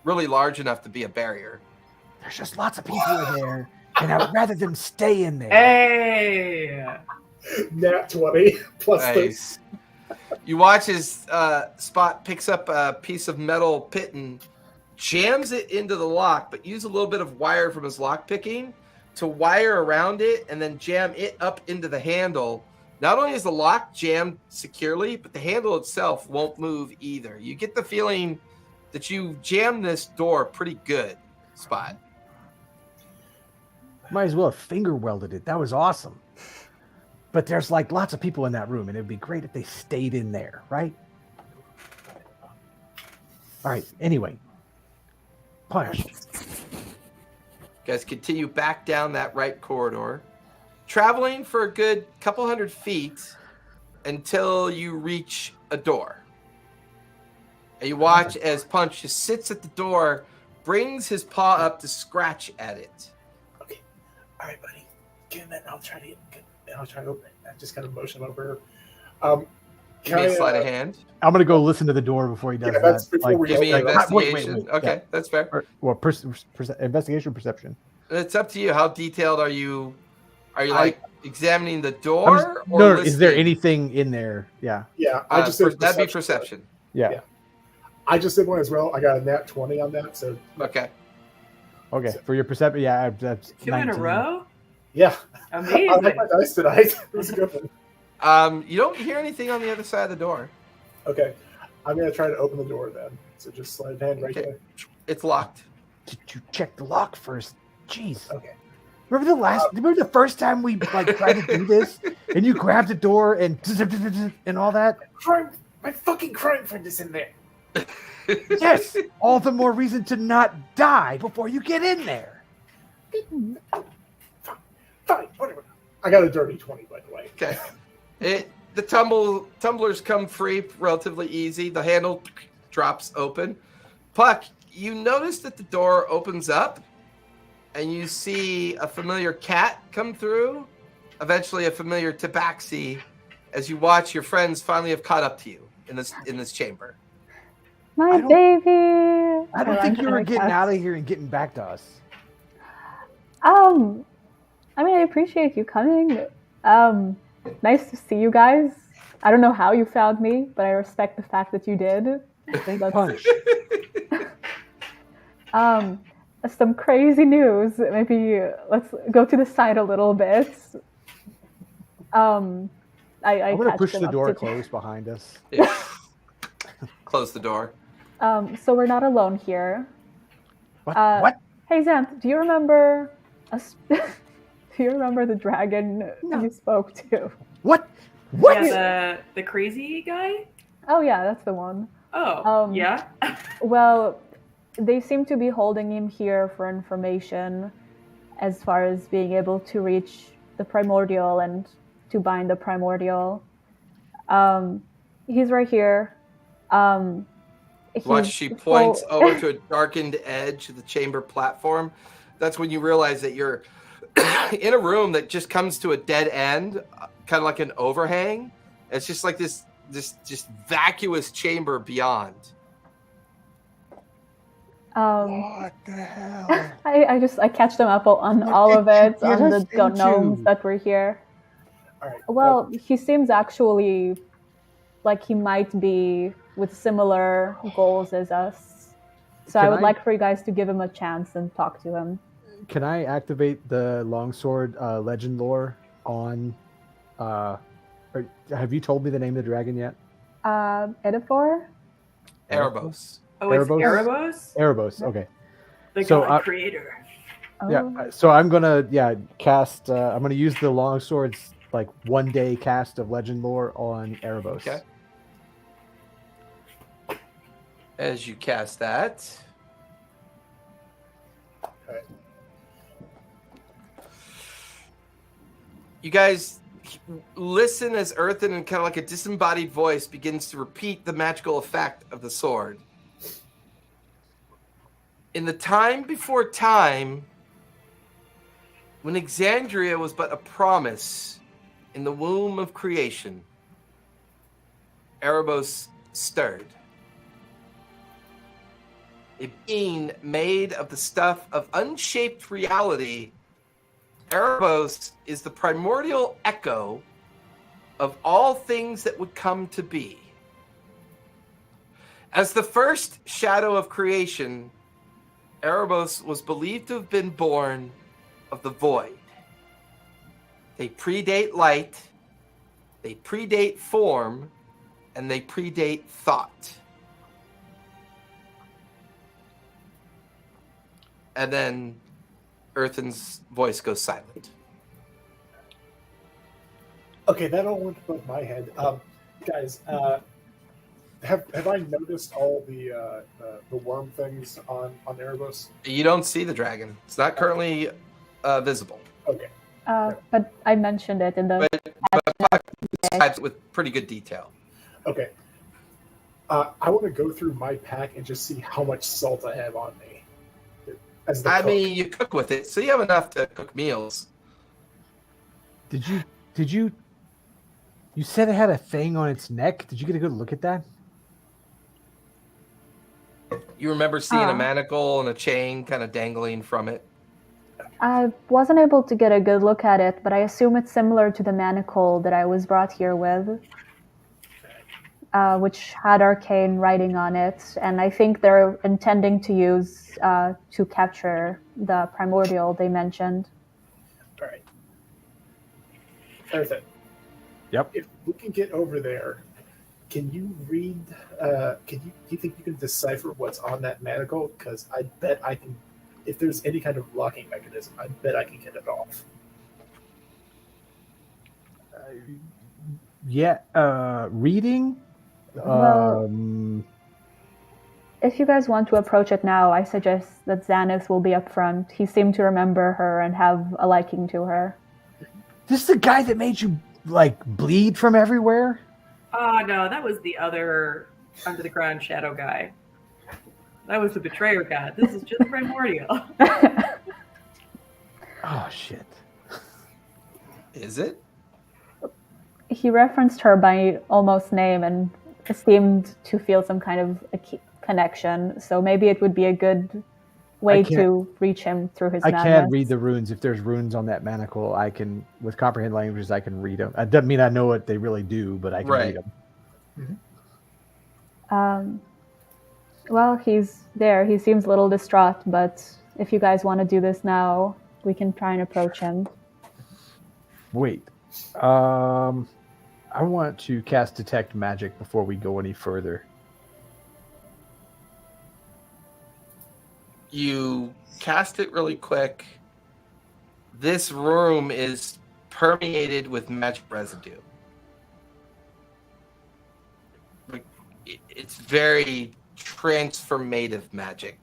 really large enough to be a barrier. There's just lots of people in there, and I would rather them stay in there. Hey! Nat 20 plus Nice. You watch as Spot picks up a piece of metal pit and jams it into the lock, but use a little bit of wire from his lock picking to wire around it and then jam it up into the handle. Not only is the lock jammed securely, but the handle itself won't move either. You get the feeling that you jammed this door pretty good, Spot. Might as well have finger welded it. That was awesome. But there's like lots of people in that room, and it'd be great if they stayed in there, right? All right. Anyway, Punch. You guys continue back down that right corridor, traveling for a good couple hundred feet until you reach a door. And you watch as Punch just sits at the door, brings his paw up to scratch at it. Okay. All right, buddy. Get in there. I'll try to open it. I just kind of motion over. Give me a sleight of hand. I'm gonna go listen to the door before he does that's that. before we Give me Wait, investigation. wait. Okay, Yeah. that's fair. Investigation or perception? It's up to you. How detailed are you? Are you I- examining the door? Or No, is there listening? anything in there? Yeah. Yeah, I just did that'd be perception. Yeah. I just did one as well. I got a nat 20 on that. So Okay. Okay. For your perception, yeah, that's 2 in a 19. row. yeah, I Amazing. like my dice tonight. It was a good one. You don't hear anything on the other side of the door. Okay, I'm gonna try to open the door then. So just slide hand right Okay. there. It's locked. Did you check the lock first? Jeez. Okay. Remember the first time we like tried to do this, and you grabbed the door and all that? My fucking crime friend is in there. Yes. All the more reason to not die before you get in there. Fine, whatever. I got a dirty 20, by the way. Okay. The tumblers come free relatively easy. The handle drops open. Puck, you notice that the door opens up and you see a familiar cat come through, eventually a familiar tabaxi, as you watch your friends finally have caught up to you in this chamber. My baby. I don't think you were getting out of here and getting back to us. I mean, I appreciate you coming. Nice to see you guys. I don't know how you found me, but I respect the fact that you did. Punch. Some crazy news. Maybe let's go to the side a little bit. I'm going to catch push them the up door to- closed behind us. Yeah. Close the door. So we're not alone here. What? Hey Xanth, do you remember do you remember the dragon you spoke to? What? Yeah, the crazy guy. Oh yeah, that's the one. Oh, yeah. Well, they seem to be holding him here for information as far as being able to reach the primordial and to bind the primordial. He's right here. Watch, she points over to a darkened edge of the chamber platform. That's when you realize that you're in a room that just comes to a dead end, kind of like an overhang. It's just like this just vacuous chamber beyond. What the hell? I catch them up on all of it, on the gnomes that were here. All right. Well, he seems actually like he might be with similar goals as us. So I would like for you guys to give him a chance and talk to him. Can I activate the longsword legend lore on... or have you told me the name of the dragon yet? Edifor? Erebos. Oh, it's Erebos? Erebos? Erebos, okay. The So, god creator. Oh. Yeah, so I'm gonna cast. I'm gonna use the longsword's like 1 day cast of legend lore on Erebos. Okay. As you cast that, Okay. you guys listen as Earthen, in kind of like a disembodied voice, begins to repeat the magical effect of the sword. In the time before time, when Exandria was but a promise in the womb of creation, Erebos stirred. A being made of the stuff of unshaped reality, Erebos is the primordial echo of all things that would come to be. As the first shadow of creation, Erebos was believed to have been born of the void. They predate light, they predate form, and they predate thought. And then Earthen's voice goes silent. Okay, that all went above my head. Guys, have I noticed all the worm things on Erebos? You don't see the dragon. It's not currently visible. Okay. But I mentioned it in the. But describes it with pretty good detail. Okay. I want to go through my pack and just see how much salt I have on me. As the I cook. mean, you cook with it, so you have enough to cook meals. Did you said it had a thing on its neck? Did you get a good look at that? You remember seeing a Ah. manacle and a chain kind of dangling from it? I wasn't able to get a good look at it, but I assume it's similar to the manacle that I was brought here with, which had arcane writing on it, and I think they're intending to use to capture the primordial they mentioned. All right. Earthen. Yep. If we can get over there, can you read? Do you think you can decipher what's on that manacle? Because I bet I can. If there's any kind of locking mechanism, I bet I can get it off. Reading. Well, if you guys want to approach it now, I suggest that Xanis will be up front. He seemed to remember her and have a liking to her. This is the guy that made you like bleed from everywhere. Oh no, that was the other under the ground shadow guy. That was the betrayer guy. This is just primordial. Oh shit! Is it? He referenced her by almost name and seemed to feel some kind of a connection. So maybe it would be a good way to reach him through his madness. I can read the runes. If there's runes on that manacle, I can, with comprehend languages, I can read them. It doesn't mean I know what they really do, but I can read them. Mm-hmm. Well, he's there. He seems a little distraught, but if you guys want to do this now, we can try and approach him. Wait. I want to cast Detect Magic before we go any further. You cast it really quick. This room is permeated with magic residue. It's very transformative magic.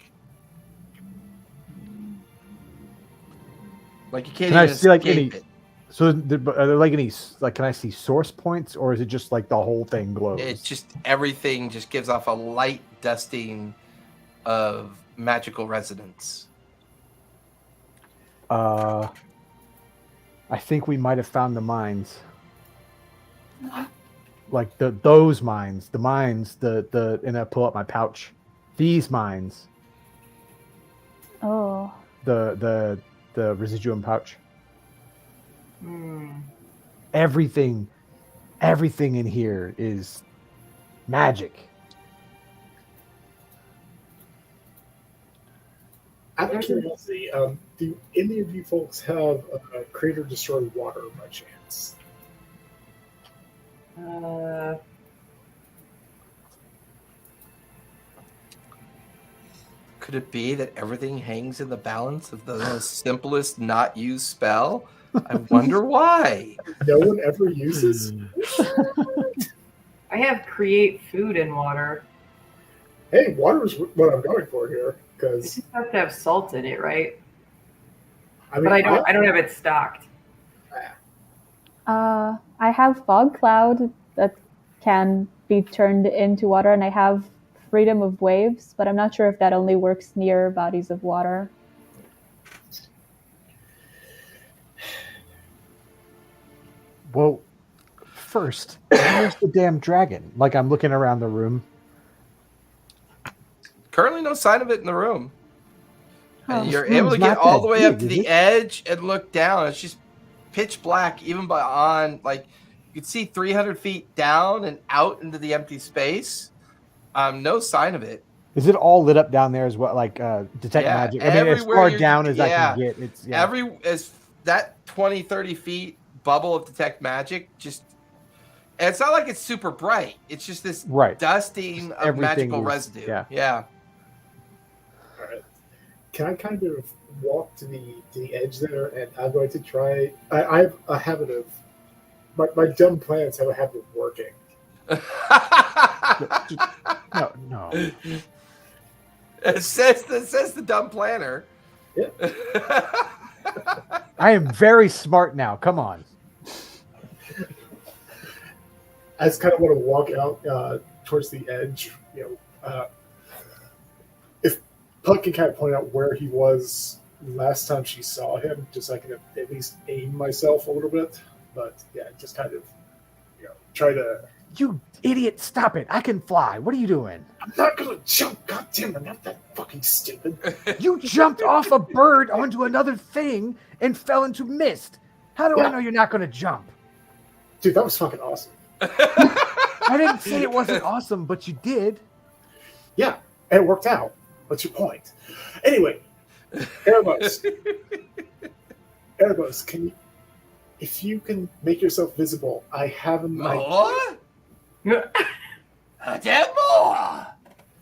Like you can't Can I even see like escape any? it. So are there like any like? Can I see source points, or is it just like the whole thing glows? It's just everything just gives off a light dusting of magical resonance. I think we might have found the mines. Like those mines, the mines, and I pull up my pouch. These mines. Oh. The residuum pouch. Hmm. Everything in here is magic. Out of curiosity, do any of you folks have create or destroy water by chance? Could it be that everything hangs in the balance of the most simplest not used spell? I wonder why. No one ever uses? I have create food and water. Hey, water is what I'm going for here. You Because just have to have salt in it, right? I mean, But I don't have it stocked. I have fog cloud that can be turned into water, and I have freedom of waves, but I'm not sure if that only works near bodies of water. Well, first, where's the damn dragon? Like I'm looking around the room. Currently no sign of it in the room. Oh. And you're This able to room's get not all that the way up big, to is the it? edge and look down. It's just pitch black, even beyond, like, you could see 300 feet down and out into the empty space. No sign of it. Is it all lit up down there as well? Like detect Yeah, magic. I mean, as everywhere far you're- down as I yeah. can get. It's As that 20, 30 feet bubble of detect magic, just, and it's not like it's super bright. It's just this right. dusting of Everything magical is- residue. yeah. Yeah. all right. Can I kind of walk to the edge there, and I'm going to try. I have a habit of my dumb plans have a habit of working. No. It says the dumb planner. Yeah. I am very smart now. Come on. I just kind of want to walk out towards the edge. If Puck can kind of point out where he was last time she saw him, just so I can at least aim myself a little bit. But yeah, just kind of try to. You idiot! Stop it! I can fly. What are you doing? I'm not gonna jump. Goddamn! I'm not that fucking stupid. You jumped off a bird onto another thing and fell into mist. How do I know you're not going to jump? Dude, that was fucking awesome. I didn't say it wasn't awesome, but you did. Yeah, and it worked out. What's your point? Anyway, Erebos, if you can make yourself visible, I have an idea. More!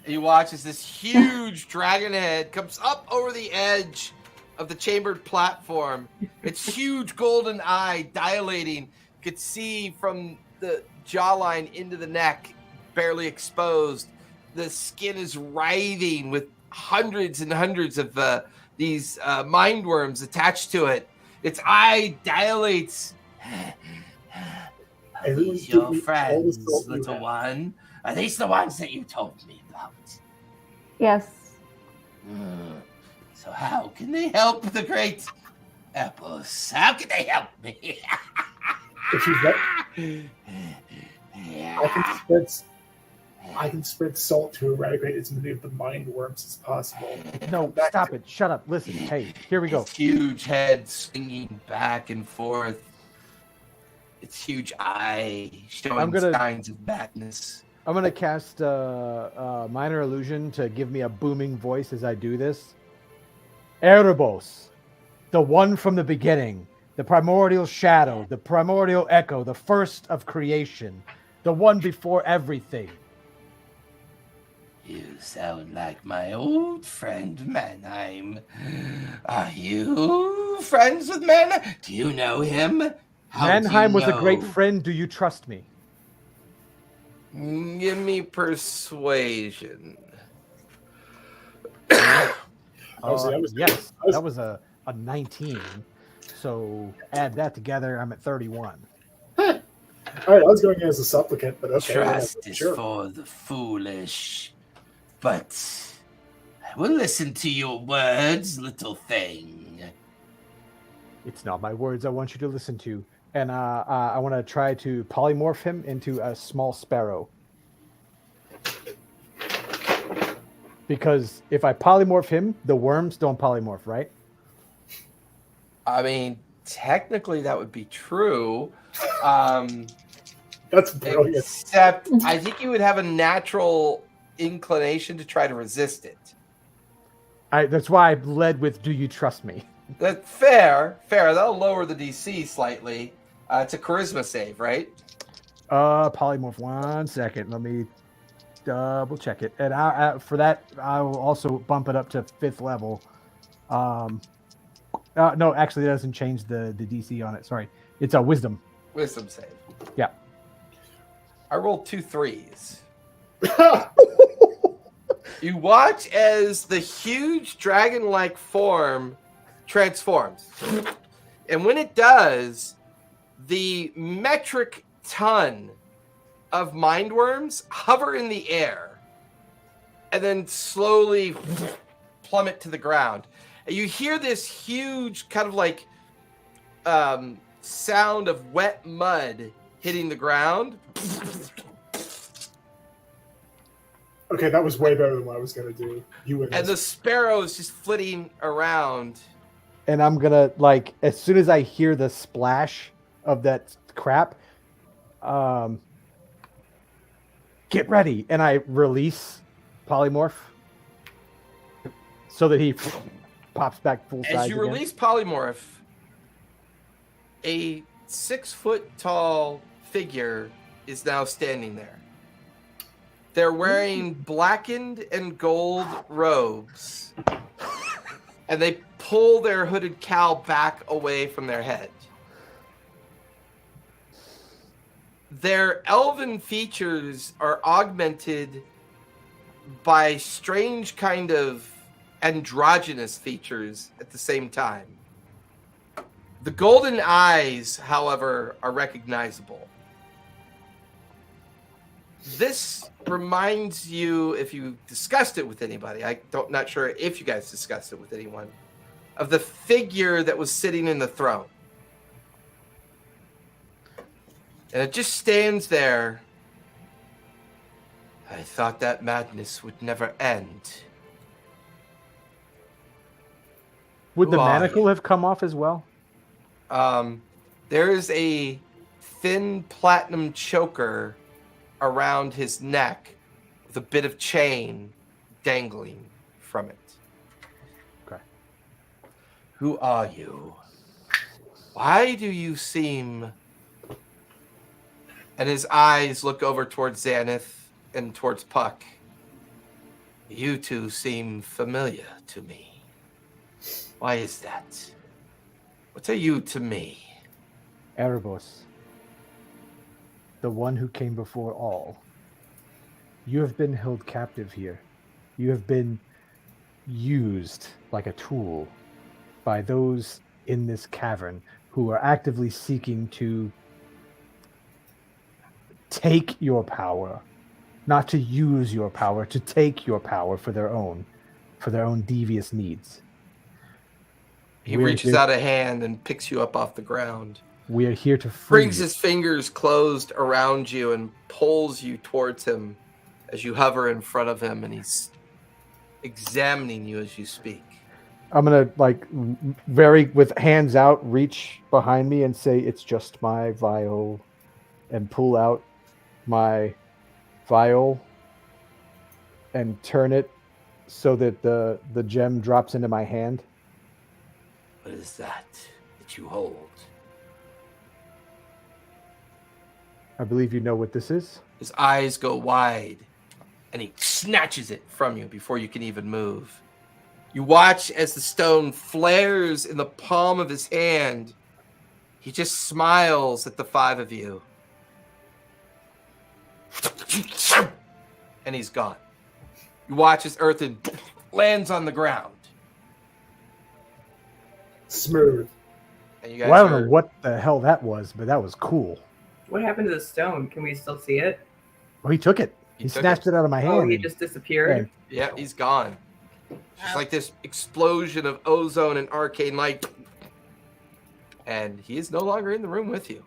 He watches this huge dragon head comes up over the edge of the chambered platform. Its huge golden eye dilating. You could see from the jawline into the neck, barely exposed. The skin is writhing with hundreds and hundreds of these mind worms attached to it. Its eye dilates. Are these your friends, little one? Are these the ones that you told me about? Yes. So how can they help the great Epos? How can they help me? If you I can spread salt to eradicate as many of the mind worms as possible. No, stop it. Shut up. Listen. Hey, here we go. Its huge head swinging back and forth. Its huge eye showing signs of badness. I'm going to cast Minor Illusion to give me a booming voice as I do this. Erebos, the one from the beginning, the primordial shadow, the primordial echo, the first of creation, the one before everything. You sound like my old friend Mannheim. Are you friends with Mannheim? Do you know him? Mannheim was a great friend. Do you trust me? Give me persuasion. Yes, that was a 19. So add that together, I'm at 31. All right, I was going as a supplicant, but okay. Trust is for the foolish, but I will listen to your words, little thing. It's not my words I want you to listen to. And I want to try to polymorph him into a small sparrow. Because if I polymorph him, the worms don't polymorph, right? I mean, technically that would be true. That's brilliant. Except I think you would have a natural inclination to try to resist it. That's why I led with, do you trust me? That's fair. That'll lower the DC slightly. It's a charisma save, right? Polymorph. 1 second. Let me double check it. And for that, I will also bump it up to 5th level. No, actually, it doesn't change the DC on it. Sorry. It's a wisdom. Wisdom save. Yeah. I rolled 2 3s. You watch as the huge dragon-like form transforms. And when it does, the metric ton of mind worms hover in the air and then slowly plummet to the ground. And you hear this huge kind of like sound of wet mud hitting the ground. Okay, that was way better than what I was going to do. And the sparrow is just flitting around. And I'm going to, like, as soon as I hear the splash of that crap, get ready. And I release polymorph so that he pops back full size. As you release polymorph, a 6-foot-tall figure is now standing there. They're wearing blackened and gold robes, and they pull their hooded cowl back away from their head. Their elven features are augmented by strange kind of androgynous features at the same time. The golden eyes, however, are recognizable. This reminds you, if you discussed it with anybody, not sure if you guys discussed it with anyone, of the figure that was sitting in the throne. And it just stands there. I thought that madness would never end. Would the Who are manacle you? have come off as well? There is a thin platinum choker around his neck with a bit of chain dangling from it. Okay. Who are you? Why do you seem... And his eyes look over towards Xanath and towards Puck. You two seem familiar to me. Why is that? What are you to me? Erebos, the one who came before all. You have been held captive here. You have been used like a tool by those in this cavern who are actively seeking to take your power, not to use your power, to take your power for their own devious needs. He reaches out a hand and picks you up off the ground. We are here to free Brings you. his fingers closed around you and pulls you towards him as you hover in front of him, and he's examining you as you speak. I'm gonna with hands out, reach behind me and say, "It's just my vial," and pull out my vial and turn it so that the gem drops into my hand. What is that you hold? I believe you know what this is. His eyes go wide, and he snatches it from you before you can even move. You watch as the stone flares in the palm of his hand. He just smiles at the five of you. And he's gone. You watch as Earthen lands on the ground. Smooth. And you guys Well, I don't know what the hell that was, but that was cool. What happened to the stone? Can we still see it? Well, he took it. He He took snatched it out of my hand. Oh, he just disappeared. Yeah, he's gone. Just like this explosion of ozone and arcane light. And he is no longer in the room with you.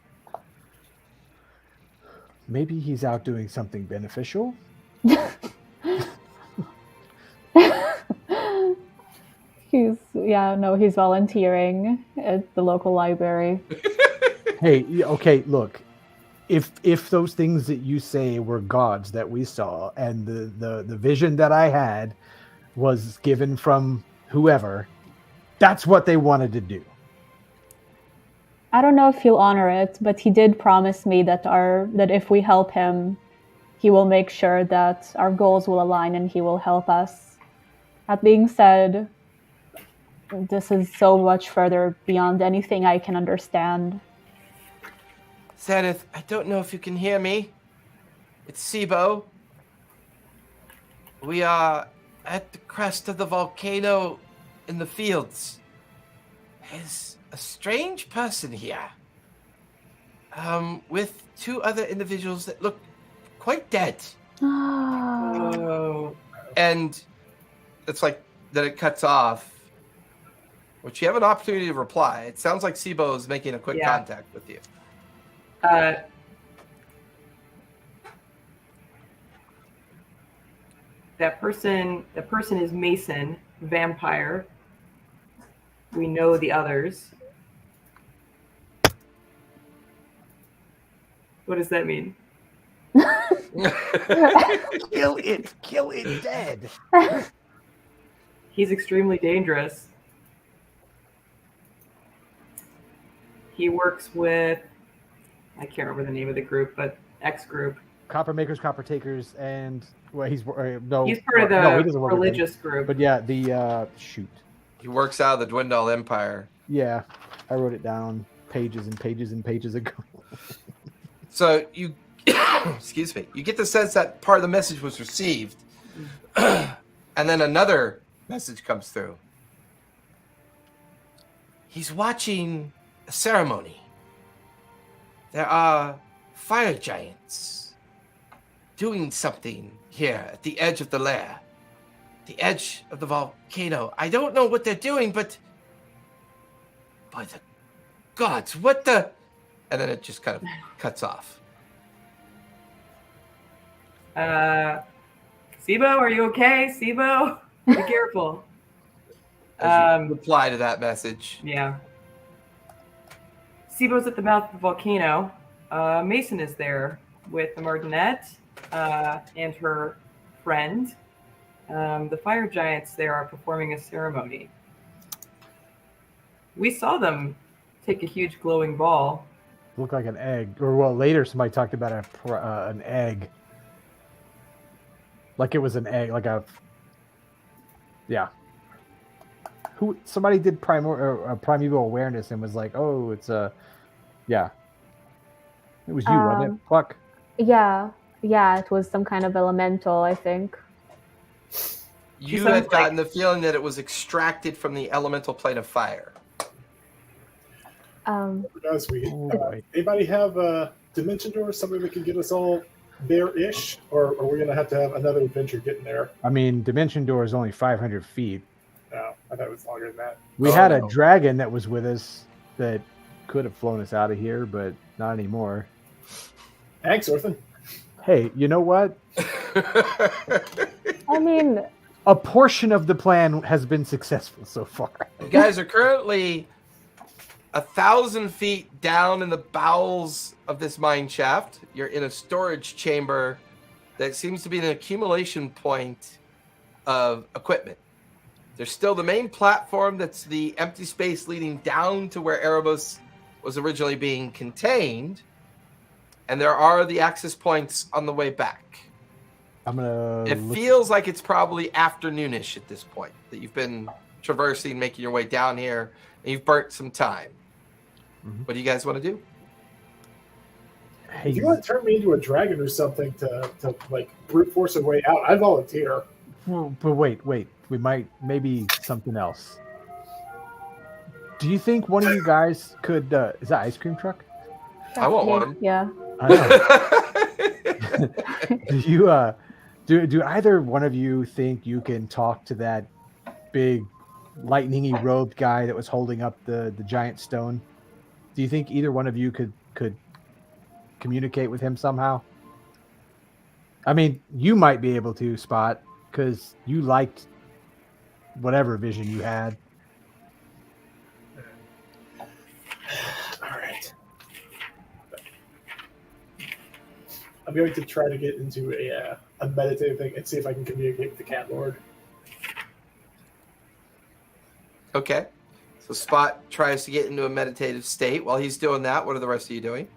Maybe he's out doing something beneficial. He's volunteering at the local library. Hey, okay, look. If those things that you say were gods that we saw, and the vision that I had was given from whoever, that's what they wanted to do. I don't know if he'll honor it, but he did promise me that if we help him, he will make sure that our goals will align and he will help us. That being said, this is so much further beyond anything I can understand. Xanath, I don't know if you can hear me. It's Sibo. We are at the crest of the volcano in the fields. There's a strange person here. With two other individuals that look quite dead. Oh. And it's like that it cuts off. Which you have an opportunity to reply. It sounds like Sibo is making a quick contact with you. That person is Mason, vampire. We know the others. What does that mean? Kill it dead. He's extremely dangerous. He works with, I can't remember the name of the group, but X group. Copper makers, copper takers, and he's part of the religious group. But yeah, the shoot. He works out of the Dwindle Empire. Yeah, I wrote it down pages and pages and pages ago. So you, excuse me, you get the sense that part of the message was received, and then another message comes through. He's watching a ceremony. There are fire giants doing something here at the edge of the lair. The edge of the volcano. I don't know what they're doing, but by the gods, what the... And then it just kind of cuts off. Sibo, are you okay? Sibo, be careful. As you reply to that message. Yeah. Sibo's at the mouth of the volcano. Mason is there with the Martinet and her friend. The fire giants there are performing a ceremony. We saw them take a huge glowing ball. Looked like an egg. Or, well, later somebody talked about an egg. Like it was an egg. Like a... Yeah. Somebody did primeval awareness and was like, oh, it's a... Yeah. It was you, wasn't it? Pluck? Yeah, it was some kind of elemental, I think. You had gotten the feeling that it was extracted from the elemental plane of fire. Anybody have a dimension door, something that can get us all there-ish? Or are we going to have another adventure getting there? I mean, dimension door is only 500 feet. No, I thought it was longer than that. We had a dragon that was with us that could have flown us out of here, but not anymore. Thanks, Orphan. Hey, you know what? I mean... A portion of the plan has been successful so far. You guys are currently 1,000 feet down in the bowels of this mine shaft. You're in a storage chamber that seems to be an accumulation point of equipment. There's still the main platform that's the empty space leading down to where Erebos was originally being contained. And there are the access points on the way back. It feels like it's probably afternoonish at this point that you've been traversing, making your way down here, and you've burnt some time. Mm-hmm. What do you guys want to do? Hey, if you want to turn me into a dragon or something to like brute force a way out, I volunteer. Well, but wait. We might, maybe something else. Do you think one of you guys could, is that ice cream truck? I want one. Yeah. I know. Do either one of you think you can talk to that big lightning-y robed guy that was holding up the giant stone? Do you think either one of you could communicate with him somehow? I mean, you might be able to, Spot, because you liked whatever vision you had. All right. I'm going to try to get into a meditative thing and see if I can communicate with the Cat Lord. Okay. So Spot tries to get into a meditative state. While he's doing that, what are the rest of you doing?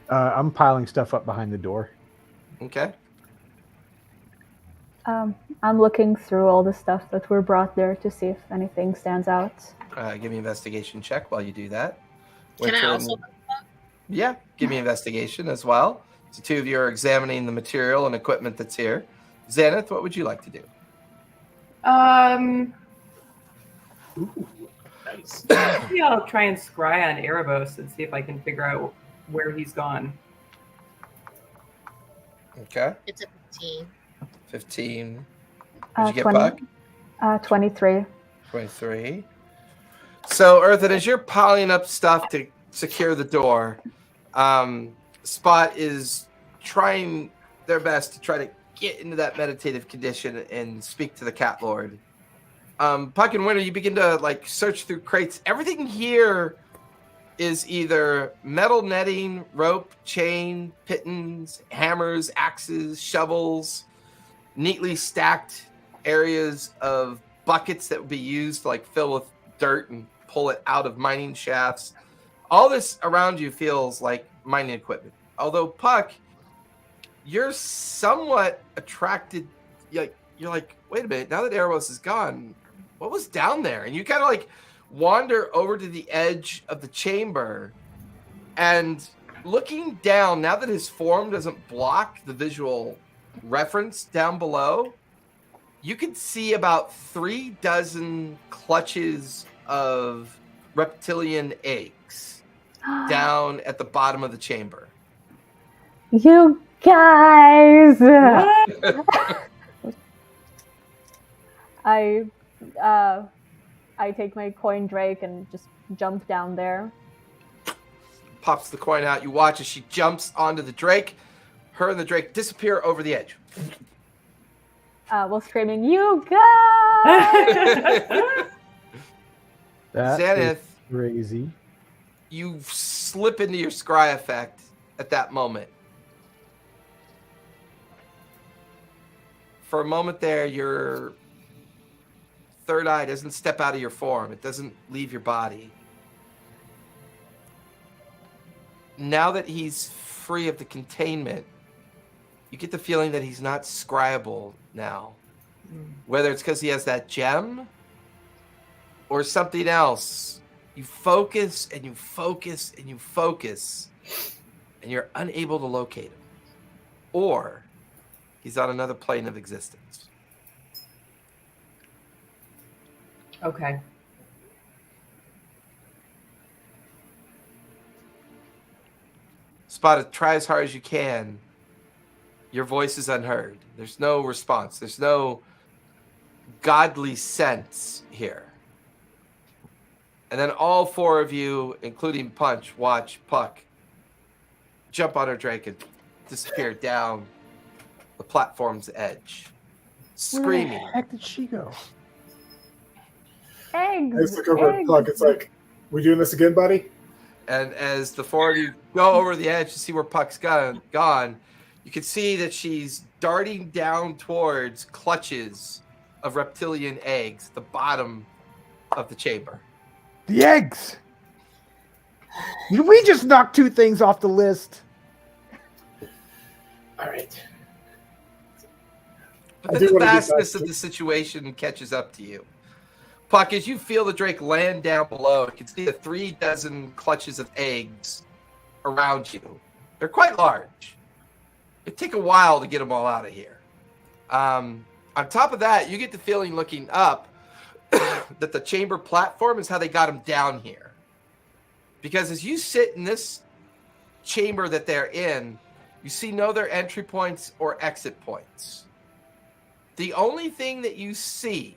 I'm piling stuff up behind the door. Okay. I'm looking through all the stuff that were brought there to see if anything stands out. Give me an investigation check while you do that. Can I also? Yeah, give me investigation as well. So two of you are examining the material and equipment that's here. Xanath, what would you like to do? Ooh, nice. Maybe I'll try and scry on Erebos and see if I can figure out where he's gone. Okay. It's a 15. 15. Did you get 20, Puck? 23. 23. So, Earthen, as you're piling up stuff to secure the door, Spot is trying their best to try to get into that meditative condition and speak to the Cat Lord. Puck and Winter, you begin to search through crates. Everything here is either metal netting, rope, chain, pittons, hammers, axes, shovels, neatly stacked areas of buckets that would be used to fill with dirt and pull it out of mining shafts. All this around you feels like mining equipment. Although, Puck, you're somewhat attracted. You're like, wait a minute, now that Erebos is gone, what was down there? And you kind of wander over to the edge of the chamber and looking down, now that his form doesn't block the visual reference down below, you can see about 36 clutches of reptilian eggs down at the bottom of the chamber. You guys! I take my coin drake and just jump down there. Pops the coin out. You watch as she jumps onto the drake. Her and the drake disappear over the edge. While screaming, "You guys!" That Xanath, is crazy. you slip into your scry effect at that moment. For a moment there, your third eye doesn't step out of your form. It doesn't leave your body. Now that he's free of the containment, you get the feeling that he's not scryable now. Whether it's because he has that gem or something else, you focus and you focus and you focus, and you're unable to locate him. Or he's on another plane of existence. Okay. Spot, try as hard as you can. Your voice is unheard. There's no response. There's no godly sense here. And then all four of you, including Punch, watch Puck jump on her drake and disappear down the platform's edge, screaming. Where the heck did she go? Eggs! I just look over at Puck. It's like, we doing this again, buddy? And as the four of you go over the edge to see where Puck's gone, you can see that she's darting down towards clutches of reptilian eggs at the bottom of the chamber. The eggs! Did we just knock two things off the list? All right. But then the vastness of the situation catches up to you. Puck, as you feel the drake land down below, you can see the 36 clutches of eggs around you. They're quite large. It'd take a while to get them all out of here. On top of that, you get the feeling looking up that the chamber platform is how they got them down here. Because as you sit in this chamber that they're in, you see no other entry points or exit points. The only thing that you see,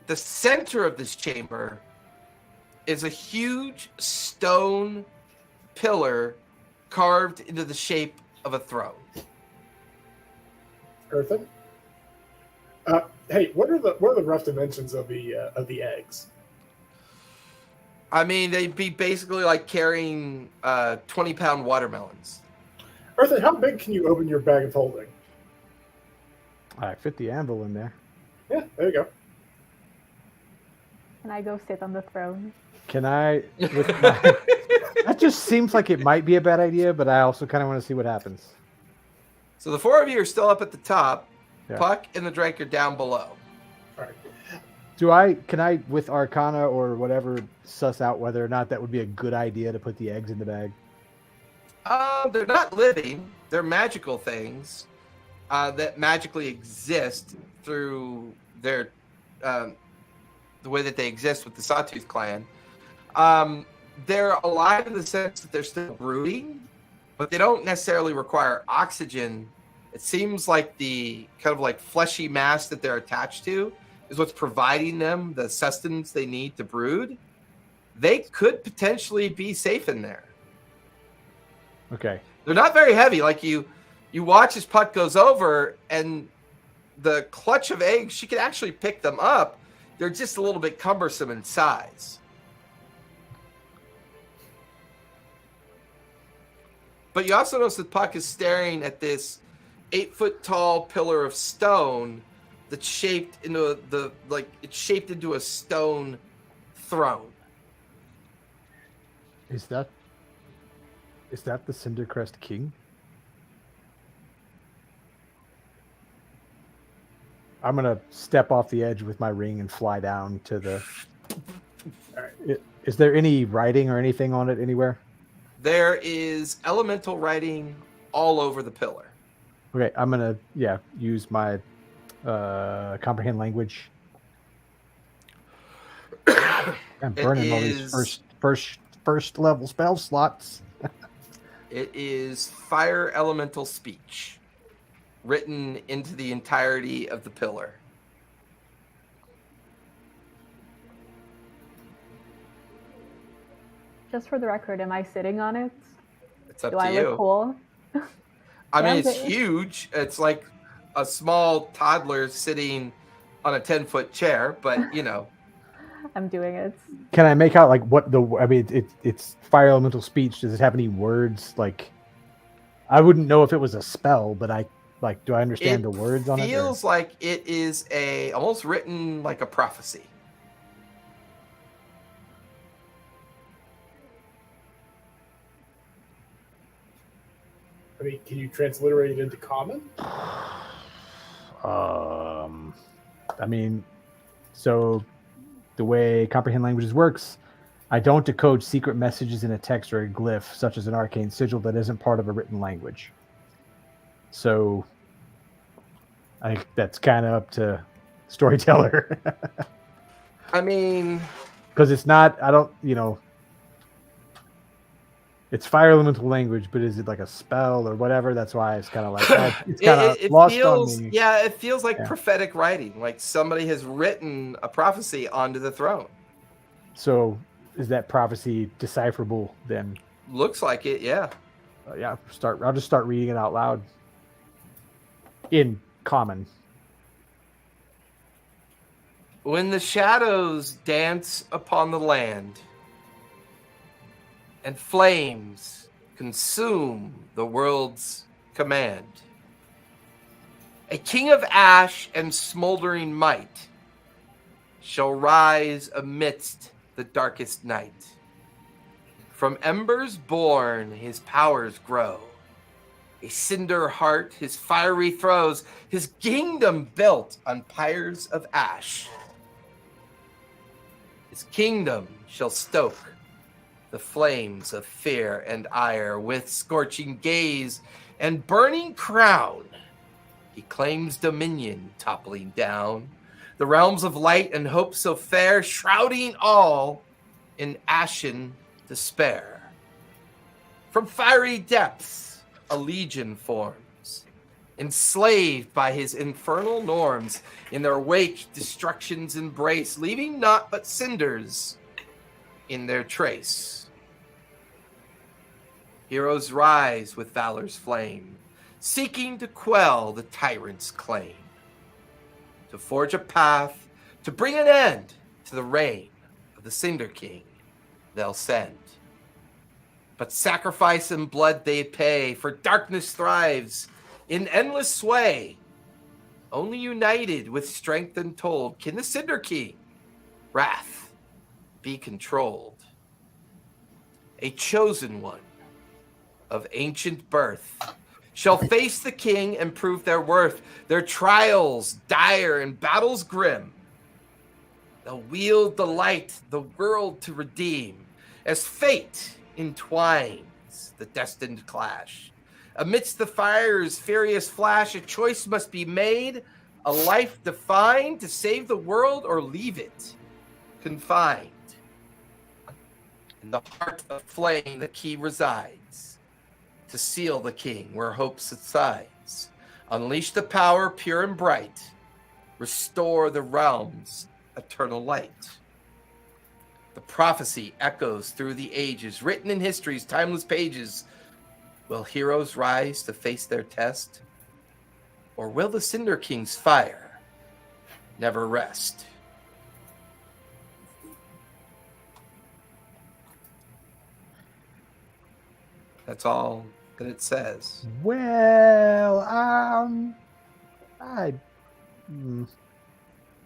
the center of this chamber, is a huge stone pillar carved into the shape of a throne. Earthen? Hey, what are the rough dimensions of the eggs? I mean, they'd be basically like carrying 20-pound watermelons. Earthen, how big can you open your bag of holding? I fit the anvil in there. Yeah, there you go. Can I go sit on the throne? Can I? That just seems like it might be a bad idea, but I also kind of want to see what happens. So the four of you are still up at the top. Yeah. Puck and the drake are down below. All right. Can I, with Arcana or whatever, suss out whether or not that would be a good idea to put the eggs in the bag? They're not living. They're magical things that magically exist through their the way that they exist with the Sawtooth clan. They're alive in the sense that they're still brooding, but they don't necessarily require oxygen. It seems like the kind of like fleshy mass that they're attached to is what's providing them the sustenance they need to brood. They could potentially be safe in there. Okay. They're not very heavy. Like you watch as Puck goes over, and the clutch of eggs, she can actually pick them up. They're just a little bit cumbersome in size. But you also notice that Puck is staring at this 8-foot-tall pillar of stone that's shaped into it's shaped into a stone throne. Is that the Cindercrest King? I'm gonna step off the edge with my ring and fly down to the. All right. Is there any writing or anything on it anywhere? There is elemental writing all over the pillar. Okay, I'm gonna use my comprehend language. I'm burning all these first level spell slots. It is fire elemental speech written into the entirety of the pillar. Just for the record, am I sitting on it? It's up Do to I you. look cool? I mean, Yeah, it's but- huge. It's like a small toddler sitting on a 10-foot chair, but you know. I'm doing it. Can I make out like what the? I mean, it's fire elemental speech. Does it have any words? Like, I wouldn't know if it was a spell, but do I understand the words on it? It feels like it is almost written like a prophecy. I mean, can you transliterate it into common? I mean, so the way comprehend languages works, I don't decode secret messages in a text or a glyph, such as an arcane sigil that isn't part of a written language. So I think that's kind of up to storyteller. I mean, because it's not, I don't, it's fire elemental language, but is it like a spell or whatever? That's why it's kind of like, it's kind of lost feels, on me. Yeah, it feels like prophetic writing, like somebody has written a prophecy onto the throne. So is that prophecy decipherable then? Looks like it, yeah. I'll just start reading it out loud in common. When the shadows dance upon the land and flames consume the world's command, a king of ash and smoldering might shall rise amidst the darkest night. From embers born his powers grow, a cinder heart his fiery throws, his kingdom built on pyres of ash. His kingdom shall stoke the flames of fear and ire with scorching gaze and burning crown. He claims dominion toppling down the realms of light and hope so fair, shrouding all in ashen despair. From fiery depths a legion forms, enslaved by his infernal norms. In their wake destruction's embrace, leaving naught but cinders in their trace. Heroes rise with valor's flame, seeking to quell the tyrant's claim, to forge a path, to bring an end to the reign of the Cinder King they'll send. But sacrifice and blood they pay, for darkness thrives in endless sway. Only united with strength untold can the Cinder King wrath be controlled. A chosen one of ancient birth shall face the king and prove their worth. Their trials dire and battles grim, they'll wield the light, the world to redeem, as fate entwines the destined clash. Amidst the fire's furious flash, a choice must be made, a life defined to save the world or leave it confined. In the heart of flame the key resides, to seal the king where hope subsides. Unleash the power pure and bright, restore the realm's eternal light. The prophecy echoes through the ages, written in history's timeless pages. Will heroes rise to face their test? Or will the Cinder King's fire never rest? That's all that it says. Well,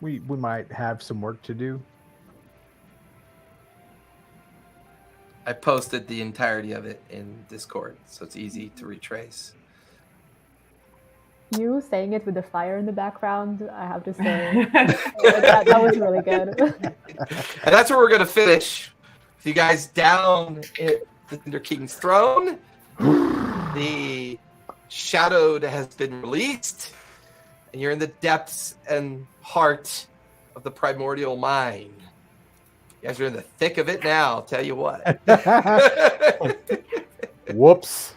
we might have some work to do. I posted the entirety of it in Discord, so it's easy to retrace. You saying it with the fire in the background, I have to say, that was really good. And that's where we're going to finish. With you guys down at the Cinder King's throne. The Shadowed has been released, and you're in the depths and heart of the primordial mine. You guys are in the thick of it now, I'll tell you what. Whoops.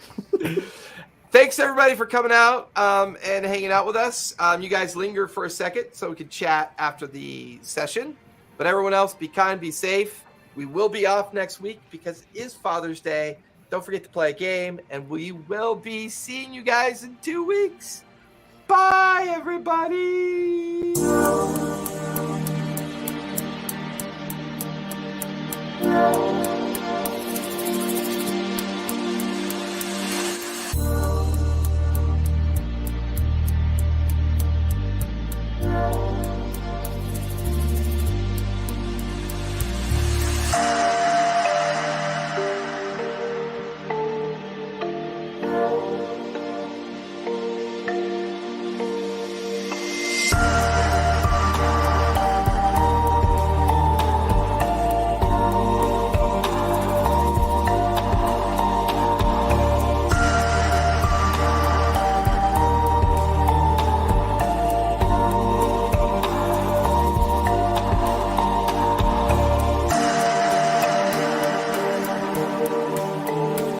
Thanks everybody for coming out and hanging out with us. You guys linger for a second so we can chat after the session. But everyone else, be kind, be safe. We will be off next week because it is Father's Day. Don't forget to play a game, and we will be seeing you guys in 2 weeks. Bye, everybody.